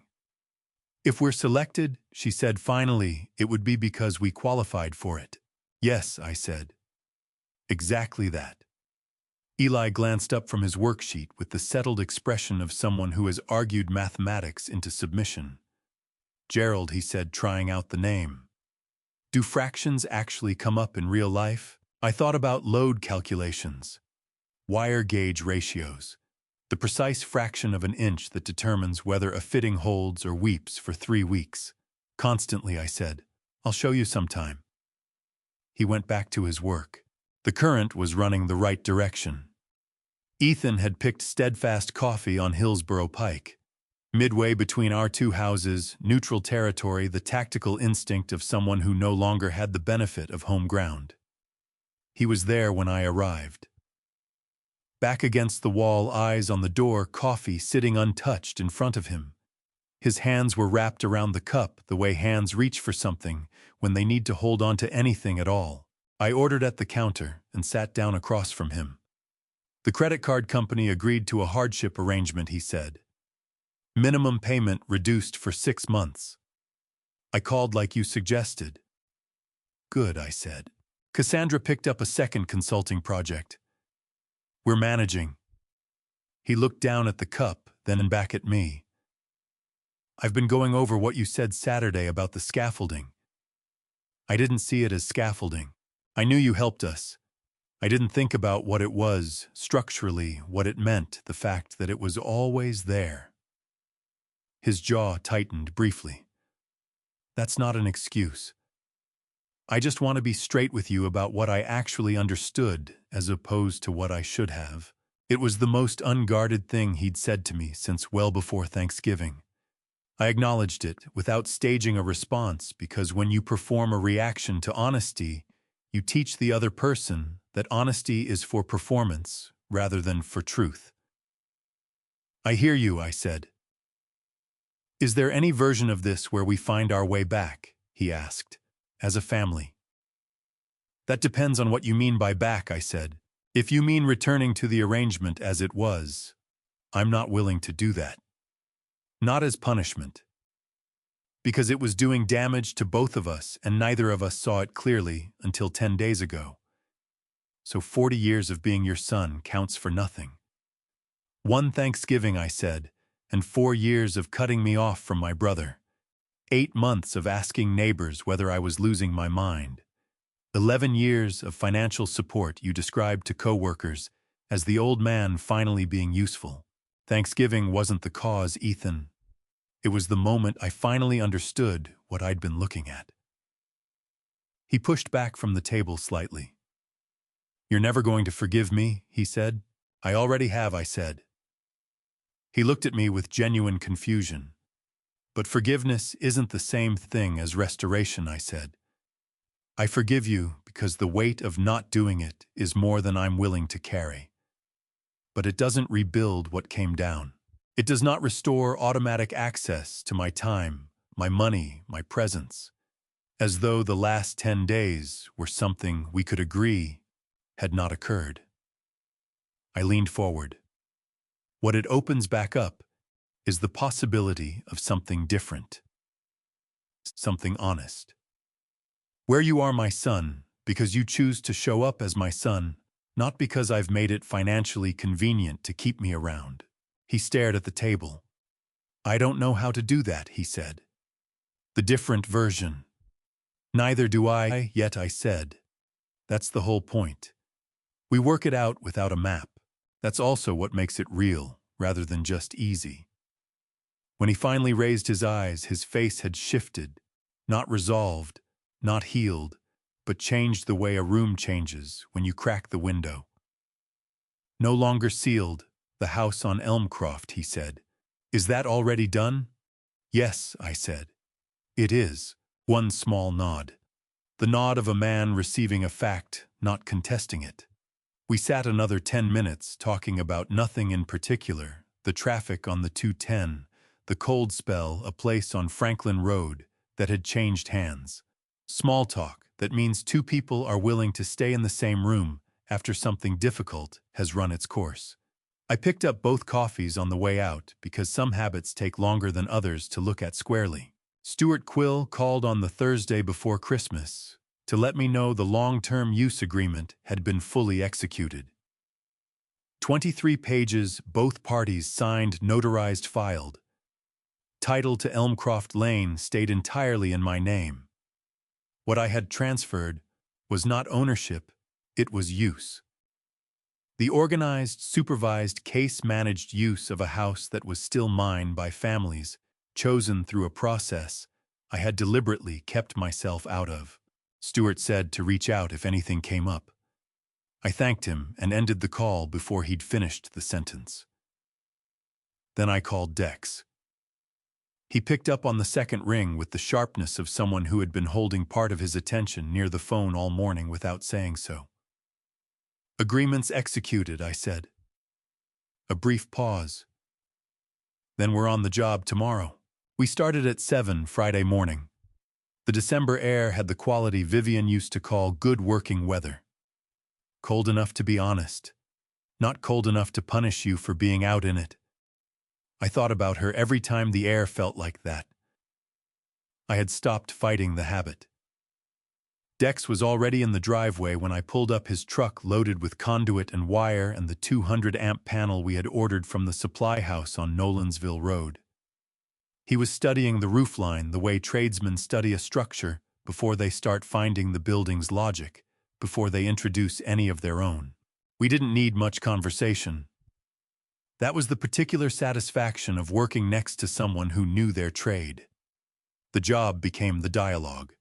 If we're selected, she said finally, it would be because we qualified for it. Yes, I said. Exactly that. Eli glanced up from his worksheet with the settled expression of someone who has argued mathematics into submission. Gerald, he said, trying out the name. Do fractions actually come up in real life? I thought about load calculations, wire gauge ratios, the precise fraction of an inch that determines whether a fitting holds or weeps for 3 weeks. Constantly, I said, I'll show you sometime. He went back to his work. The current was running the right direction. Ethan had picked Steadfast Coffee on Hillsborough Pike. Midway between our two houses, neutral territory, the tactical instinct of someone who no longer had the benefit of home ground. He was there when I arrived. Back against the wall, eyes on the door, coffee sitting untouched in front of him. His hands were wrapped around the cup the way hands reach for something when they need to hold on to anything at all. I ordered at the counter and sat down across from him. The credit card company agreed to a hardship arrangement, he said. Minimum payment reduced for 6 months. I called like you suggested. Good, I said. Cassandra picked up a second consulting project. We're managing. He looked down at the cup, then back at me. I've been going over what you said Saturday about the scaffolding. I didn't see it as scaffolding. I knew you helped us. I didn't think about what it was, structurally, what it meant, the fact that it was always there. His jaw tightened briefly. That's not an excuse. I just want to be straight with you about what I actually understood as opposed to what I should have. It was the most unguarded thing he'd said to me since well before Thanksgiving. I acknowledged it without staging a response because when you perform a reaction to honesty, you teach the other person that honesty is for performance rather than for truth. I hear you, I said. Is there any version of this where we find our way back? He asked. As a family. That depends on what you mean by back, I said. If you mean returning to the arrangement as it was, I'm not willing to do that. Not as punishment. Because it was doing damage to both of us and neither of us saw it clearly until 10 days ago. So 40 years of being your son counts for nothing. 1 Thanksgiving, I said, and 4 years of cutting me off from my brother. 8 months of asking neighbors whether I was losing my mind. 11 years of financial support you described to coworkers as the old man finally being useful. Thanksgiving wasn't the cause, Ethan. It was the moment I finally understood what I'd been looking at. He pushed back from the table slightly. You're never going to forgive me, he said. I already have, I said. He looked at me with genuine confusion. But forgiveness isn't the same thing as restoration, I said. I forgive you because the weight of not doing it is more than I'm willing to carry. But it doesn't rebuild what came down. It does not restore automatic access to my time, my money, my presence, as though the last 10 days were something we could agree had not occurred. I leaned forward. What it opens back up is the possibility of something different, something honest. Where you are my son, because you choose to show up as my son, not because I've made it financially convenient to keep me around. He stared at the table. I don't know how to do that, he said. The different version. Neither do I, yet I said. That's the whole point. We work it out without a map. That's also what makes it real, rather than just easy. When he finally raised his eyes, his face had shifted, not resolved, not healed, but changed the way a room changes when you crack the window. No longer sealed, the house on Elmcroft, he said. Is that already done? Yes, I said. It is. One small nod. the nod of a man receiving a fact, not contesting it. We sat another 10 minutes talking about nothing in particular, the traffic on the 210, the cold spell, a place on Franklin Road that had changed hands. Small talk that means two people are willing to stay in the same room after something difficult has run its course. I picked up both coffees on the way out because some habits take longer than others to look at squarely. Stuart Quill called on the Thursday before Christmas to let me know the long-term use agreement had been fully executed. 23 pages, both parties signed, notarized, filed. Title to Elmcroft Lane stayed entirely in my name. What I had transferred was not ownership, it was use. The organized, supervised, case-managed use of a house that was still mine by families, chosen through a process I had deliberately kept myself out of. Stuart said to reach out if anything came up. I thanked him and ended the call before he'd finished the sentence. Then I called Dex. He picked up on the second ring with the sharpness of someone who had been holding part of his attention near the phone all morning without saying so. Agreements executed, I said. A brief pause. Then we're on the job tomorrow. We started at 7 Friday morning. The December air had the quality Vivian used to call good working weather. Cold enough to be honest, not cold enough to punish you for being out in it. I thought about her every time the air felt like that. I had stopped fighting the habit. Dex was already in the driveway when I pulled up his truck loaded with conduit and wire and the 200-amp panel we had ordered from the supply house on Nolansville Road. He was studying the roofline the way tradesmen study a structure before they start finding the building's logic, before they introduce any of their own. We didn't need much conversation. That was the particular satisfaction of working next to someone who knew their trade. The job became the dialogue.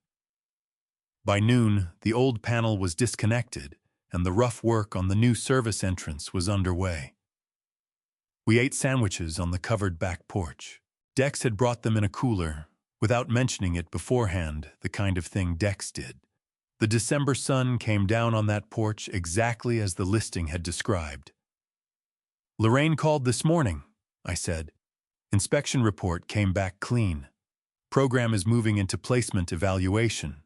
By noon, the old panel was disconnected, and the rough work on the new service entrance was underway. We ate sandwiches on the covered back porch. Dex had brought them in a cooler, without mentioning it beforehand, the kind of thing Dex did. The December sun came down on that porch exactly as the listing had described. Lorraine called this morning, I said. Inspection report came back clean. Program is moving into placement evaluation.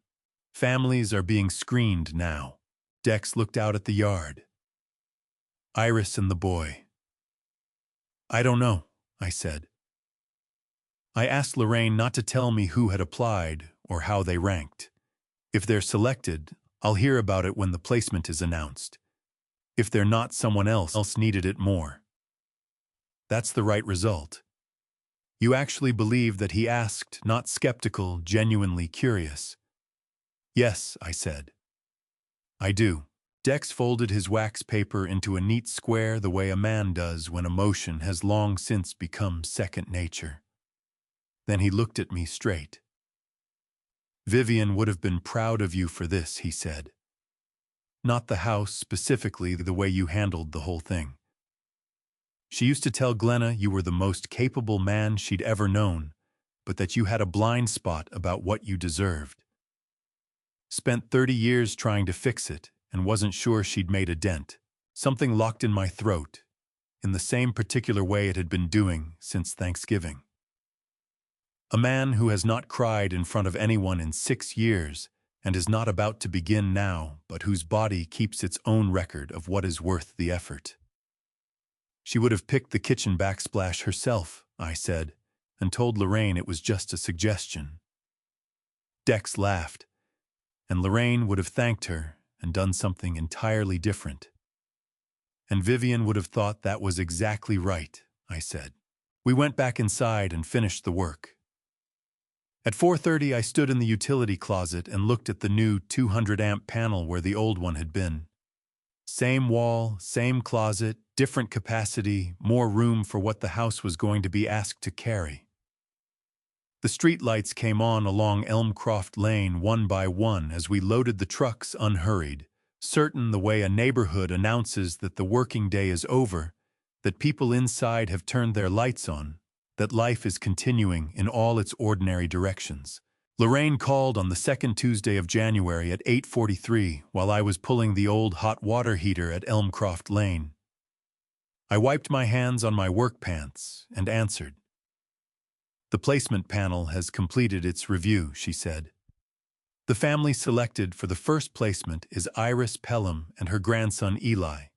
Families are being screened now. Dex looked out at the yard. Iris and the boy. I don't know, I said. I asked Lorraine not to tell me who had applied or how they ranked. If they're selected, I'll hear about it when the placement is announced. If they're not, someone else needed it more. That's the right result. You actually believe that he asked, not skeptical, genuinely curious. Yes, I said. I do. Dex folded his wax paper into a neat square the way a man does when emotion has long since become second nature. Then he looked at me straight. Vivian would have been proud of you for this, he said. Not the house, specifically the way you handled the whole thing. She used to tell Glenna you were the most capable man she'd ever known, but that you had a blind spot about what you deserved. Spent 30 years trying to fix it and wasn't sure she'd made a dent. Something locked in my throat, in the same particular way it had been doing since Thanksgiving. A man who has not cried in front of anyone in 6 years and is not about to begin now, but whose body keeps its own record of what is worth the effort. She would have picked the kitchen backsplash herself, I said, and told Lorraine it was just a suggestion. Dex laughed, and Lorraine would have thanked her and done something entirely different. And Vivian would have thought that was exactly right, I said. We went back inside and finished the work. At 4:30, I stood in the utility closet and looked at the new 200-amp panel where the old one had been. Same wall, same closet, different capacity, more room for what the house was going to be asked to carry. The streetlights came on along Elmcroft Lane one by one as we loaded the trucks unhurried, certain the way a neighborhood announces that the working day is over, that people inside have turned their lights on, that life is continuing in all its ordinary directions. Lorraine called on the second Tuesday of January at 8:43 while I was pulling the old hot water heater at Elmcroft Lane. I wiped my hands on my work pants and answered. "The placement panel has completed its review," she said. "The family selected for the first placement is Iris Pelham and her grandson Eli.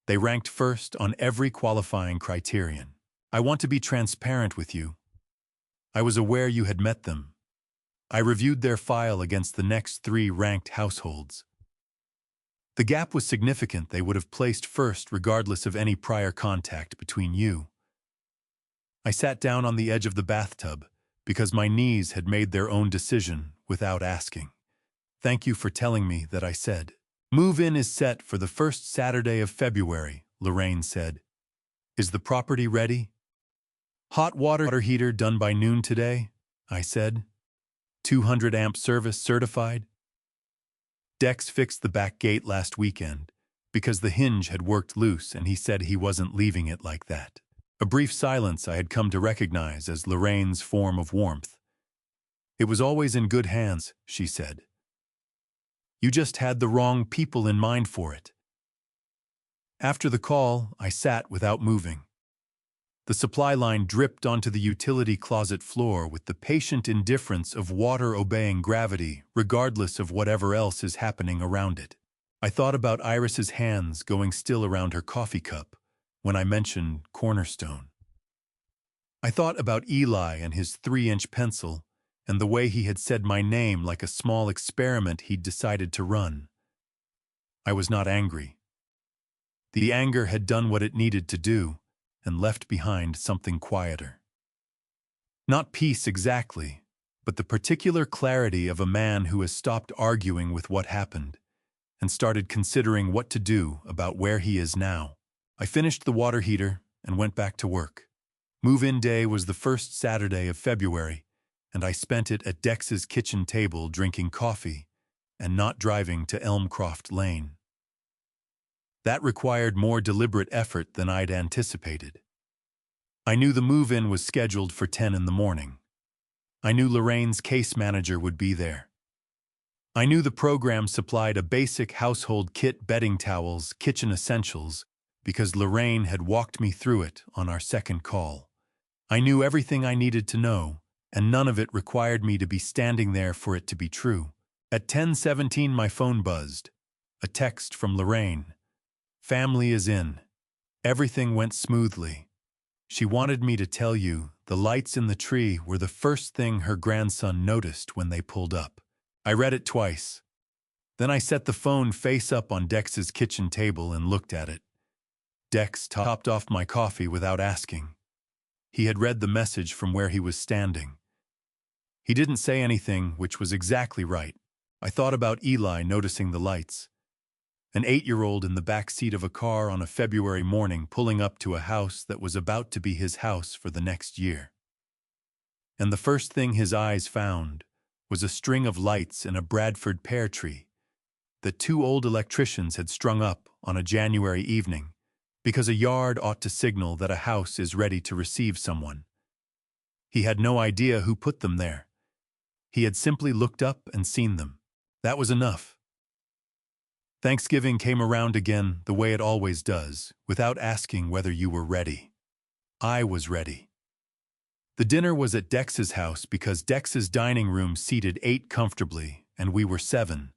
They ranked first on every qualifying criterion. I want to be transparent with you. I was aware you had met them. I reviewed their file against the next 3 ranked households. The gap was significant. They would have placed first regardless of any prior contact between you." I sat down on the edge of the bathtub because my knees had made their own decision without asking. "Thank you for telling me that," I said. "Move-in is set for the first Saturday of February," Lorraine said. "Is the property ready?" "Hot water heater done by noon today," I said. 200 amp service certified. "Dex fixed the back gate last weekend because the hinge had worked loose and he said he wasn't leaving it like that." A brief silence I had come to recognize as Lorraine's form of warmth. "It was always in good hands," she said. "You just had the wrong people in mind for it." After the call, I sat without moving. The supply line dripped onto the utility closet floor with the patient indifference of water obeying gravity, regardless of whatever else is happening around it. I thought about Iris's hands going still around her coffee cup when I mentioned Cornerstone. I thought about Eli and his 3-inch pencil and the way he had said my name like a small experiment he'd decided to run. I was not angry. The anger had done what it needed to do and left behind something quieter. Not peace exactly, but the particular clarity of a man who has stopped arguing with what happened and started considering what to do about where he is now. I finished the water heater and went back to work. Move-in day was the first Saturday of February, and I spent it at Dex's kitchen table drinking coffee and not driving to Elmcroft Lane. That required more deliberate effort than I'd anticipated. I knew the move-in was scheduled for 10 in the morning. I knew Lorraine's case manager would be there. I knew the program supplied a basic household kit: bedding towels, kitchen essentials, because Lorraine had walked me through it on our second call. I knew everything I needed to know, and none of it required me to be standing there for it to be true. At 10:17 my phone buzzed. A text from Lorraine. "Family is in. Everything went smoothly. She wanted me to tell you the lights in the tree were the first thing her grandson noticed when they pulled up." I read it twice. Then I set the phone face up on Dex's kitchen table and looked at it. Dex topped off my coffee without asking. He had read the message from where he was standing. He didn't say anything, which was exactly right. I thought about Eli noticing the lights. An 8-year-old in the back seat of a car on a February morning pulling up to a house that was about to be his house for the next year. And the first thing his eyes found was a string of lights in a Bradford pear tree that 2 old electricians had strung up on a January evening, because a yard ought to signal that a house is ready to receive someone. He had no idea who put them there. He had simply looked up and seen them. That was enough. Thanksgiving came around again the way it always does, without asking whether you were ready. I was ready. The dinner was at Dex's house because Dex's dining room seated 8 comfortably, and we were 7.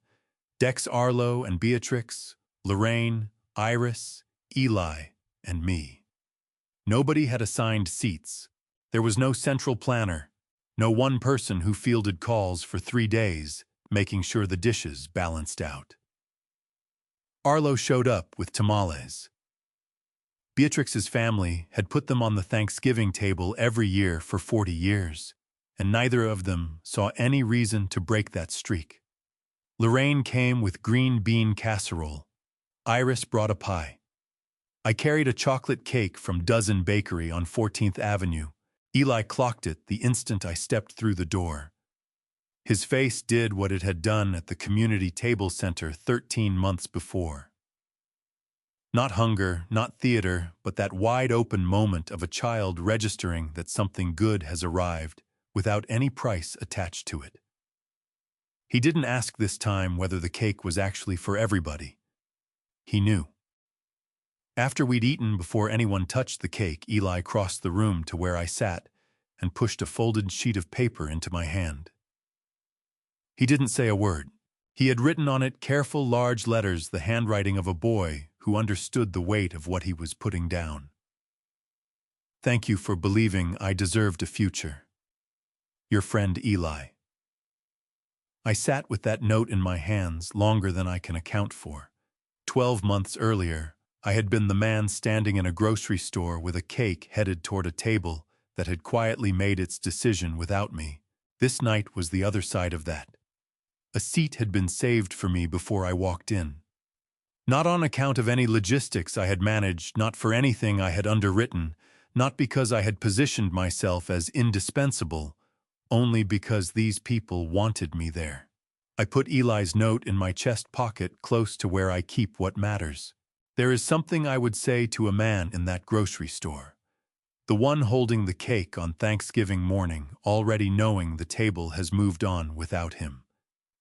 Dex, Arlo, and Beatrix, Lorraine, Iris, Eli, and me. Nobody had assigned seats. There was no central planner, no one person who fielded calls for 3 days, making sure the dishes balanced out. Arlo showed up with tamales. Beatrix's family had put them on the Thanksgiving table every year for 40 years, and neither of them saw any reason to break that streak. Lorraine came with green bean casserole. Iris brought a pie. I carried a chocolate cake from Dozen Bakery on 14th Avenue. Eli clocked it the instant I stepped through the door. His face did what it had done at the community table center 13 months before. Not hunger, not theater, but that wide-open moment of a child registering that something good has arrived without any price attached to it. He didn't ask this time whether the cake was actually for everybody. He knew. After we'd eaten before anyone touched the cake, Eli crossed the room to where I sat and pushed a folded sheet of paper into my hand. He didn't say a word. He had written on it careful, large letters, the handwriting of a boy who understood the weight of what he was putting down. Thank you for believing I deserved a future. Your friend Eli. I sat with that note in my hands longer than I can account for. 12 months earlier, I had been the man standing in a grocery store with a cake headed toward a table that had quietly made its decision without me. This night was the other side of that. A seat had been saved for me before I walked in. Not on account of any logistics I had managed, not for anything I had underwritten, not because I had positioned myself as indispensable, only because these people wanted me there. I put Eli's note in my chest pocket close to where I keep what matters. There is something I would say to a man in that grocery store. The one holding the cake on Thanksgiving morning, already knowing the table has moved on without him.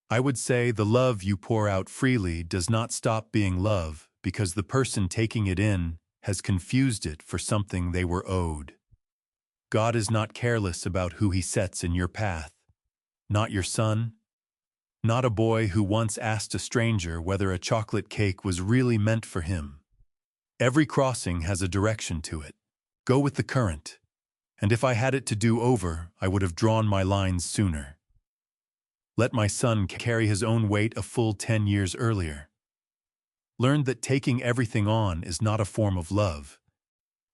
I would say the love you pour out freely does not stop being love because the person taking it in has confused it for something they were owed. God is not careless about who He sets in your path. Not your son. Not a boy who once asked a stranger whether a chocolate cake was really meant for him. Every crossing has a direction to it. Go with the current. And if I had it to do over, I would have drawn my lines sooner. Let my son carry his own weight a full 10 years earlier. Learned that taking everything on is not a form of love.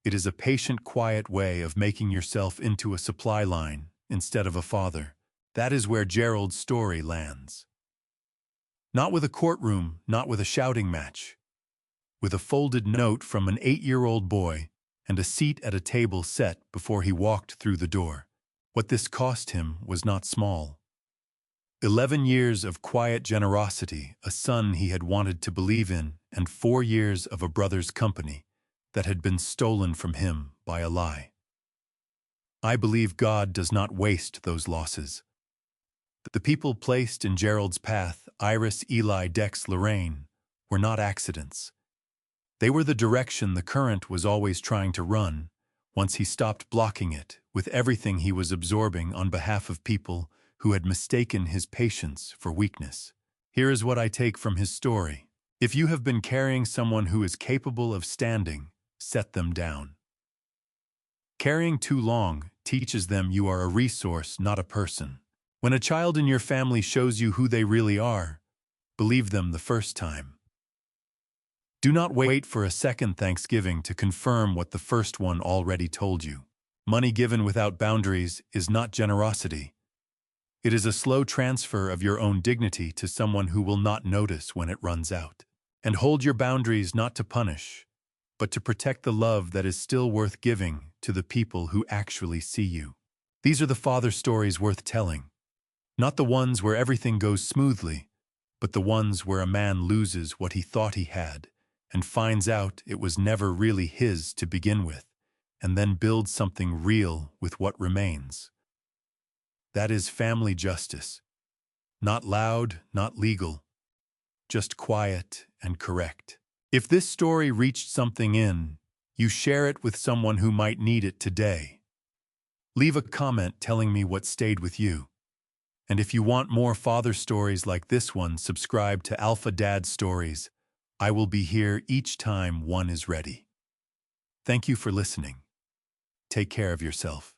It is a patient, quiet way of making yourself into a supply line instead of a father. That is where Gerald's story lands. Not with a courtroom, not with a shouting match. With a folded note from an 8-year-old boy and a seat at a table set before he walked through the door. What this cost him was not small. 11 years of quiet generosity, a son he had wanted to believe in, and 4 years of a brother's company that had been stolen from him by a lie. I believe God does not waste those losses. The people placed in Gerald's path, Iris, Eli, Dex, Lorraine, were not accidents. They were the direction the current was always trying to run, once he stopped blocking it with everything he was absorbing on behalf of people who had mistaken his patience for weakness. Here is what I take from his story. If you have been carrying someone who is capable of standing, set them down. Carrying too long teaches them you are a resource, not a person. When a child in your family shows you who they really are, believe them the first time. Do not wait for a second Thanksgiving to confirm what the first one already told you. Money given without boundaries is not generosity. It is a slow transfer of your own dignity to someone who will not notice when it runs out. And hold your boundaries not to punish, but to protect the love that is still worth giving to the people who actually see you. These are the father stories worth telling. Not the ones where everything goes smoothly, but the ones where a man loses what he thought he had and finds out it was never really his to begin with, and then builds something real with what remains. That is family justice. Not loud, not legal, just quiet and correct. If this story reached something in, you share it with someone who might need it today. Leave a comment telling me what stayed with you. And if you want more father stories like this one, subscribe to Alpha Dad Stories. I will be here each time one is ready. Thank you for listening. Take care of yourself.